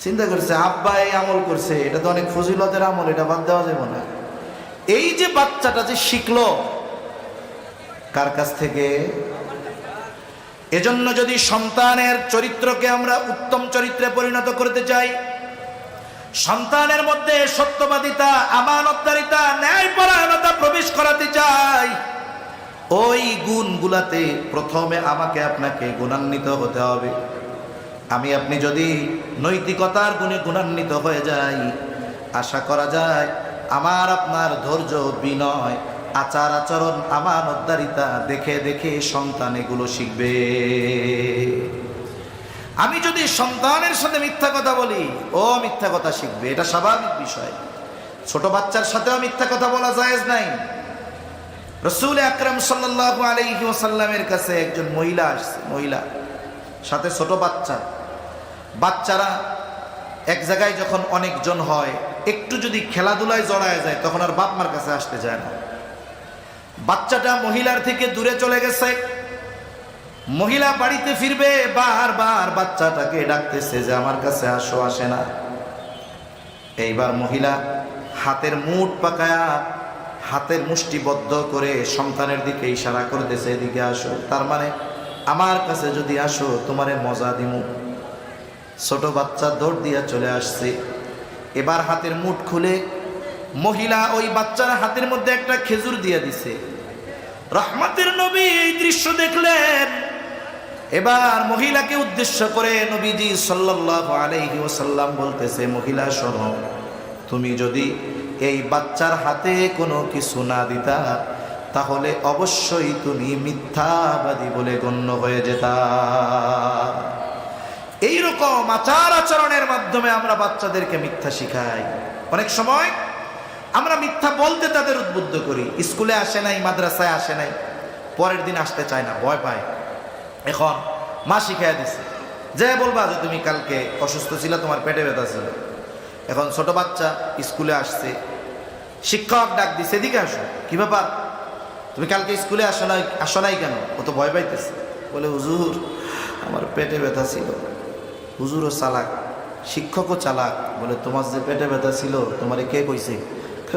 চিন্তা করছে আব্বা এই আমল করছে, এটা তো অনেক ফজিলতের আমল, এটা বাদ দেওয়া যাবে না। এই যে বাচ্চাটা যে শিখলো কার কাছ থেকে? এজন্য যদি সন্তানের চরিত্রকে আমরা উত্তম চরিত্রে পরিণত করতে চাই, সন্তানের মধ্যে সত্যবাদিতা, আমানতদারিতা, ন্যায়পরায়ণতা প্রবেশ করাতে চাই, ওই গুণগুলাতে প্রথমে আমাকে আপনাকে গুণান্বিত হতে হবে। আমি আপনি যদি নৈতিকতার গুণে গুণান্বিত হয়ে যাই, আশা করা যায় আমার আপনার ধৈর্য, বিনয়, আচার আচরণ, আমানতদারিতা দেখে দেখে সন্তান এগুলো শিখবে। আমি যদি সন্তানের সাথে মিথ্যা কথা বলি, ও মিথ্যা কথা শিখবে, এটা স্বাভাবিক বিষয়। ছোট বাচ্চার সাথেও মিথ্যা কথা বলা জায়েজ নাই। রাসূল আকরাম সাল্লাল্লাহু আলাইহি ওয়াসাল্লামের কাছে একজন মহিলা আসছে, মহিলা সাথে ছোট বাচ্চা। বাচ্চারা এক জায়গায় যখন অনেকজন হয়, একটু যদি খেলাধুলায় জড়ায় যায় তখন আর বাপ মার কাছে আসতে চায় না। বাচ্চাটা মহিলার থেকে দূরে চলে গেছে, মহিলা বাড়িতে ফিরবে, বারবার বাচ্চাটাকে ডাকতেছে যে আমার কাছে আসো, আসে না। এইবার মহিলা হাতের মুঠ পাকায়া, হাতের মুষ্টিবদ্ধ করে সন্তানের দিকে ইশারা করতেছে, এদিকে আসো, তার মানে আমার কাছে যদি আসো তোমারে মজা দিমু। ছোট বাচ্চা দৌড় দিয়া চলে আসছে। এবার হাতের মুঠ খুলে মহিলা ওই বাচ্চার হাতের মধ্যে একটা খেজুর দিয়ে দিছে। রহমতের নবী এই দৃশ্য দেখলেন। এবার মহিলাকে উদ্দেশ্য করে নবীজি সাল্লাল্লাহু আলাইহি ওয়াসাল্লাম বলতেছে, মহিলা শোনো, তুমি যদি এই বাচ্চার হাতে কোনো কিছু না দিতা তাহলে অবশ্যই তুমি মিথ্যাবাদী বলে গণ্য হয়ে যেতা। এইরকম আচার আচরণের মাধ্যমে আমরা বাচ্চাদেরকে মিথ্যা শিখাই। অনেক সময় আমরা মিথ্যা বলতে তাদের উদ্বুদ্ধ করি। স্কুলে আসে নাই, মাদ্রাসায় আসে নাই, পরের দিন আসতে চায় না, ভয় পায়। এখন মা শিখাইয়া দিছে, যে বলবা যে তুমি কালকে অসুস্থ ছিল, তোমার পেটে ব্যথা ছিল। এখন ছোট বাচ্চা স্কুলে আসছে, শিক্ষক ডাক দিছে, এদিকে আসো, কি ব্যাপার, তুমি কালকে স্কুলে আসো নাই কেন? ও তো ভয় পাইতেছে, বলে হুজুর আমার পেটে ব্যথা ছিল। হুজুরও চালাক, শিক্ষকও চালাক, বলে তোমার যে পেটে ব্যথা ছিল তোমারে কে কইছে?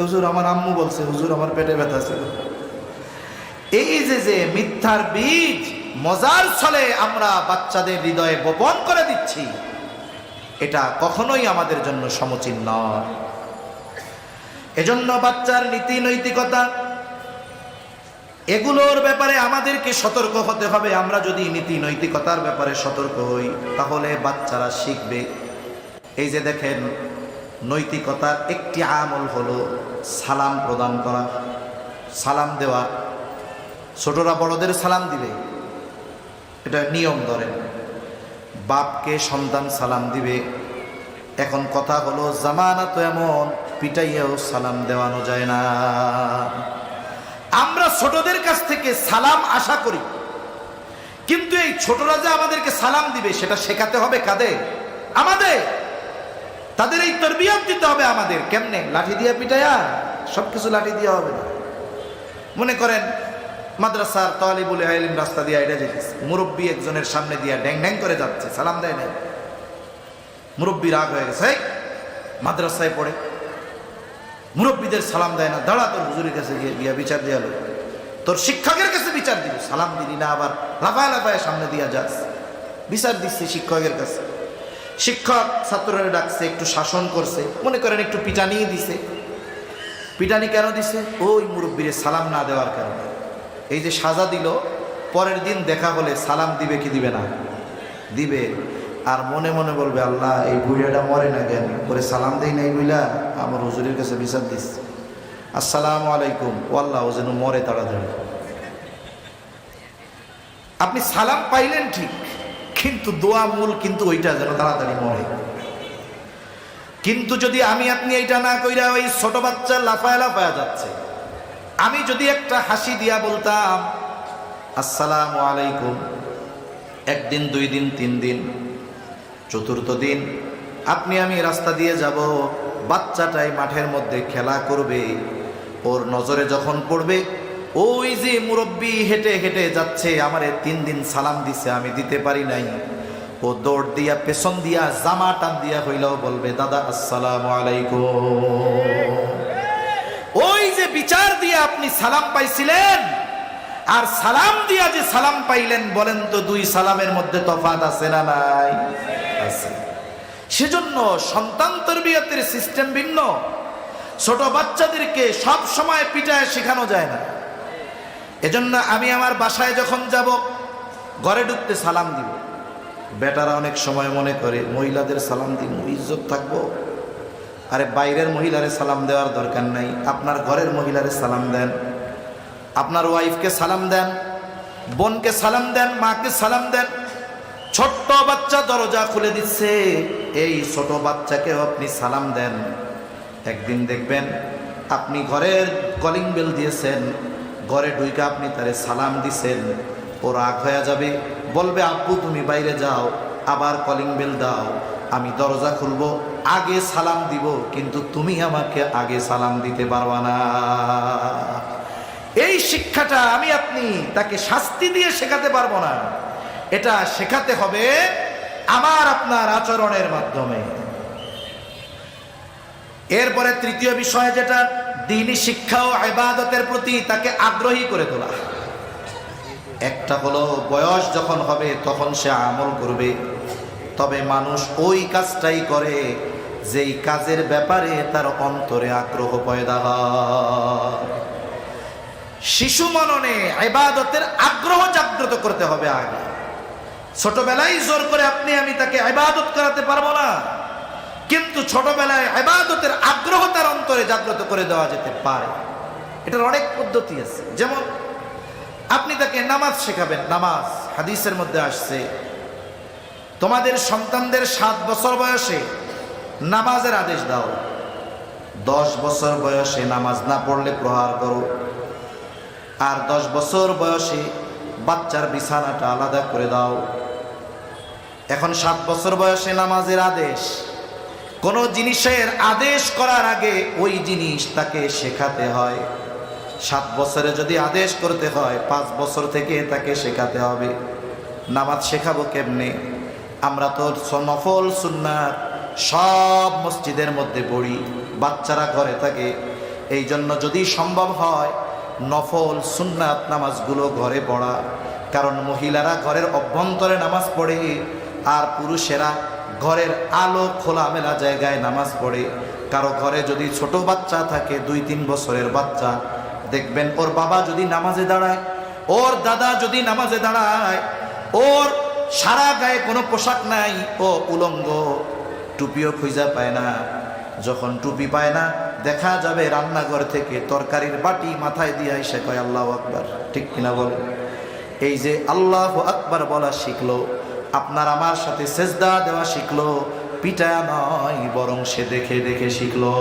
হুজুর আমার আম্মু বলছে, হুজুর আমার পেটে ব্যথা ছিল। এই যে মিথ্যার বীজ মজার ছলে আমরা বাচ্চাদের হৃদয়ে বপন করে দিচ্ছি, এটা কখনোই আমাদের জন্য সমীচীন নয়। এজন্য বাচ্চার নীতি নৈতিকতা এগুলোর ব্যাপারে আমাদেরকে সতর্ক হতে হবে। আমরা যদি নীতি নৈতিকতার ব্যাপারে সতর্ক হই তাহলে বাচ্চারা শিখবে। এই যে দেখেন, নৈতিকতার একটি আমল হলো সালাম প্রদান করা, সালাম দেওয়া। ছোটরা বড়দের সালাম দিবে, এটা নিয়ম। ধরেন বাপকে সন্তান সালাম দিবে। এখন কথা হলো, জামানা তো এমন, পিটাইয়াও সালাম দেওয়ানো যায় না। আমরা ছোটদের কাছ থেকে সালাম আশা করি, কিন্তু এই ছোটরা যে আমাদেরকে সালাম দিবে সেটা শেখাতে হবে কাদের? আমাদের। তাদের এই তরবিয়ত দিতে হবে আমাদের। কেমনে? লাঠি দিয়া পিটাইয়া? সবকিছু লাঠি দিয়া হবে না। মনে করেন মাদ্রাসার তালিবুল ইলম রাস্তা দিয়ে এটা যেতেছে, মুরব্বী একজনের সামনে দিয়া ড্যাং ড্যাং করে যাচ্ছে, সালাম দেয় নাই। মুরব্বী রাগ হয়ে গেছে, মাদ্রাসায় পড়ে মুরব্বীদের সালাম দেয় না, দাঁড়া তোর হুজুরের কাছে গিয়া বিচার দিয়া লো, তোর শিক্ষকের কাছে বিচার দিল। সালাম দিলি না, আবার লাফায় লাফায় সামনে দিয়া যাস। বিচার দিচ্ছে শিক্ষকের কাছে। শিক্ষক ছাত্ররা ডাকছে, একটু শাসন করছে, মনে করেন একটু পিটানি দিছে। পিটানি কেন দিছে? ওই মুরব্বীরে সালাম না দেওয়ার কারণে। এই যে সাজা দিল, পরের দিন দেখা হলে সালাম দিবে কি দিবে না? দিবে। আর মনে মনে বলবে, আল্লাহ এই বুড়িয়াটা মরে না কেন, করে সালাম দেই নাই বুঝলা, আমার হুজুরের কাছে বিচার দিস, আসসালামু আলাইকুম, ও আল্লাহ ও যেন মরে তাড়াতাড়ি। আপনি সালাম পাইলেন ঠিক, কিন্তু দোয়া মূল কিন্তু ওইটা যেন তাড়াতাড়ি মরে। কিন্তু যদি আমি আপনি এইটা না কইরা ওই ছোট বাচ্চা লাফায় লাফায় যাচ্ছে, আমি যদি একটা হাসি দিয়া বলতাম আসসালামু আলাইকুম, একদিন, 2 দিন, 3 দিন, চতুর্থ দিন আপনি আমি রাস্তা দিয়ে যাব, বাচ্চাটাই মাঠের মধ্যে খেলা করবে, ওর নজরে যখন পড়বে ওই যে মুরব্বী হেঁটে হেঁটে যাচ্ছে, আমারে 3 দিন সালাম দিছে, আমি দিতে পারি নাই, ও দৌড় দিয়া পেছন দিয়া জামা টান দিয়া হইলেও বলবে দাদা আসসালামু আলাইকুম। ওই যে বিচার দিয়ে আপনি সালাম পাইছিলেন আর সালাম দিয়া যে সালাম পাইলেন, বলেন তো 2 সালামের মধ্যে তফাৎ আছে না নাই? আছে। সেজন্য সন্তান তরবিয়তের সিস্টেম ভিন্ন। ছোট বাচ্চাদেরকে সব সময় পিটায় শেখানো যায় না। এজন্য আমি আমার বাসায় যখন যাব, ঘরে ঢুকতে সালাম দিব। বেটারা অনেক সময় মনে করে মহিলাদের সালাম দিব, ইজ্জত থাকবো। আরে বাইরের মহিলারে সালাম দেওয়ার দরকার নাই, আপনার ঘরের মহিলারে সালাম দেন, আপনার ওয়াইফকে সালাম দেন, বোনকে সালাম দেন, মাকে সালাম দেন। ছোট্ট বাচ্চা দরজা খুলে দিচ্ছে, এই ছোট বাচ্চাকেও আপনি সালাম দেন। একদিন দেখবেন আপনি ঘরের কলিং বেল দিয়েছেন, ঘরে ঢুইকা আপনি তারে সালাম দিছেন, ও রাগ হয়ে যাবে, বলবে আব্বু তুমি বাইরে যাও, আবার কলিং বেল দাও, আমি দরজা খুলবো, আগে সালাম দিব, কিন্তু তুমি আমাকে আগে সালাম দিতে পারবা না। এই শিক্ষাটা আমি আপনি তাকে শাস্তি দিয়ে শেখাতে পারবো না, এটা শেখাতে হবে আমার আপনার আচরণের মাধ্যমে। এরপরে তৃতীয় বিষয় যেটা, দ্বীনি শিক্ষা ও ইবাদতের প্রতি তাকে আগ্রহী করে তোলা। একটা হলো বয়স যখন হবে তখন সে আমল করবে, তবে মানুষ ওই কাজটাই করে যেই কাজের ব্যাপারে তার অন্তরে আগ্রহ পয়দা হয়। শিশু মননে ইবাদতের আগ্রহ জাগ্রত করতে হবে আগে। ছোটবেলায় জোর করে আপনি আমি তাকে ইবাদত করাতে পারবো না, কিন্তু ছোটবেলায় ইবাদতের আগ্রহ তার অন্তরে জাগ্রত করে দেওয়া যেতে পারে। এটার অনেক পদ্ধতি আছে। যেমন আপনি তাকে নামাজ শেখাবেন। নামাজ হাদিসের মধ্যে আসছে, তোমাদের সন্তানদের 7 বছর বয়সে নামাজের আদেশ দাও, 10 বছর বয়সে নামাজ না পড়লে প্রহার করো, আর 10 বছর বয়সে বাচ্চার বিছানাটা আলাদা করে দাও। এখন 7 বছর বয়সে নামাজের আদেশ, কোন জিনিসের আদেশ করার আগে ওই জিনিস তাকে শেখাতে হয়। 7 বছরে যদি আদেশ করতে হয়, 5 বছর থেকে তাকে শেখাতে হবে। নামাজ শেখাবো কেমনে? আমরা তো নফল সুন্নাত সব মসজিদের মধ্যে পড়ি, বাচ্চারা ঘরে থাকে, এই জন্য যদি সম্ভব হয় নফল সুন্নাত নামাজগুলো ঘরে পড়া। কারণ মহিলারা ঘরের অভ্যন্তরে নামাজ পড়ে, আর পুরুষেরা ঘরের আলো খোলামেলা জায়গায় নামাজ পড়ে। কারো ঘরে যদি ছোট বাচ্চা থাকে, 2-3 বছরের বাচ্চা, দেখবেন ওর বাবা যদি নামাজে দাঁড়ায়, ওর দাদা যদি নামাজে দাঁড়ায়, ওর সারা গায়ে কোনো পোশাক নাই, ও উলঙ্গ, টুপিও খুঁজা পায় না। যখন টুপি পায় না, দেখা যাবে রান্নাঘর থেকে তরকারির বাটি মাথায় দিয়ে এসে কয় আল্লাহু আকবার। ঠিক কিনা বলেন? এই যে আল্লাহু আকবার বলা শিখলো, আপনার আমার সাথে সেজদা দেওয়া শিখলো, পিটা নয়, বরং সে দেখে দেখে শিখলো।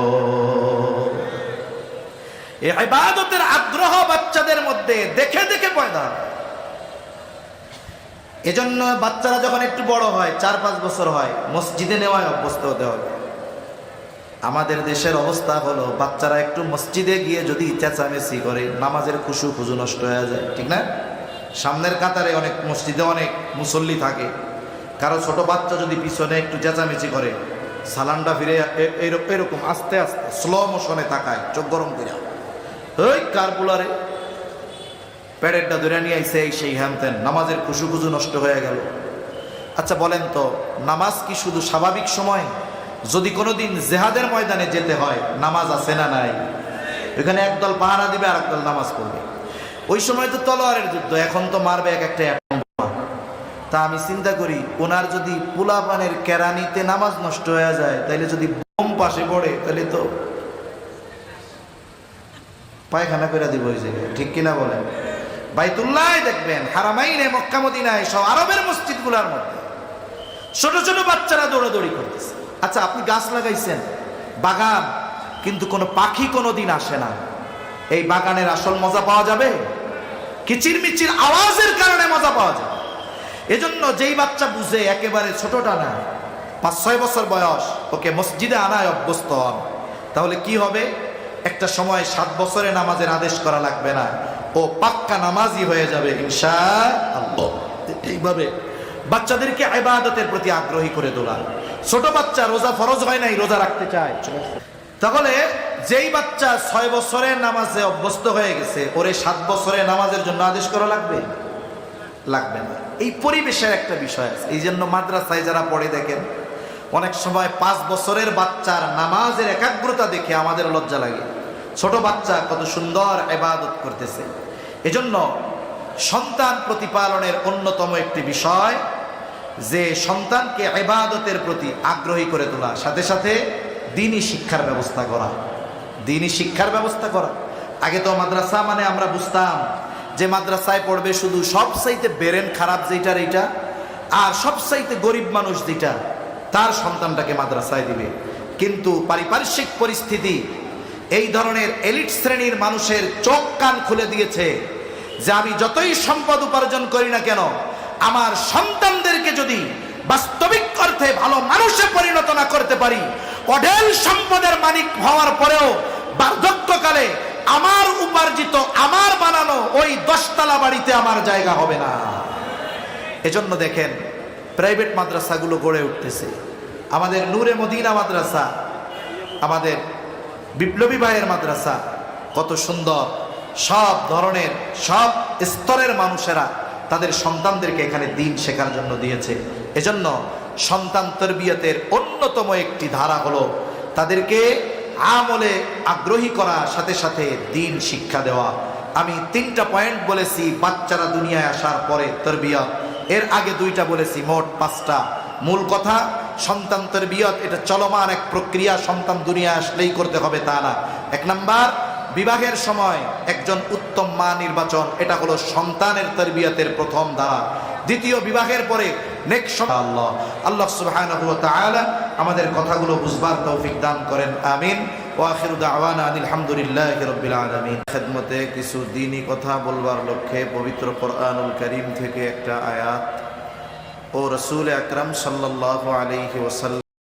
এই ইবাদতের আগ্রহ বাচ্চাদের মধ্যে দেখে দেখে পয়দা। এজন্য বাচ্চারা যখন একটু বড় হয়, 4-5 বছর হয়, মসজিদে নেওয়ায় অভ্যস্ত হতে হবে। আমাদের দেশের অবস্থা হলো, বাচ্চারা একটু মসজিদে গিয়ে যদি চেঁচামেচি করে, নামাজের খুশু নষ্ট হয়ে যায়। ঠিক না? সামনের কাতারে অনেক মসজিদে অনেক মুসল্লি থাকে, কারো ছোট বাচ্চা যদি পিছনে একটু চেঁচামেচি করে, সালামটা ফিরে এরকম আস্তে আস্তে স্লো মোশনে তাকায়, চোখ গরম করে, ওই কার বুলারে প্যাডেরটা ধরে নিয়ে আইসে, সেই হ্যানতেন, নামাজের খুশু নষ্ট হয়ে গেল। আচ্ছা বলেন তো, নামাজ কি শুধু স্বাভাবিক সময়? যদি কোনোদিন জেহাদের ময়দানে যেতে হয়, নামাজ আছে না নাই? ওইখানে একদল পাহারা দিবে, আর একদল নামাজ পড়বে। ওই সময় তো তলোয়ারের যুদ্ধ, এখন তো মারবে এক একটা। তা আমি চিন্তা করি, ওনার যদি পোলাপানের কেরানিতে নামাজ নষ্ট হয়ে যায়, তাইলে যদি বোম পাশে পড়ে, তাহলে তো পায়খানা করে দিব ওই জায়গায়। ঠিক কিনা বলেন? বাইতুল্লাহ দেখবেন, হারামাইনে, মক্কা মদিনায়, সব আরবের মসজিদগুলোর মধ্যে ছোট ছোট বাচ্চারা দৌড়াদৌড়ি করতেছে। আচ্ছা, আপনি গাছ লাগাইছেন, বাগান, কিন্তু কোনো পাখি কোনোদিন আসে না, এই বাগানের আসল মজা পাওয়া যাবে? কিচিরমিচির আওয়াজের কারণে মজা পাওয়া যায়। এজন্য যেই বাচ্চা বুঝে, একেবারে ছোটটা না, 5-6 বছর বয়স, ওকে মসজিদে আনায় অভ্যস্ত হন, তাহলে কি হবে? একটা সময় 7 বছরে নামাজের আদেশ করা লাগবে না, ও পাক্কা নামাজি হয়ে যাবে ইনশাআল্লাহ। এইভাবে বাচ্চাদেরকে ইবাদতের প্রতি আগ্রহী করে তোলা। ছোট বাচ্চা রোজা ফরজ হয় নাই, রোজা রাখতে চায়, তাহলে যেই বাচ্চা 6 বছরের নামাজে অভ্যস্ত হয়ে গেছে, ওরে 7 বছরের নামাজের জন্য আদেশ করা লাগবে? লাগবে না। এই পরিবেশের একটা বিষয় আছে। এই জন্য মাদ্রাসায় যারা পড়ে, দেখেন অনেক সময় 5 বছরের বাচ্চার নামাজের একাগ্রতা দেখে আমাদের লজ্জা লাগে। ছোট বাচ্চা কত সুন্দর ইবাদত করতেছে। এজন্য সন্তান প্রতিপালনের অন্যতম একটি বিষয় যে সন্তানকে ইবাদতের প্রতি আগ্রহী করে তোলা, সাথে সাথে দ্বীনি শিক্ষার ব্যবস্থা করা। দ্বীনি শিক্ষার ব্যবস্থা করা। আগে তো মাদ্রাসা মানে আমরা বুঝতাম যে মাদ্রাসায় পড়বে শুধু সবচাইতে ব্রেন খারাপ যেটার এইটা, আর সবচাইতে গরিব মানুষ যেটা, তার সন্তানটাকে মাদ্রাসায় দিবে। কিন্তু পারিপার্শ্বিক পরিস্থিতি এই ধরনের এলিট শ্রেণীর মানুষের চোখ কান খুলে দিয়েছে যে আমি যতই সম্পদ উপার্জন করি না কেন, আমার সন্তানদেরকে যদি বাস্তবিক অর্থে ভালো মানুষে পরিণত না করতে পারি, অঢেল সম্পদের মালিক হওয়ার পরেও বার্ধক্যকালে আমার উপার্জিত, আমার বানানো ওই 10 তলা বাড়িতে আমার জায়গা হবে না। এজন্য দেখেন প্রাইভেট মাদ্রাসাগুলো গড়ে উঠতেছে। আমাদের নূরে মদিনা মাদ্রাসা, আমাদের বিপ্লবী ভাইয়ের মাদ্রাসা, কত সুন্দর। সব ধরনের, সব স্তরের মানুষেরা তাদের সন্তানদেরকে এখানে দ্বীন শেখার জন্য দিয়েছে। এজন্য সন্তান তরবিয়তের অন্যতম একটি ধারা হলো তাদেরকে আমলে আগ্রহী করা, সাথে সাথে দ্বীন শিক্ষা দেওয়া। আমি 3টা পয়েন্ট বলেছি বাচ্চারা দুনিয়ায় আসার পরে তরবিয়ত, এর আগে 2টা বলেছি, মোট 5টা। মূল কথা, সন্তান তরবিয়ত এটা চলমান এক প্রক্রিয়া, সন্তান দুনিয়ায় আসলেই করতে হবে তা না। 1 নাম্বার, বিবাহের সময় একজন উত্তম মা নির্বাচন, এটা হলো সন্তানের তরবিয়তের প্রথম ধারা। দ্বিতীয়, বিবাহের পরে নেক্সট আল্লাহ আল্লাহ সুবহানাহু ওয়া তাআলা আমাদের কথাগুলো বুঝবার তৌফিক দান করেন, আমিন। ওয়া আখিরু দাওয়ানা আলহামদুলিল্লাহি রাব্বিল আলামিন। খেদমতে কিছু দ্বীনি কথা বলবার লক্ষ্যে পবিত্র কোরআনুল কারীম থেকে একটা আয়াত ও রাসূল আকরাম সাল্লাল্লাহু আলাইহি ওয়াসাল্লাম